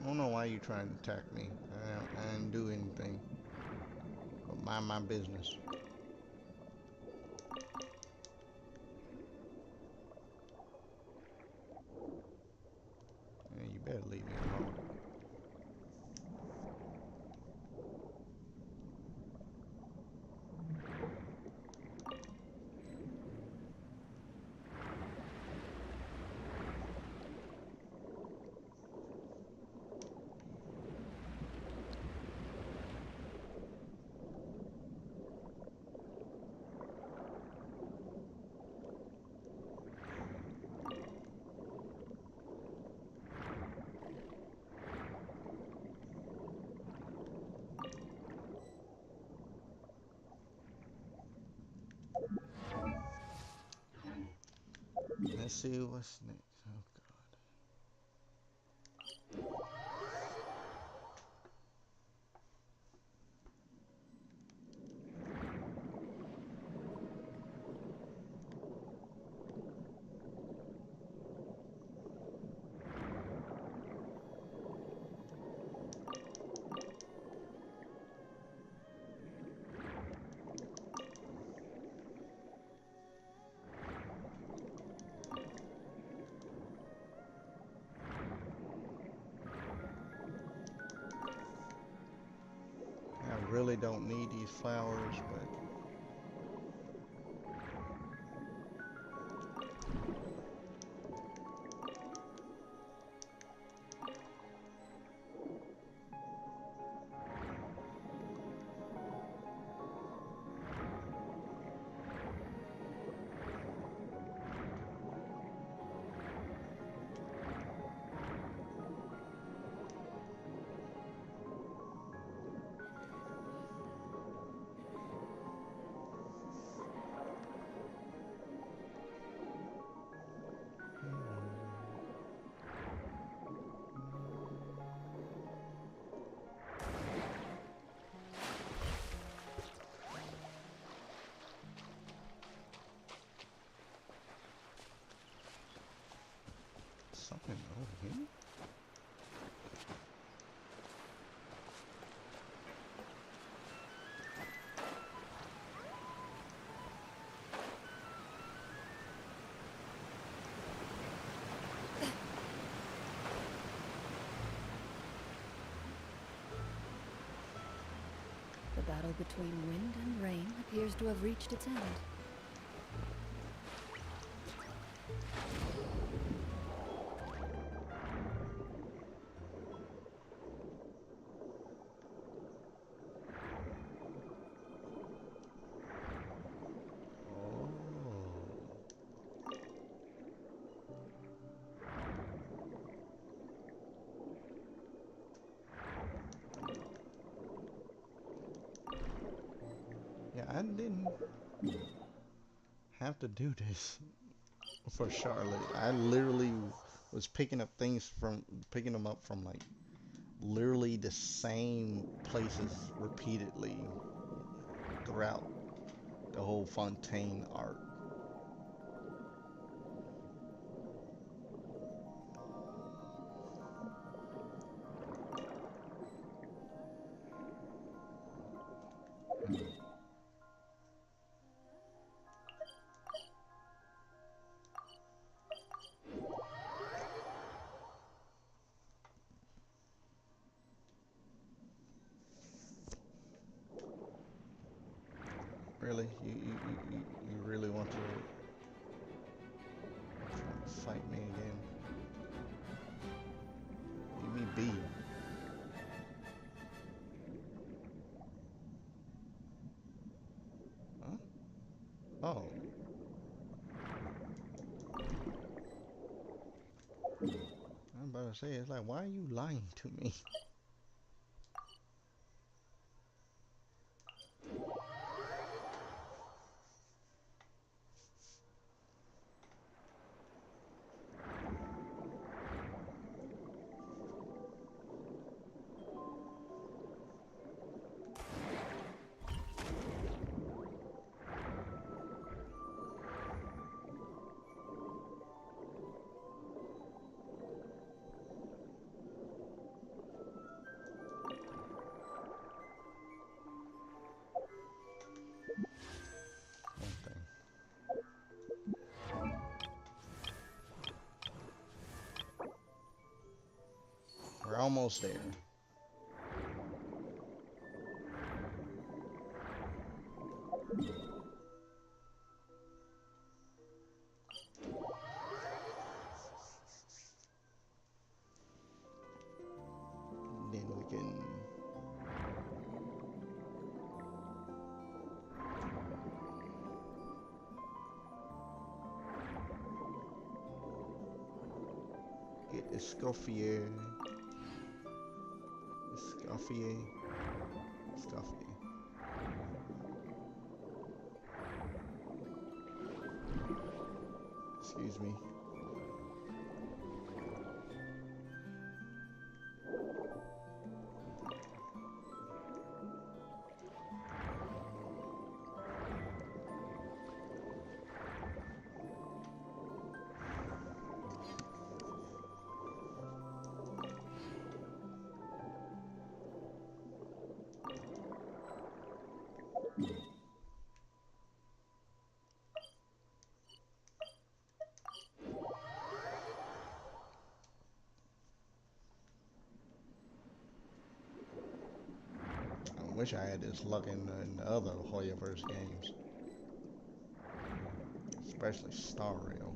I don't know why you trying to attack me. I didn't do anything. But mind my business. Yeah, you better leave me alone. Let's see what's next. Oh God. I really don't need these flowers, but The battle between wind and rain appears to have reached its end. Yeah, I didn't have to do this for Charlotte. I literally was picking up them up from like literally the same places repeatedly throughout the whole Fontaine arc. Really? You really want to fight me again? Give me B. Huh? Oh. I'm about to say, it's like, why are you lying to me? We're almost there. Then we can get Escoffier. Escoffier. Excuse me. I wish I had this luck in the other HoYoverse games, especially Star Rail.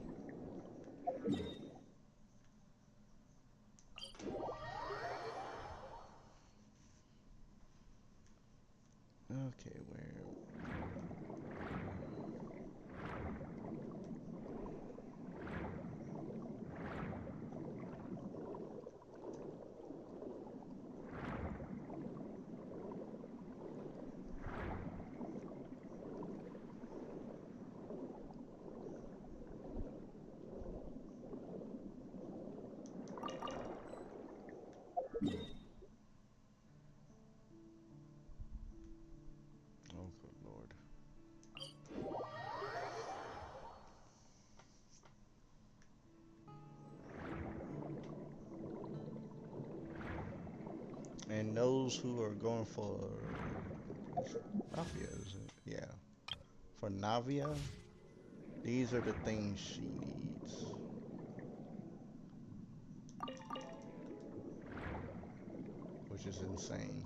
Okay, where? And those who are going for Navia, is it? Yeah. For Navia, these are the things she needs. Which is insane.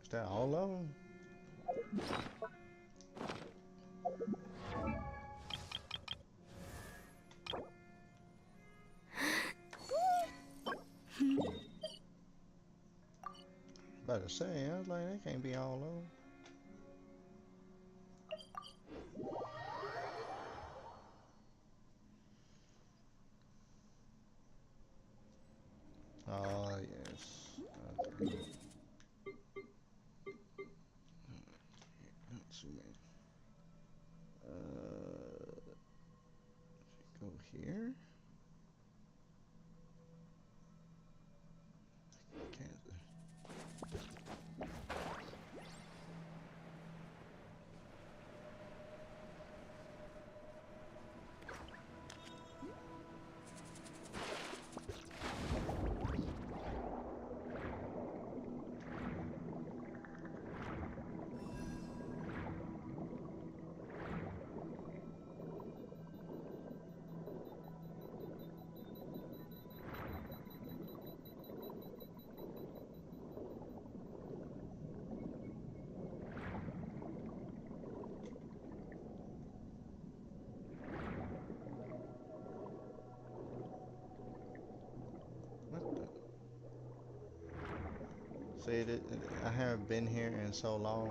Is that all of them? About to say, I was like, that can't be all of them. Oh, yes. Okay. Let's see. Go here. Can't. See, I haven't been here in so long.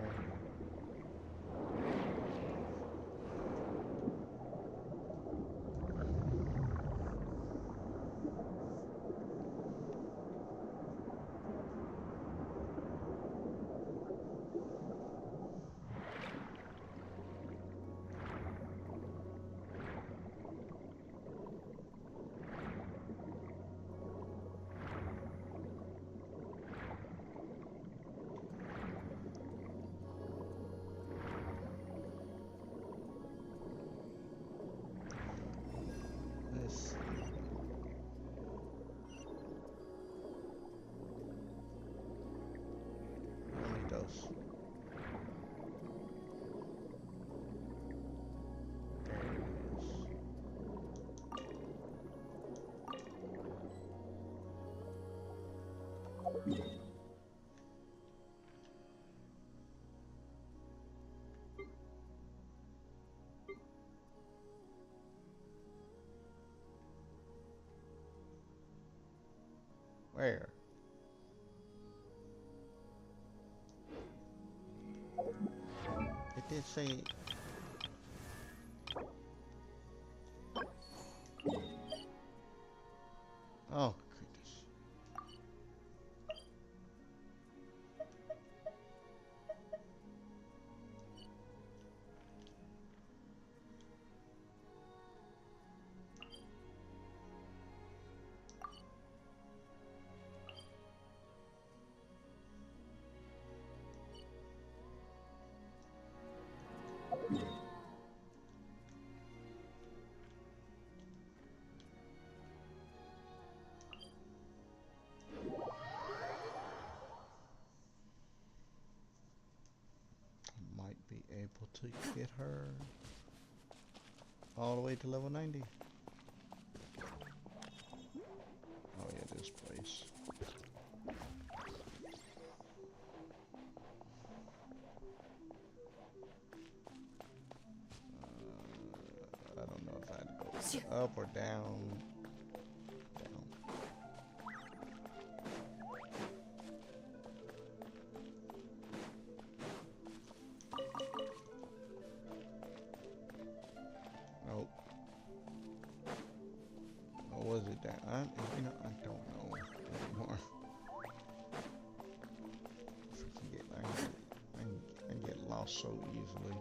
Where? It did say. Oh, goodness. Be able to get her all the way to level 90. Oh yeah, this place. I don't know if I had to go up or down. so easily.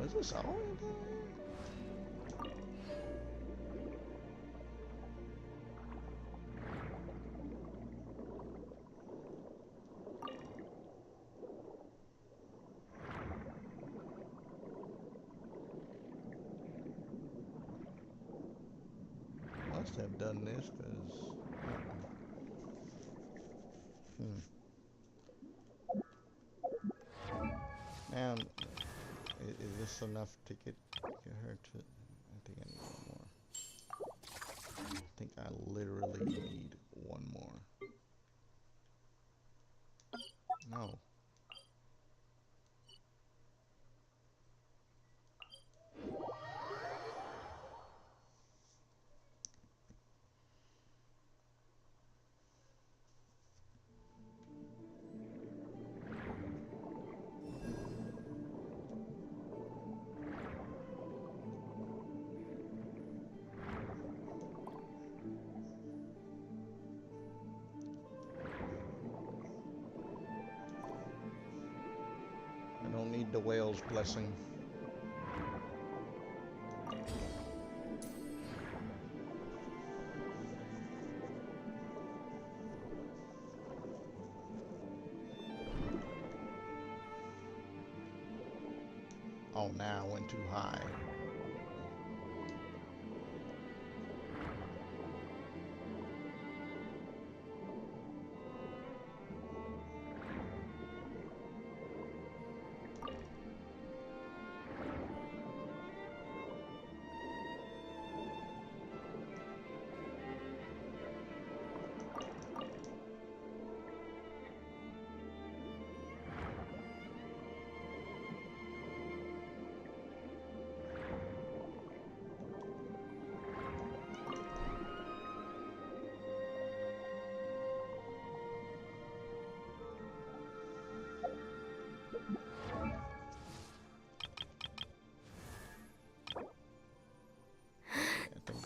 Is this all in there? Must have done this because. Now, is this enough to get her to? I think I need one more. I think I literally need one more. No. I don't need the whale's blessing. Oh, now I went too high.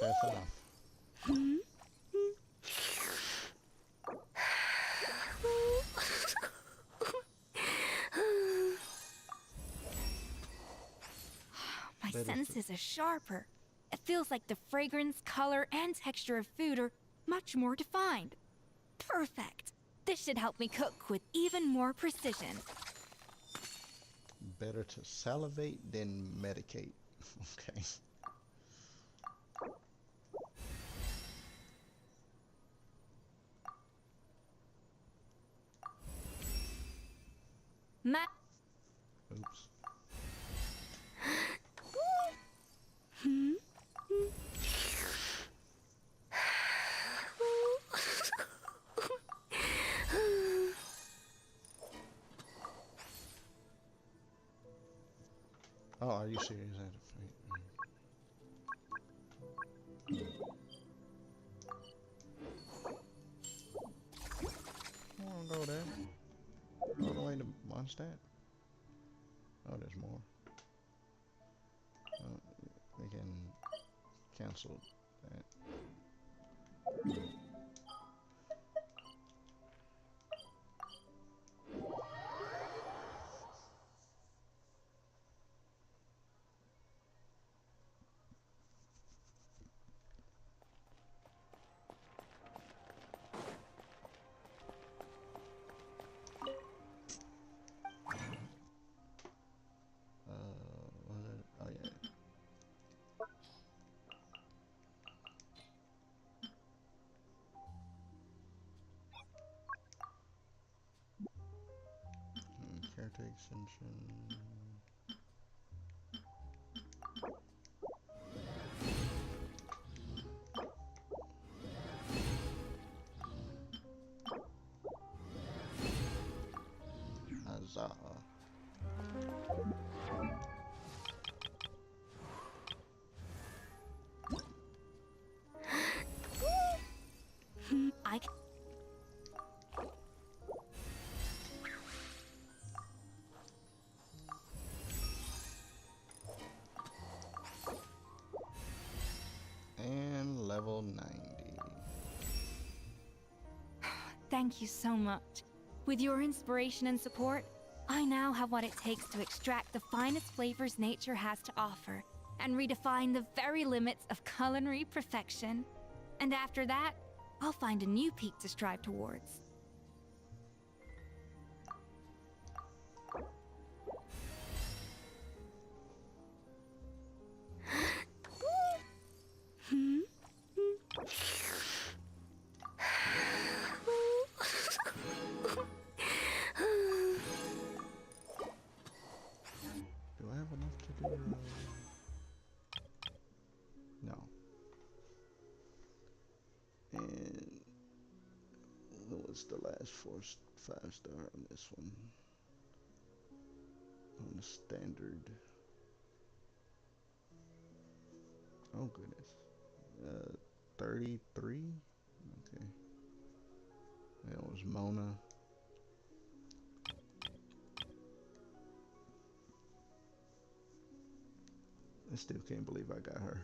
That's enough. My senses are sharper. It feels like the fragrance, color, and texture of food are much more defined. Perfect. This should help me cook with even more precision. Better to salivate than medicate. Okay. Oops. Oh, are you serious? I don't go there. All the way to Mondstadt. Oh, there's more. We can cancel that. Was it? Oh yeah. Character extension. like. And level 90. Thank you so much. With your inspiration and support, I now have what it takes to extract the finest flavors nature has to offer and redefine the very limits of culinary perfection. And after that, I'll find a new peak to strive towards. Do I have enough to do? No. And what was the last 5-star on this one? On the standard. Oh goodness. 33? Okay. That was Mona. I still can't believe I got her.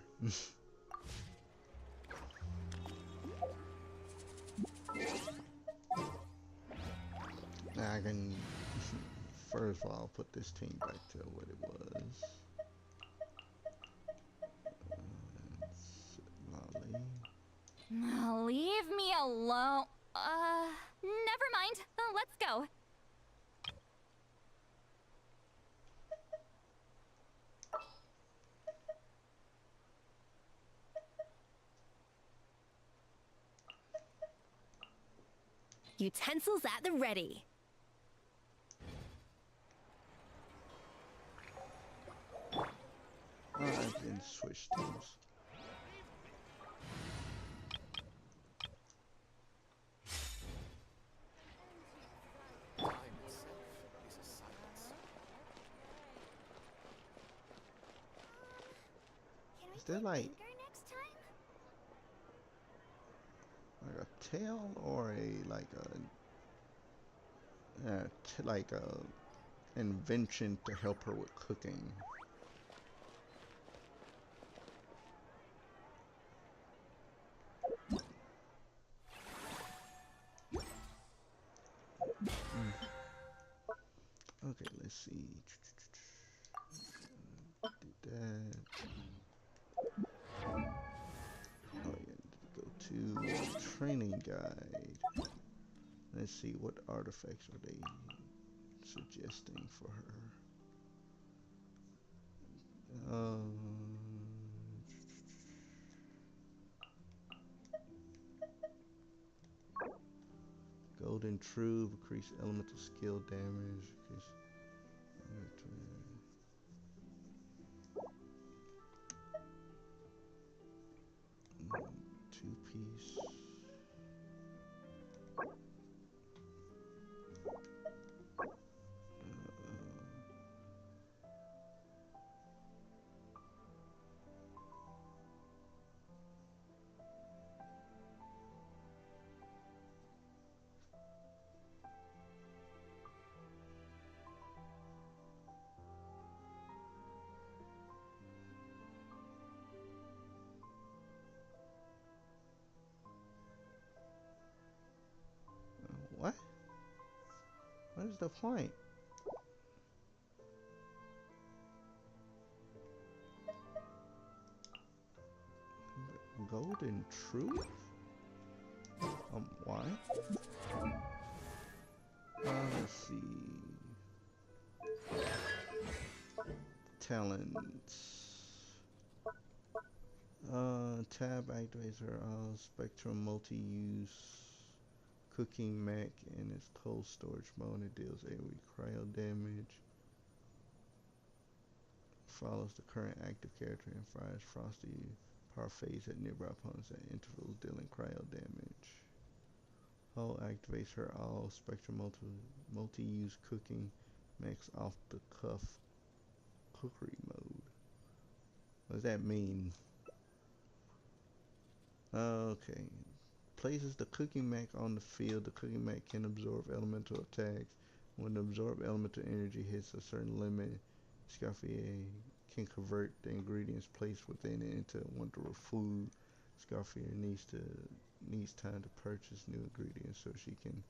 I can, first of all, put this team back to what it was. Molly. Leave me alone. Never mind. Let's go. Utensils at the ready. I've been switched teams. Is there like a tail or a like a invention to help her with cooking? Okay, let's see. Did that. Oh yeah, go to training guide. Let's see, what artifacts are they suggesting for her? Golden True, increase elemental skill damage. Two-piece. What? What is the point? Golden Truth? Why? Let's see. Talents. Tab activates her Spectrum multi-use cooking mech in its cold storage mode. It deals AoE cryo damage. Follows the current active character and fires frosty parfaits at nearby opponents at intervals, dealing cryo damage. Hull activates her all Spectrum multi-use cooking mechs off the cuff cookery mode. What does that mean? Okay. places the cooking mech on the field, the cooking mech can absorb elemental attacks. When the absorbed elemental energy hits a certain limit, Scarfier can convert the ingredients placed within it into wonderful food. Scarfier needs time to purchase new ingredients so she can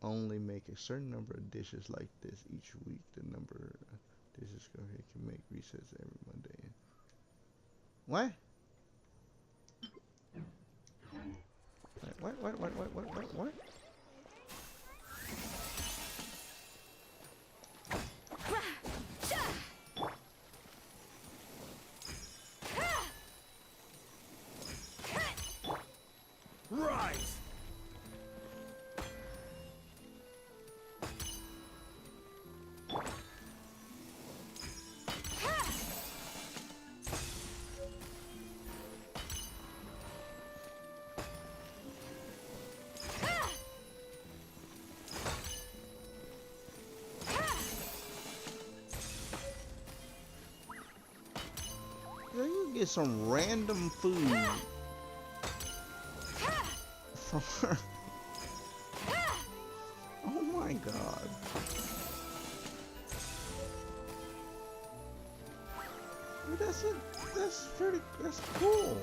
only make a certain number of dishes like this each week. The number of dishes Scarfier can make resets every Monday. What? What? Right! So you get some random food from her. Oh my god. That's cool.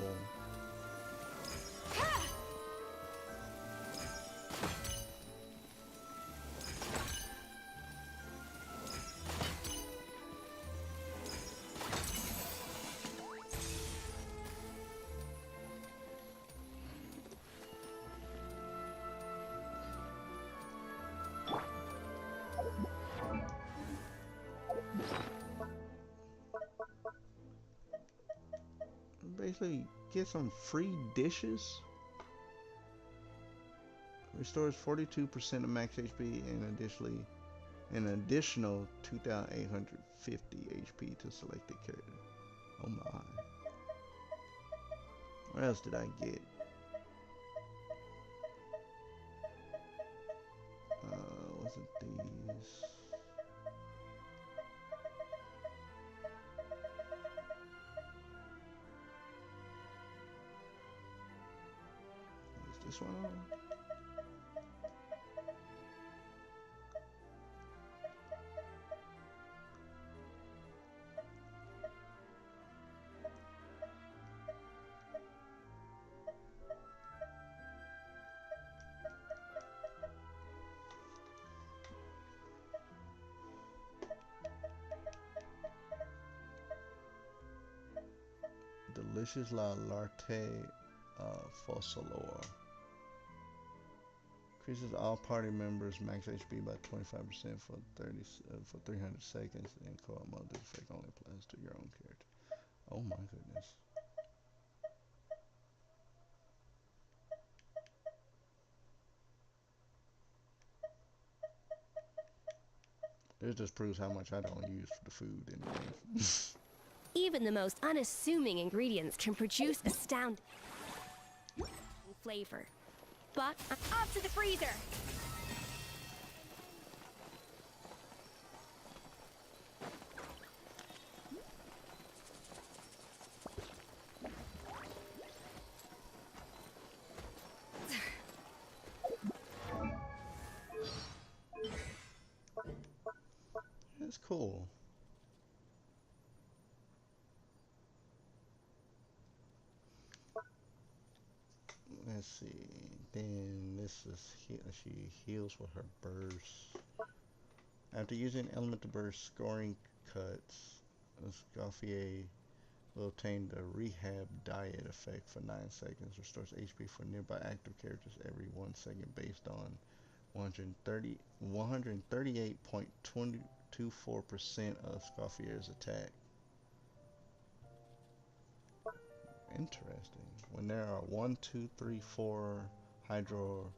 Basically, get some free dishes. Restores 42% of max HP and an additional 2,850 HP to selected character. Oh my. What else did I get? Wasn't these? Is this one on? Delicious La Latte Fossilor. Increases all party members max HP by 25% for 300 seconds. In co-op mode, this effect only applies to your own character. Oh my goodness. This just proves how much I don't use the food in the game. Even the most unassuming ingredients can produce astounding flavor. But off to the freezer! That's cool. Let's see. Then this is she heals with her burst. After using elemental burst scoring cuts, Scarfier will obtain the rehab diet effect for 9 seconds. Restores HP for nearby active characters every 1 second based on 138.24% of Scarfier's attack. Interesting. When there are 1, 2, 3, 4 Hydro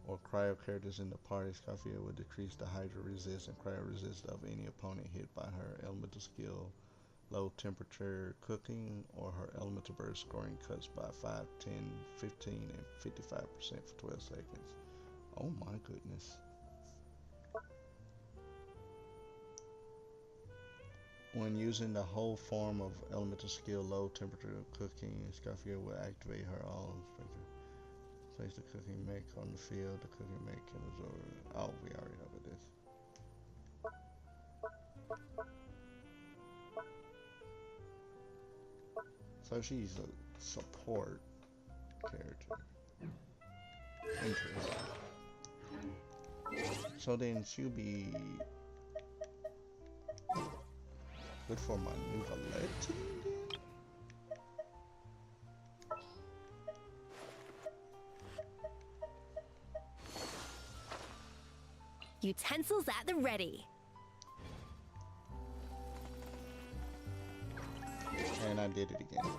or Cryo characters in the party, Scarfier will decrease the Hydro resist and Cryo resist of any opponent hit by her elemental skill, low temperature cooking, or her elemental burst scoring cuts by 5, 10, 15, and 55% for 12 seconds. Oh my goodness. When using the whole form of elemental skill, low temperature cooking, Scarfier will activate her all spectrum. Place the cooking make on the field. The cooking make can absorb. Oh, we already know what this. So she's a support character. Interesting. So then she'll be good for my new ballet team then? Utensils at the ready. And I did it again.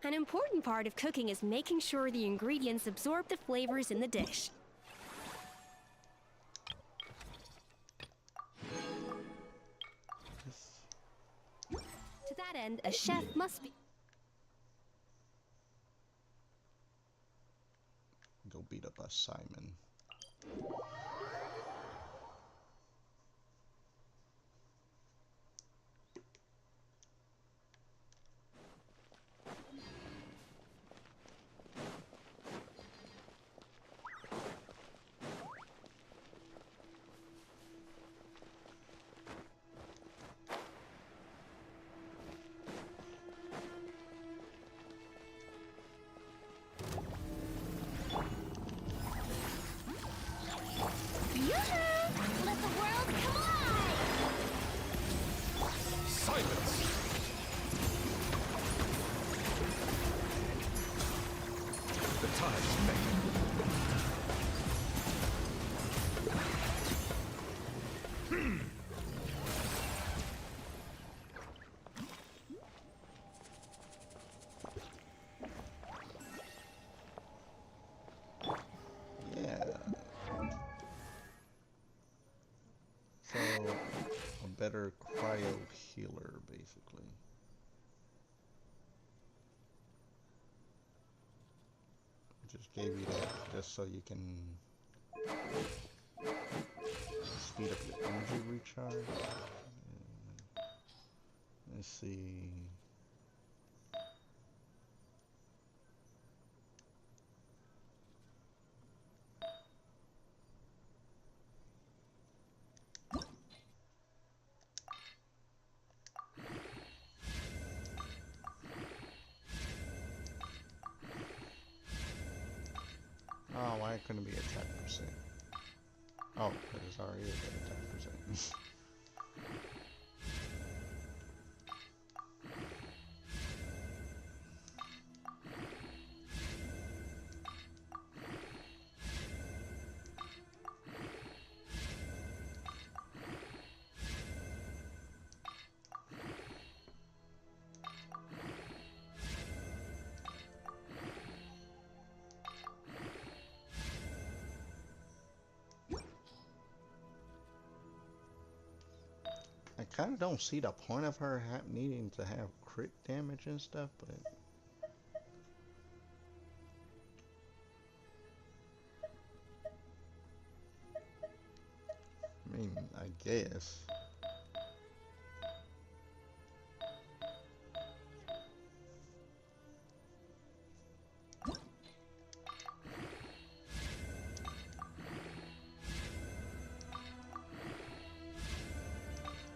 An important part of cooking is making sure the ingredients absorb the flavors in the dish. To that end, a chef must be... Go beat up a Simon. Let the world come alive! Silence! The tides met. So, a better cryo healer, basically. Just gave you that just so you can speed up your energy recharge. Let's see. Oh, why couldn't it be attack percent? Oh, because it's already at attack percent. I kind of don't see the point of her needing to have crit damage and stuff, but I mean, I guess.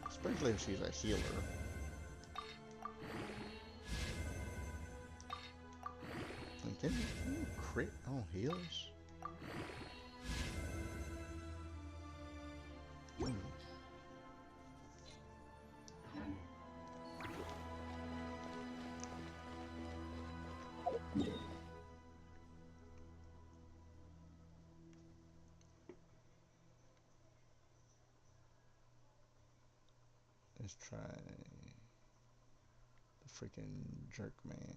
Especially if she's a healer. Like, can you crit on heals? Let's try the freaking jerk man.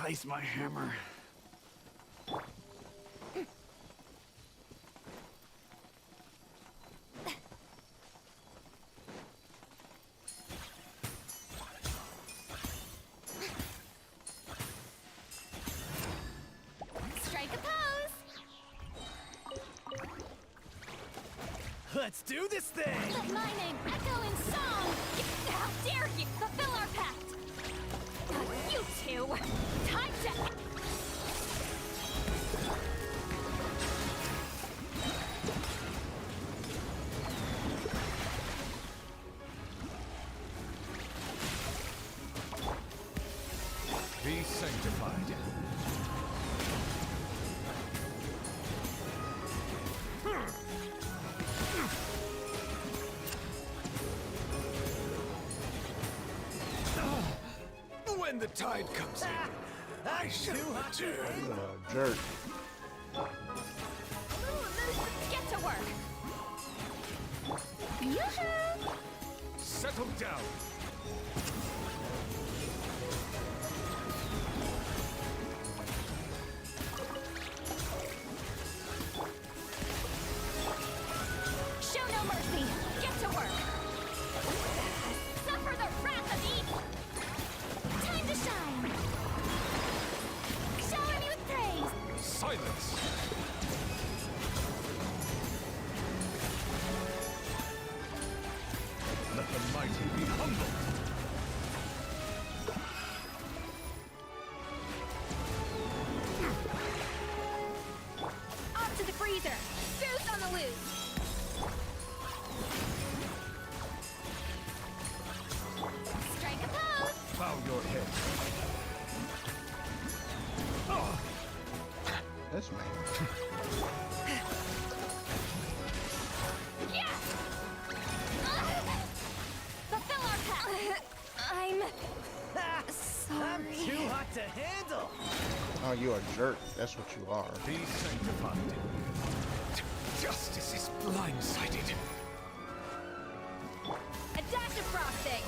replace my hammer. Strike a pose! Let's do this thing! Let my name echo in song! How dare you fulfill our pact! You two! Time to... Be sanctified. When the tide comes in, I shall return. Jerk. Get to work! Yoo-hoo! Settle down. Show no mercy! Get to work! Suffer the wrath of evil! Time to shine! Shower me with praise! Silence. Let the mighty be humbled. Off to the freezer! Goose on the loose! Strike a pose! Bow your head. Oh, This man. Yeah! Fulfill our pact! I'm... I'm too hot to handle! Oh, you are a jerk. That's what you are. be sanctified. Justice is blindsided. A dash of frosting!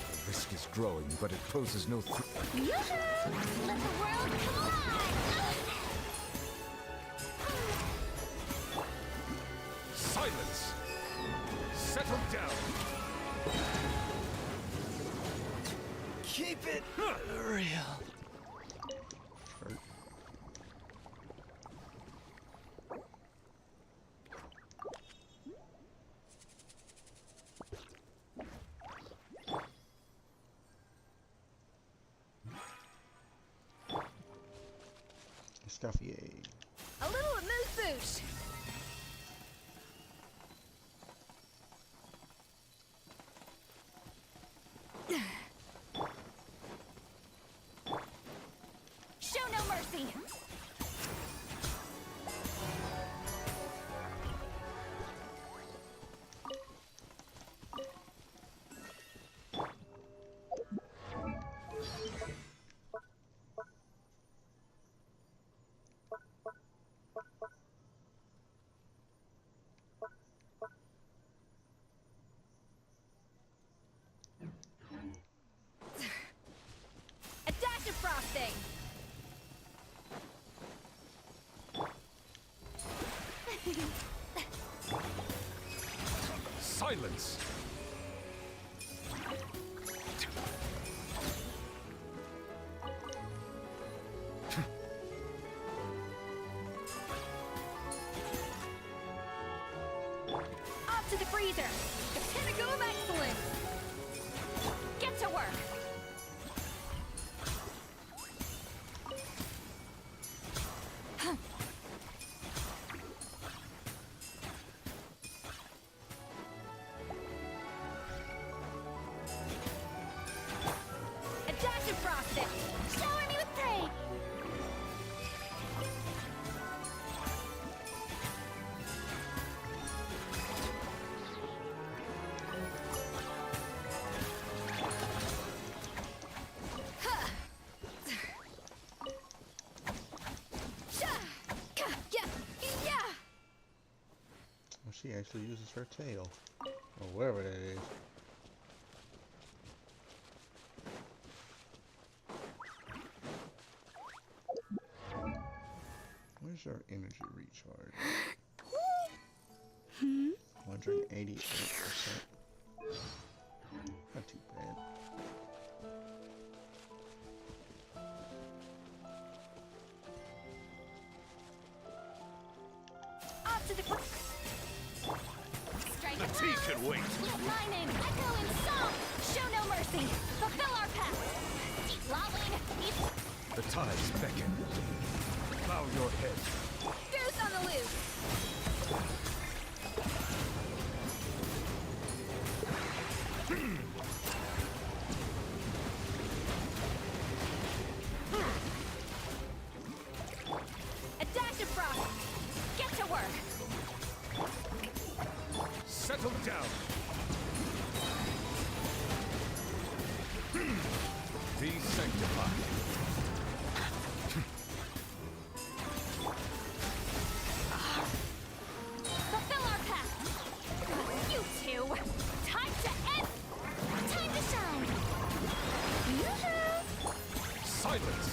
The risk is growing, but it poses no threat. Yoo-hoo! Let the world come alive! Silence! Settle down! Keep it real. Jerk. Escoffier. A little amuse-bouche! Show no mercy! A dash of frosting! Silence! Off to the freezer! The pinnacle of excellence! Get to work! A dash of frosting! Shower me with praise! actually uses her tail. Or whatever that is. Where's our energy recharge? 188%. Not too bad. Off to the The tea can wait. Let mine in. Echo and song. Show no mercy. Fulfill our path. Keep lolling. The tides beckon. Bow your head. Goose on the loose. A dash of frost. Get to work. Settle down. Be sanctified. Fulfill our path. You two. Time to end. Time to shine. Yoo-hoo. Silence.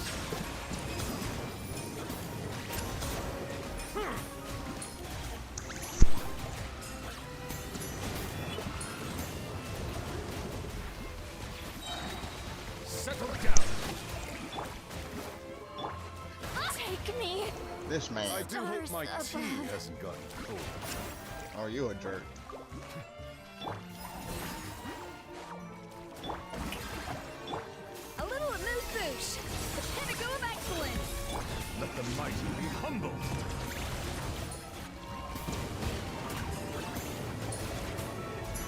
Settle down. Take me. This man. I do hope my Stars tea above. hasn't gotten cold. Oh, you a jerk. A little amuse-bouche. The pinnacle of excellence. Let the mighty be humble.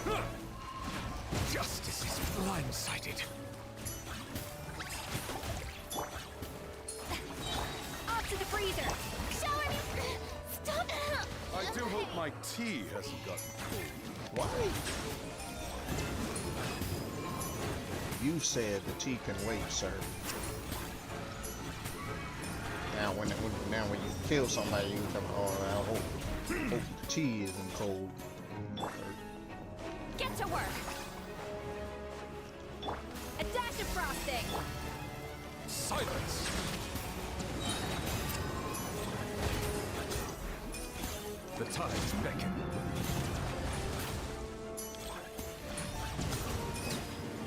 Huh. Justice is blindsided. Off to the freezer. Show any... Stop. I do hope my tea hasn't gotten cold. Why? You said the tea can wait, sir. Now when you kill somebody, you come, oh, I hope the tea isn't cold. Get to work. A dash of frosting. Silence. The tides beckon.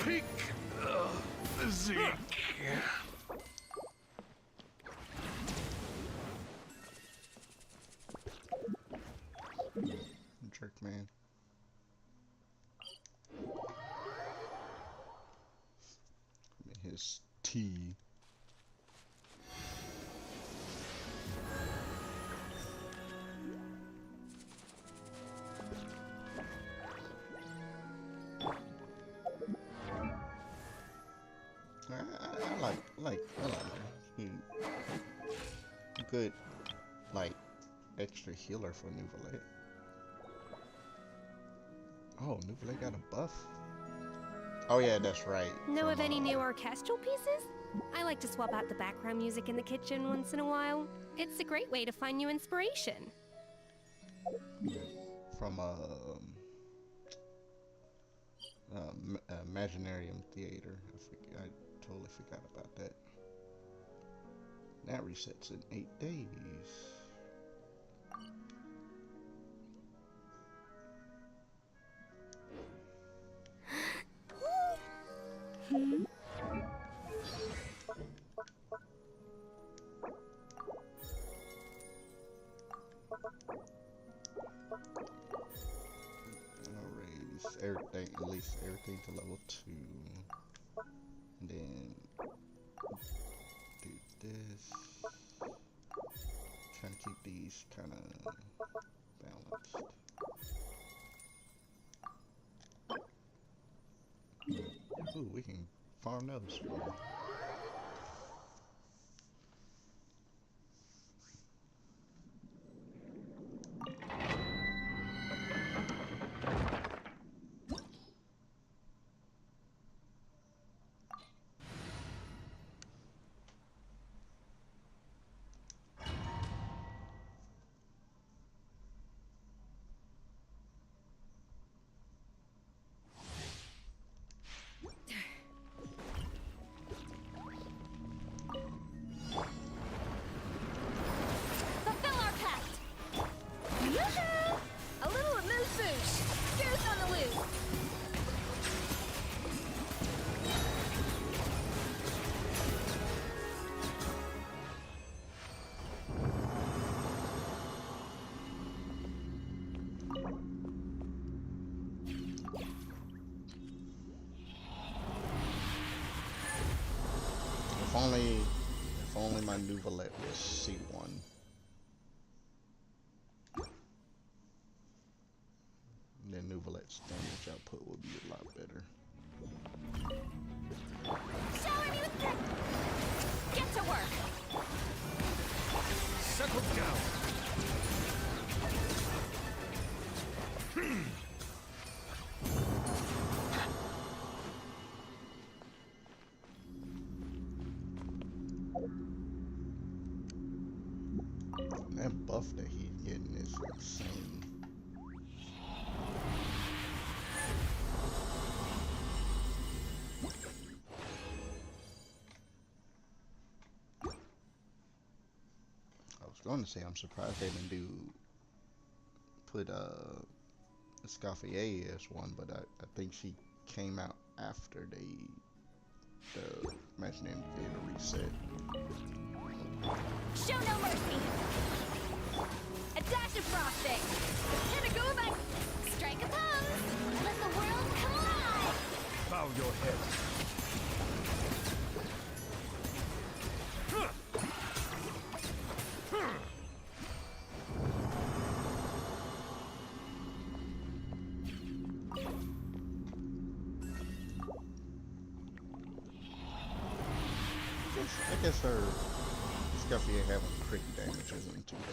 Peak physique. Jerk man. His tea. I like he good like extra healer for Nouvelle. Oh, Nouvelle got a buff. Oh yeah, that's right. Know of any new orchestral pieces? I like to swap out the background music in the kitchen once in a while. It's a great way to find new inspiration. From Imaginarium Theater. I totally forgot about that. That resets in 8 days. I'll raise everything, at least everything to level 2. And then do this. Trying to keep these kind of balanced. Ooh, we can farm those. only my Nouvelette was C1. Then Nouvelette's damage output would be a lot better. Shower me with the... Get to work! Settle down. That buff that he's getting is insane. I was going to say I'm surprised they didn't put Escoffier as one, but I think she came out after the Imaginary Theater reset. Show no mercy! A dash of frosting! And a go back! Strike a pose! Let the world come alive! Bow your head. I guess her Escoffier having crit damage isn't too bad.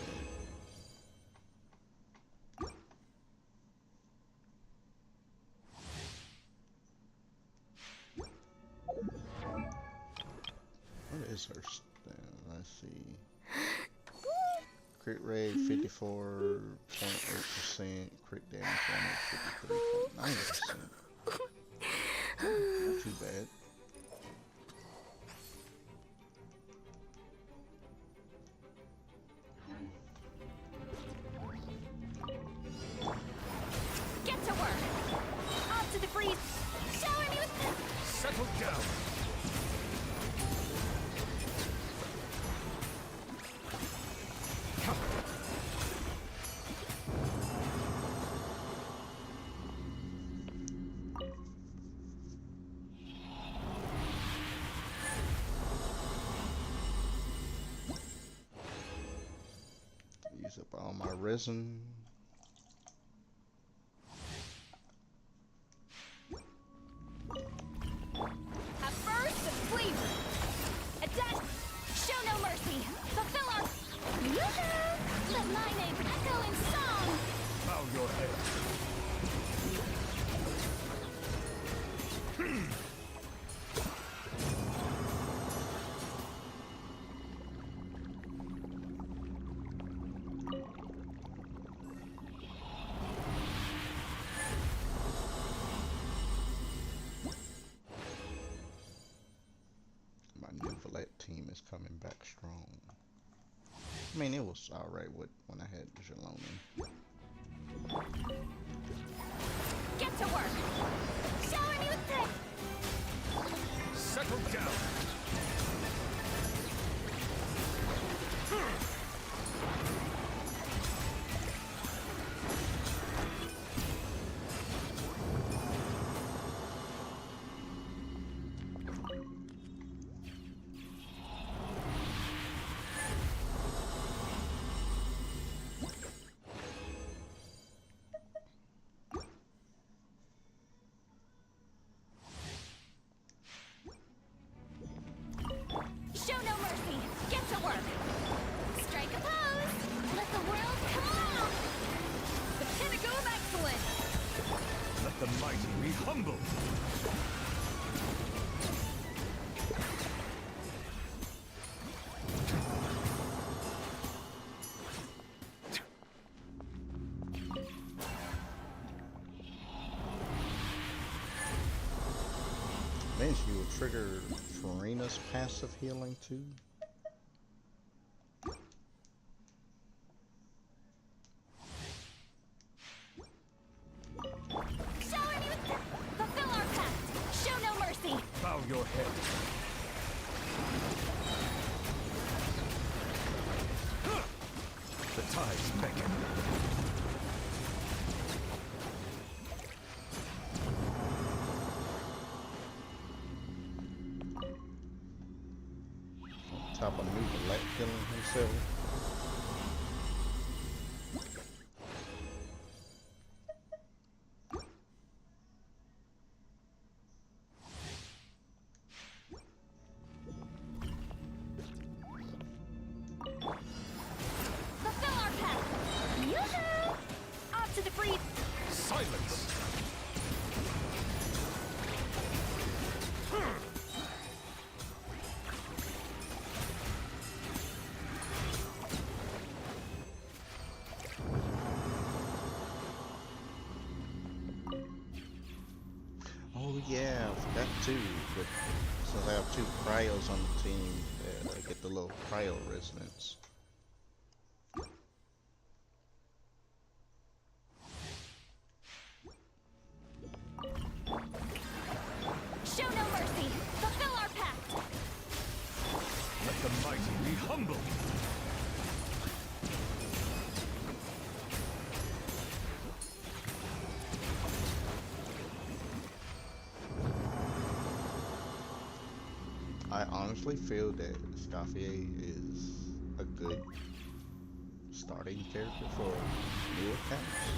What is her stat? Let's see. Crit rate 54.8%, crit damage 53.9%. Not too bad. Get to work! Off to the freeze! Shower me with the... Settle down. Use up all my resin. A burst of flavor! A dash... Show no mercy! Fulfill our... Yoo-hoo! Let my name echo in song! Bow your head. My Nouvelette team is coming back strong. I mean, it was alright when I had Jaloni. Get to work! Shower me with the... Settle down. Show no mercy! Get to work! Strike a pose! Let the world come on! The pinnacle of excellence! Let the mighty be humble. Then she will trigger Farina's passive healing too. Shower me with the... Fulfill our pact! Show no mercy! Bow your head. The tides beckon. top of new black killing himself. Fulfill our path! Yoo-hoo! Off to the breed! Silence! Oh yeah, I forgot too. But since I have two cryos on the team, I get the little cryo resonance. Show no mercy! Fulfill our pact! Let the mighty be humble! I honestly feel that Scafier is a good starting character for new accounts.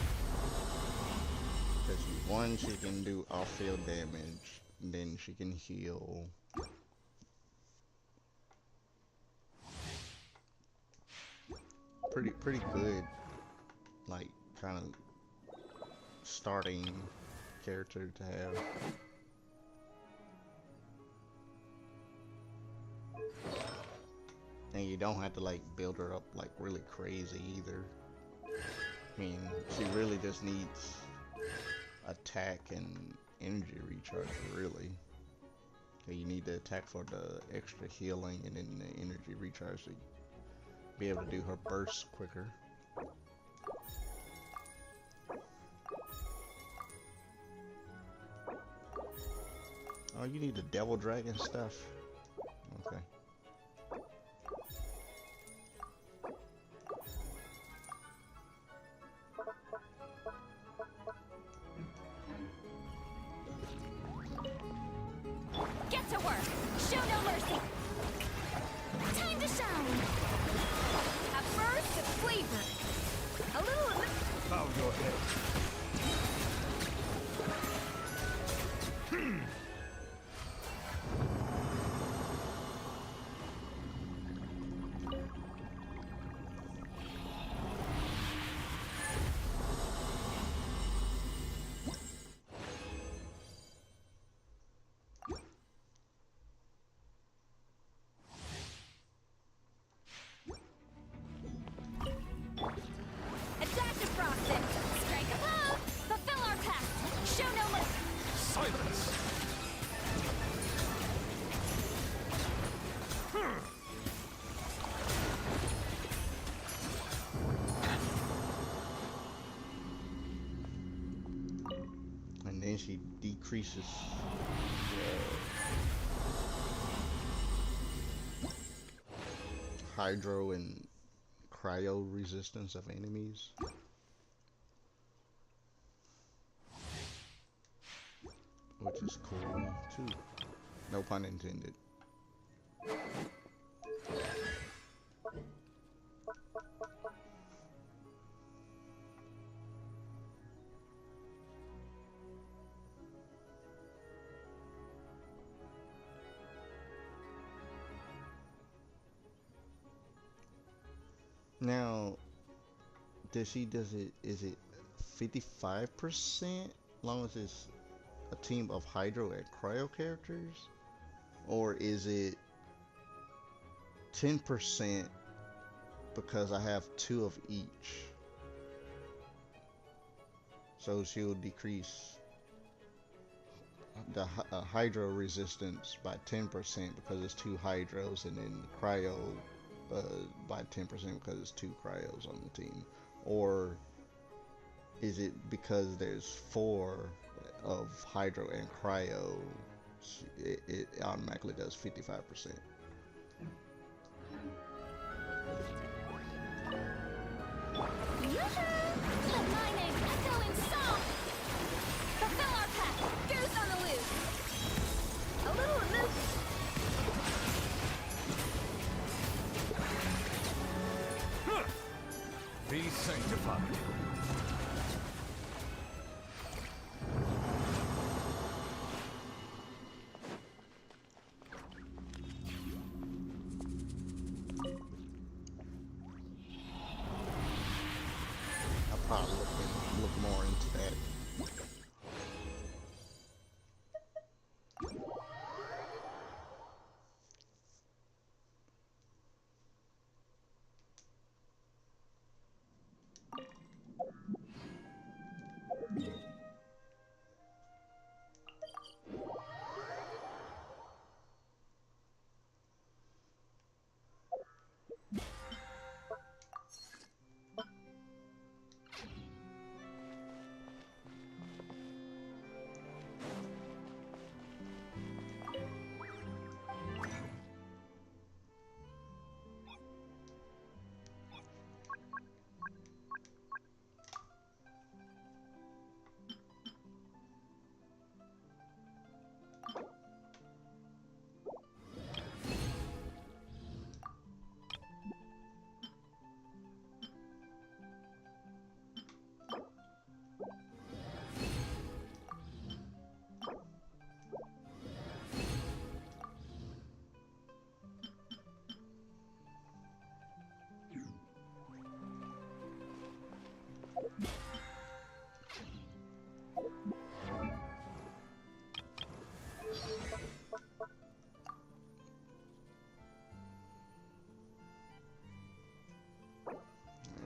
Because one, she can do off-field damage, and then she can heal. Pretty good, like, kind of starting character to have. And you don't have to like build her up like really crazy either. I mean, she really just needs attack and energy recharge really. So you need the attack for the extra healing and then the energy recharge to be able to do her bursts quicker. Oh, you need the devil dragon stuff? Okay. Get to work! Show no mercy! Time to shine! A burst of flavor! A little... Bow your head. A dash of frosting! Strike above! Fulfill our pact! Show no mercy! Silence! And then she decreases hydro and cryo resistance of enemies. Which is cool too. No pun intended. Now, is it 55% long as it's a team of hydro and cryo characters? Or is it 10% because I have two of each? So she'll decrease the hydro resistance by 10% because it's two hydros, and then cryo by 10% because it's two cryos on the team. Or is it because there's 4 of hydro and cryo, it automatically does 55%? Let my name echo in song! Fulfill our pact! Goose on the loose! A little aloof!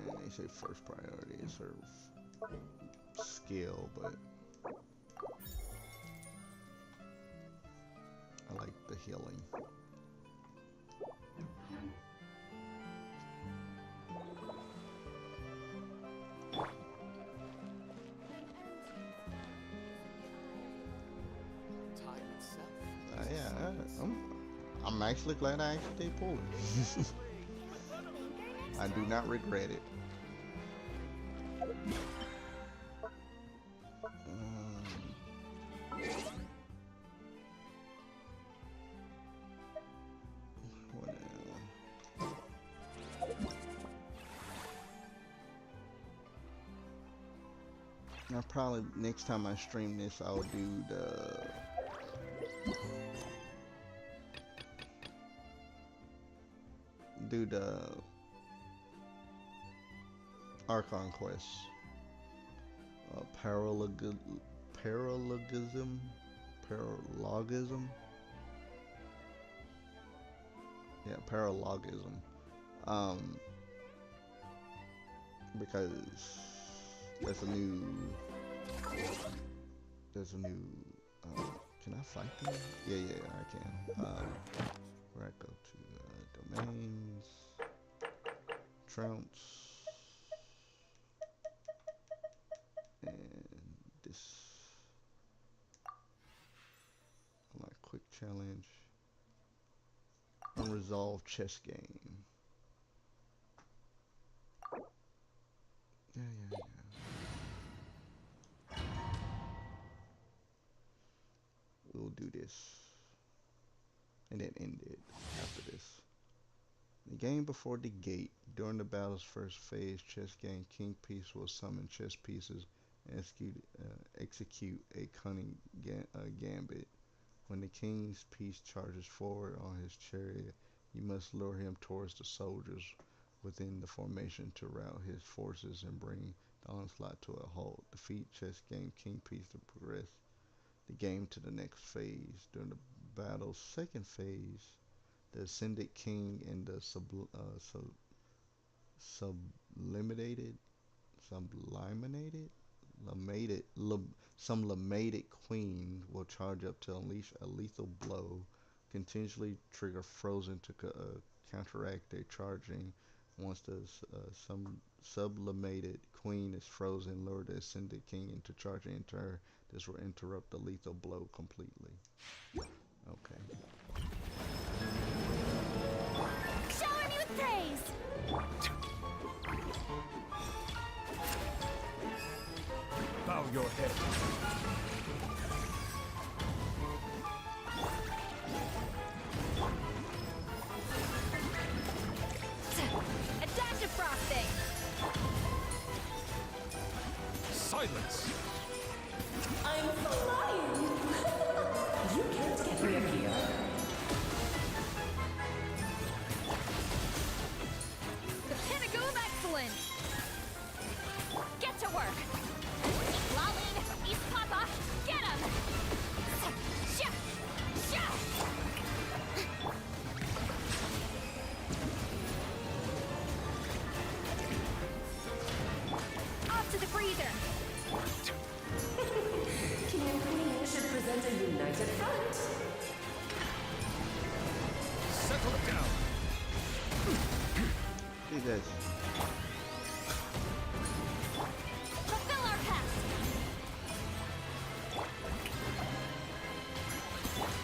And they say first priority is her skill, but I like the healing. Yeah, I'm actually glad I actually did pull it. I do not regret it. Now probably next time I stream this, I'll do the Archon quest. Paralogism. Yeah, paralogism. Because there's a new can I fight them? Yeah, I can. Where I go to domains, trounce, and this like quick challenge, unresolved chess game. Yeah. We'll do this and then end it after this. The game before the gate. During the battle's first phase, chess game king piece will summon chess pieces and execute a cunning gambit. When the king's piece charges forward on his chariot, you must lure him towards the soldiers within the formation to rout his forces and bring the onslaught to a halt. Defeat chess game king piece to progress the game to the next phase. During the battle's second phase, the ascended king and the sublimated queen will charge up to unleash a lethal blow, continuously trigger frozen to counteract their charging. Once the sublimated queen is frozen, lure the ascended king into charging into her. This will interrupt the lethal blow completely. Okay. Shower me with praise! Bow your head. A dash of frosting! Silence! I'm flying! You can't get me up here. The pinnacle of excellence! Get to work! Lolene, East Papa, get him! Shoo! Shoo! Off to the freezer! King and Queen should present a united front. Settle down. See this. Fulfill our pact!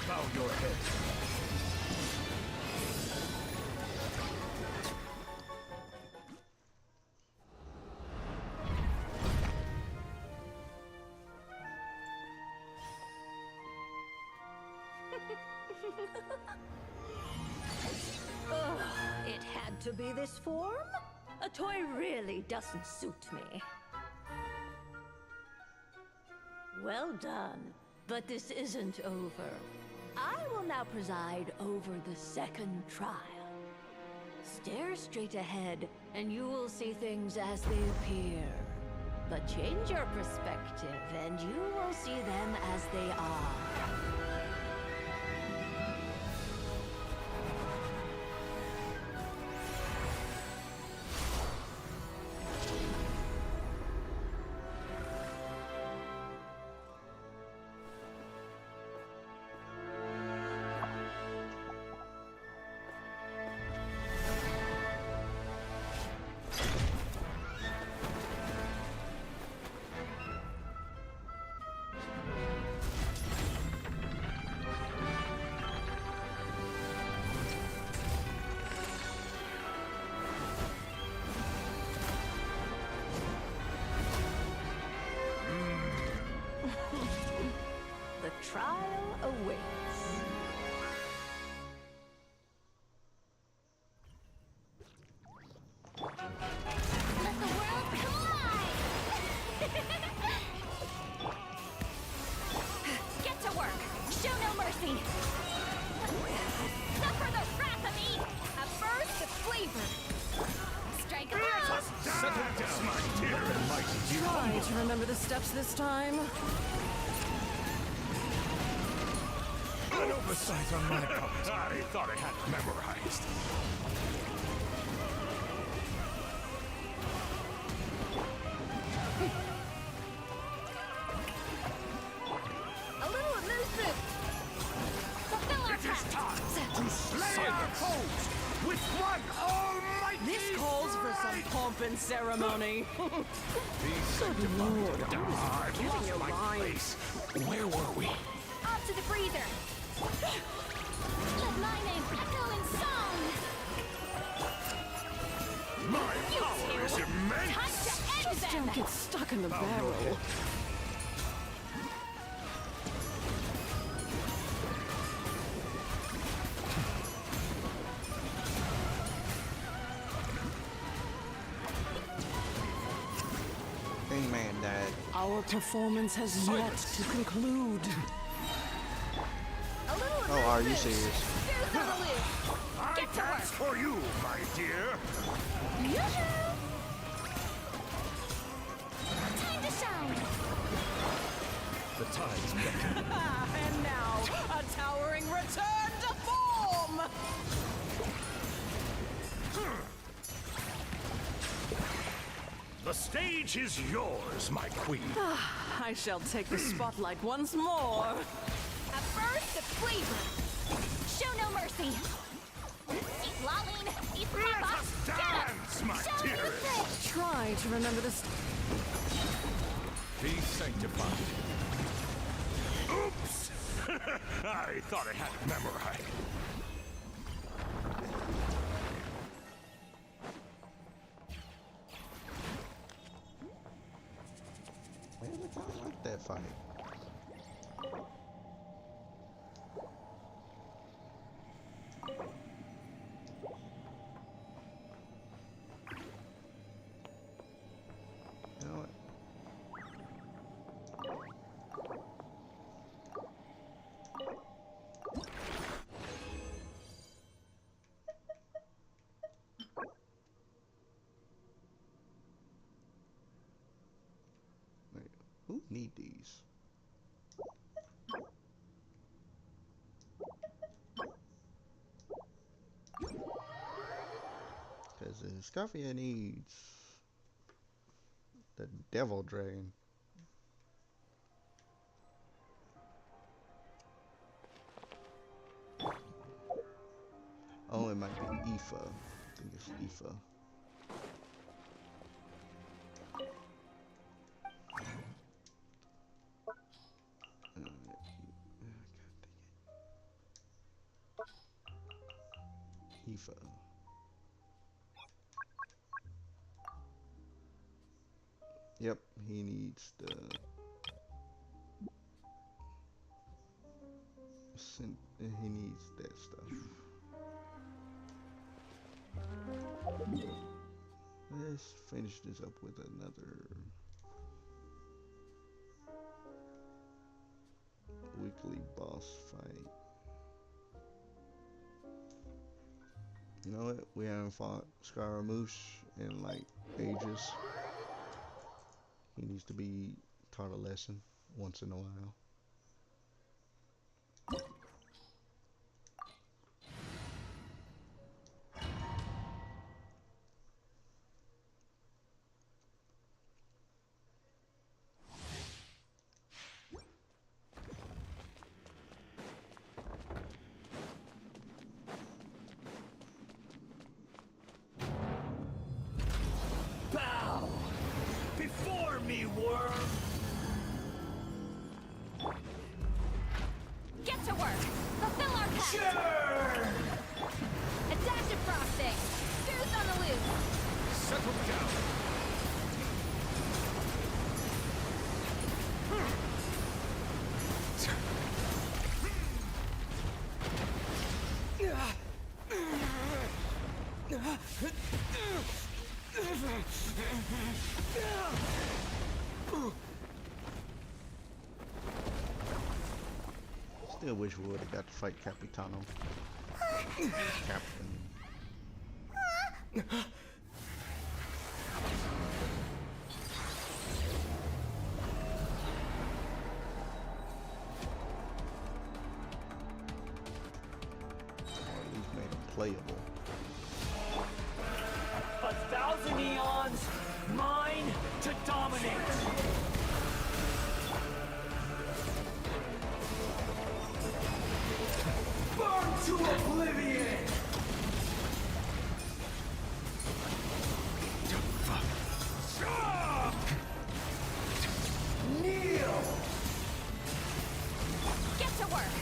Bow your head. Ugh, it had to be this form? A toy really doesn't suit me. Well done, but this isn't over. I will now preside over the second trial. Stare straight ahead, and you will see things as they appear. But change your perspective, and you will see them as they are. Trial awaits. Let the world collide! Get to work! Show no mercy! Suffer the wrath of Eve! A burst of flavor. Strike a blow! Settle down, my dear and mighty dear. Try to remember the steps this time. An oversight on my part. I thought I had it memorized. A little amusement. Fulfill our It is task! time to slay our foes with one almighty This calls for some pomp and ceremony. Be sanctified. I've giving lost you my lines. place. Where were we? Off to the freezer! Let my name echo in song! My You power two! is immense. Time to end them! Don't get stuck in the barrel. Hangman died. Our performance has yet to conclude. A little Oh, are you serious? Here's how to live. I dance for you, my dear. Time to shine! The tide's beckon. And now, a towering return to form! The stage is yours, my queen. I shall take the spotlight once more. A burst of flavor! Show no mercy! Eat lolling! Eat Let papa! us Get up! dance, my Show me the dearest. trick! Try to remember this. Be sanctified. Oops! I thought I had it memorized. Man, I kind of like that fight. You know what? Wait, who need these? Because Scarfia needs the Devil Dragon. Oh, it might be Aoife. I think it's Aoife. Aoife. Yep, he needs the he needs that stuff. Let's finish this up with another weekly boss fight. You know what? We haven't fought Scaramouche in like ages. He needs to be taught a lesson once in a while. Bow before me, worm. Get to work! Fulfill our pact! Sure. A dash of frosting! Goose on the loose! Settle down. Still wish we would have got to fight Capitano. Captain. Or at least made him playable. 1,000 eons, mine to dominate. Burn to oblivion! Kneel! Get to work!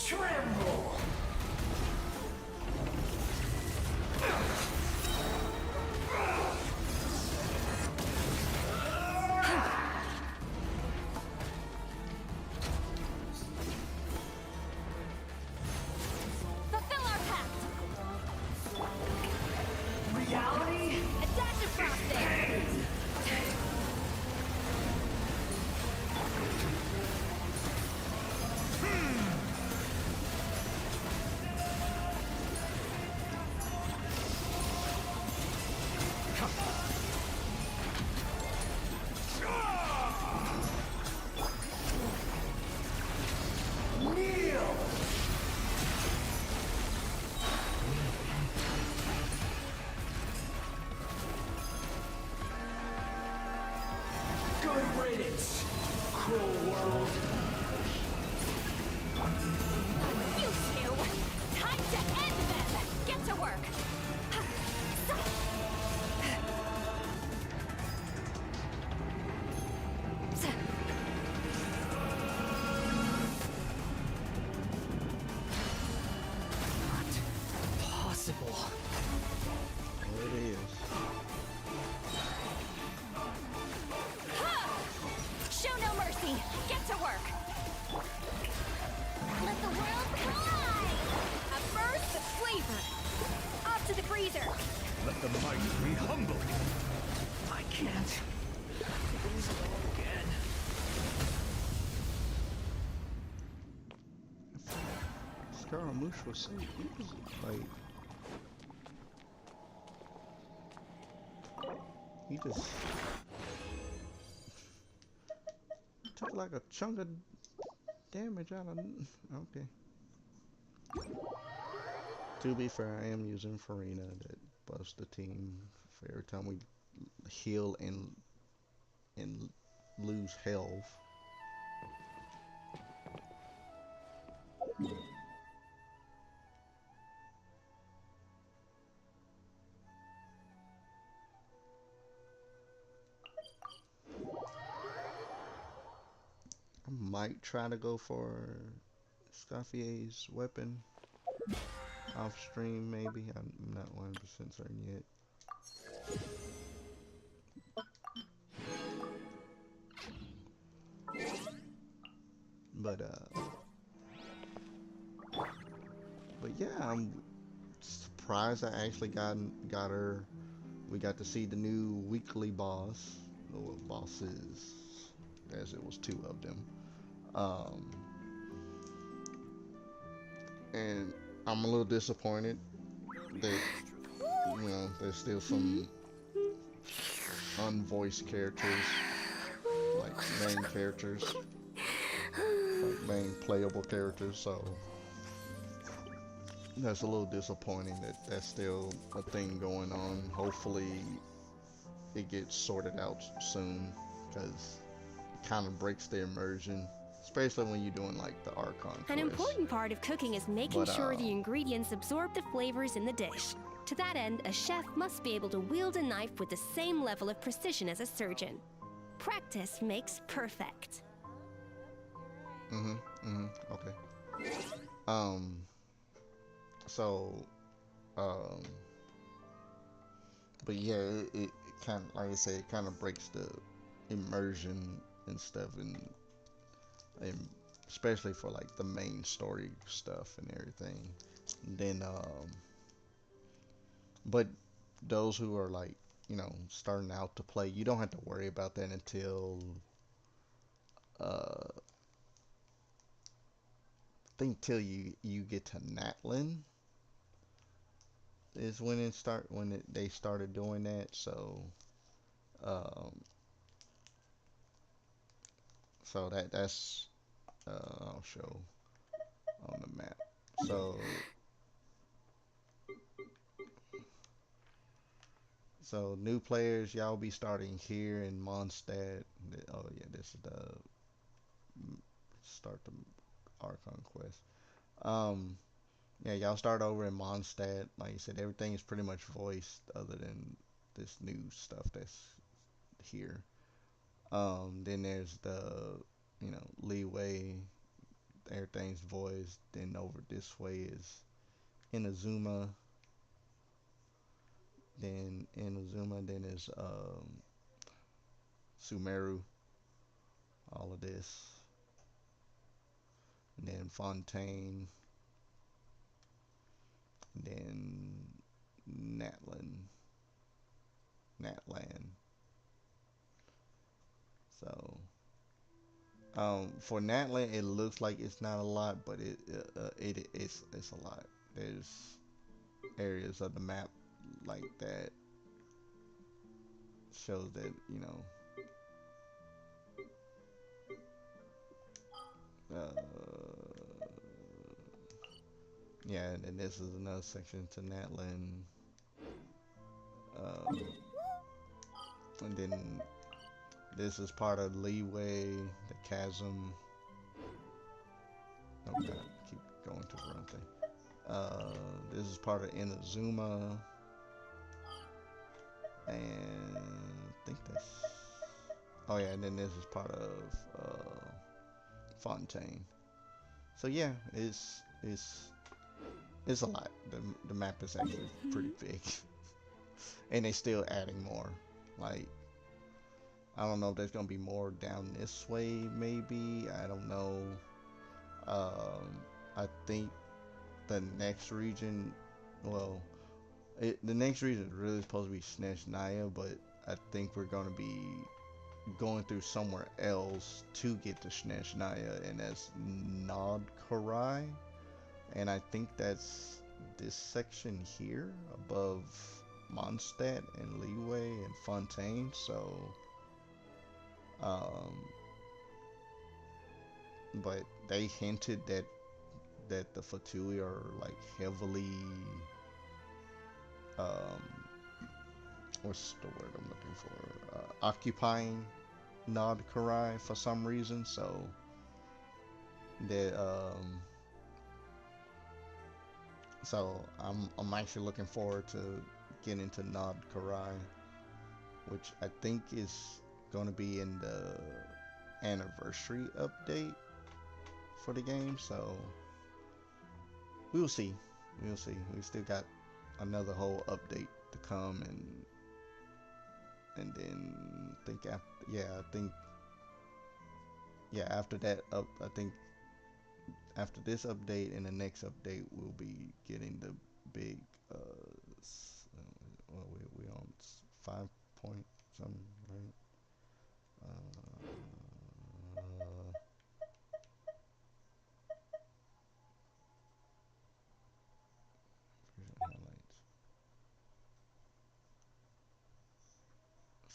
Tremble! Fulfill our pact! Reality? A dash of frosting! Kneel! Good riddance, cruel world. You two! Time to end them! Get to work! Possible. Well, it is. Show no mercy! Get to work! Let the world collide! A burst of flavor! Off to the freezer! Let the might be humbled. I can't lose it all again. Scaramouche was so, he was like, he just took like a chunk of damage out of, okay. To be fair, I am using Farina that buffs the team for every time we heal and lose health. I might try to go for Scaffier's weapon off stream, maybe. I'm not 100% certain yet. But yeah, I'm surprised I actually got her we got to see the new weekly boss, or bosses, as it was two of them. And I'm a little disappointed that, you know, there's still some unvoiced characters, like main characters, like main playable characters, so that's a little disappointing that that's still a thing going on. Hopefully it gets sorted out soon, because it kind of breaks the immersion, especially when you're doing like the Archon An quest. important part of cooking is making sure the ingredients absorb the flavors in the dish. To that end, a chef must be able to wield a knife with the same level of precision as a surgeon. Practice makes perfect. Okay. But yeah, it kind of, like I said, it kind of breaks the immersion and stuff, and especially for like the main story stuff and everything. And then, but those who are like, you know, starting out to play, you don't have to worry about that until, I think till you get to Natlin is when they started doing that. So that's I'll show on the map. So new players, y'all be starting here in Mondstadt. Oh yeah, this is the start the Archon quest. Yeah, y'all start over in Mondstadt. Like I said, everything is pretty much voiced other than this new stuff that's here. Then there's the, you know, leeway. Everything's voiced. Then over this way is Inazuma. Then is Sumeru. All of this. And then Fontaine. And then Natlan. So, for Natlan, it looks like it's not a lot, but it's a lot. There's areas of the map like that shows that, you know, yeah, and then this is another section to Natlan. And then this is part of Leeway, the Chasm. Oh god, keep going to the wrong thing. This is part of Inazuma. And I think that's... Oh yeah, and then this is part of Fontaine. So yeah, it's a lot. The map is actually pretty big. And they still adding more. Like, I don't know if there's gonna be more down this way, maybe. I don't know. I think the next region, well, the next region is really supposed to be Snezhnaya, but I think we're gonna be going through somewhere else to get to Snezhnaya, and that's Nodkarai. And I think that's this section here above Mondstadt and Leeway and Fontaine. So but they hinted that the Fatui are like heavily what's the word I'm looking for, occupying Nodkarai for some reason. So that so I'm actually looking forward to getting into Nodkarai, which I think is going to be in the anniversary update for the game. So we will see. We still got another whole update to come, and then after that I think after this update and the next update we'll be getting the big well, we on 5 point something, right?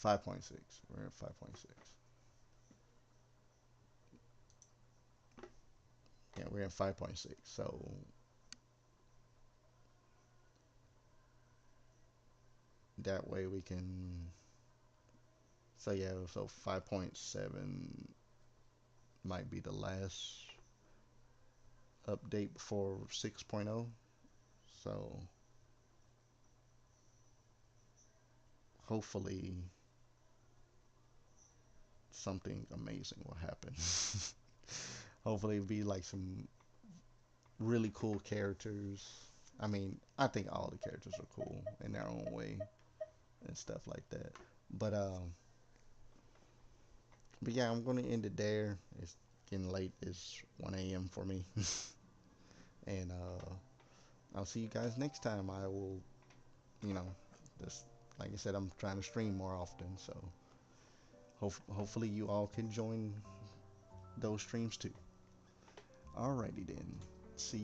Highlights. 5.6. We're at 5.6. Yeah, we're at 5.6. So that way we can. So yeah, so 5.7 might be the last update before 6.0. So hopefully something amazing will happen. Hopefully it'll be like some really cool characters. I mean, I think all the characters are cool in their own way and stuff like that. But yeah, I'm gonna end it there. It's getting late. It's 1 a.m. for me. And I'll see you guys next time. I will, you know, just like I said, I'm trying to stream more often, so hopefully you all can join those streams too. Alrighty then. See